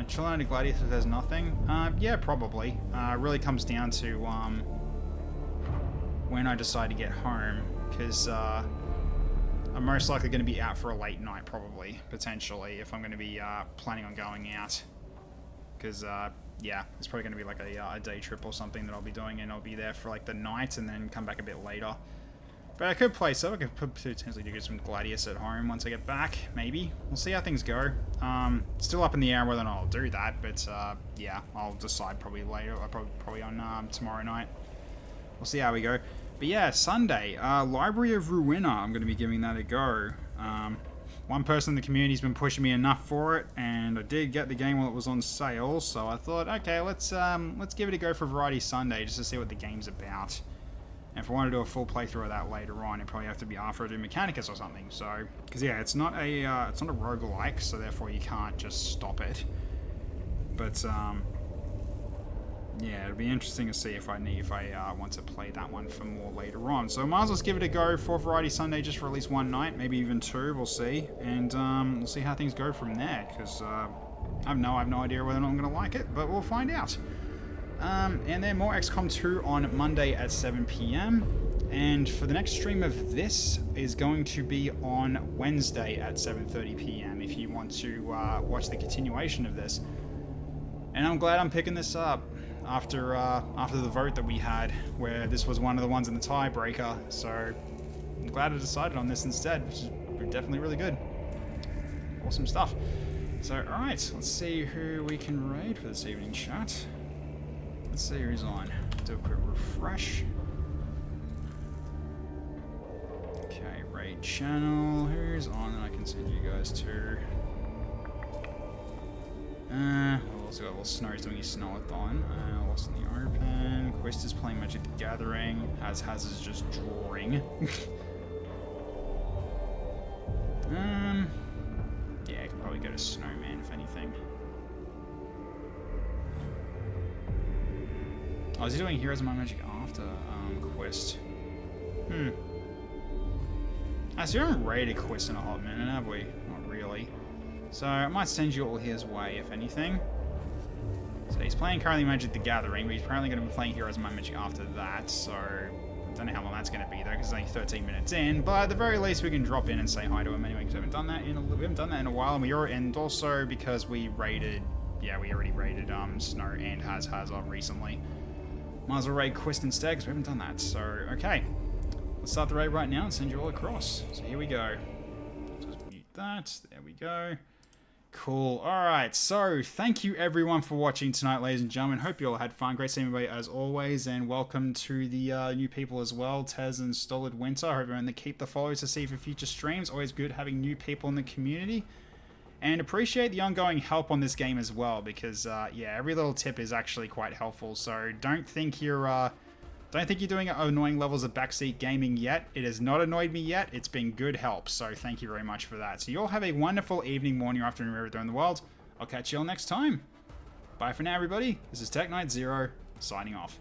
Chilling under Gladiator if there's nothing. Yeah, probably. It really comes down to when I decide to get home, because I'm most likely going to be out for a late night, probably, potentially, if I'm going to be planning on going out. Because, yeah, it's probably going to be like a day trip or something that I'll be doing, and I'll be there for like the night and then come back a bit later. But I could play so I could potentially do some Gladius at home once I get back, maybe. We'll see how things go. Still up in the air whether or not I'll do that, but yeah, I'll decide probably later, probably on tomorrow night. We'll see how we go. But yeah, Sunday, Library of Ruina, I'm going to be giving that a go. One person in the community's been pushing me enough for it, and I did get the game while it was on sale, so I thought, okay, let's give it a go for Variety Sunday just to see what the game's about. And if I want to do a full playthrough of that later on, it'd probably have to be after I do Mechanicus or something. So, because yeah, it's not a roguelike, so therefore you can't just stop it. But yeah, it'll be interesting to see if I want to play that one for more later on. So might as well give it a go for Variety Sunday just for at least one night, maybe even 2. We'll see, and we'll see how things go from there. Because I have no idea whether or not I'm going to like it, but we'll find out. And then more XCOM 2 on Monday at 7 PM. And for the next stream of this is going to be on Wednesday at 7:30 PM. If you want to watch the continuation of this. And I'm glad I'm picking this up after the vote that we had, where this was one of the ones in the tiebreaker. So I'm glad I decided on this instead, which is definitely really good. Awesome stuff. So alright, let's see who we can raid for this evening, chat. Let's see who's on. Do a quick refresh. Okay, raid channel. Who's on that I can send you guys to? We've also got Snow's doing his Snowathon. Lost in the Open. Quest is playing Magic the Gathering. Has is just drawing. Yeah, I could probably go to Snowman if anything. Oh, is he doing Heroes of Might and Magic after Quest? So we haven't raided Quest in a hot minute, have we? Not really. So I might send you all his way, if anything. So he's playing currently Magic the Gathering, but he's apparently going to be playing Heroes of Might and Magic after that, so I don't know how long that's going to be though, because it's only 13 minutes in, but at the very least we can drop in and say hi to him anyway, because we haven't done that in a while, and also because we already raided Snow and Has recently. Might as well raid Quest instead, because we haven't done that. So, okay. Let's start the raid right now and send you all across. So here we go. Just mute that. There we go. Cool. Alright, so thank you everyone for watching tonight, ladies and gentlemen. Hope you all had fun. Great seeing everybody as always, and welcome to the new people as well, Tez and Stolid Winter. Hope everyone to keep the follows to see for future streams. Always good having new people in the community. And appreciate the ongoing help on this game as well, because yeah, every little tip is actually quite helpful. So don't think you're doing annoying levels of backseat gaming yet. It has not annoyed me yet. It's been good help. So thank you very much for that. So you all have a wonderful evening, morning, or afternoon, wherever you're in the world. I'll catch you all next time. Bye for now, everybody. This is Tech Knight Zero signing off.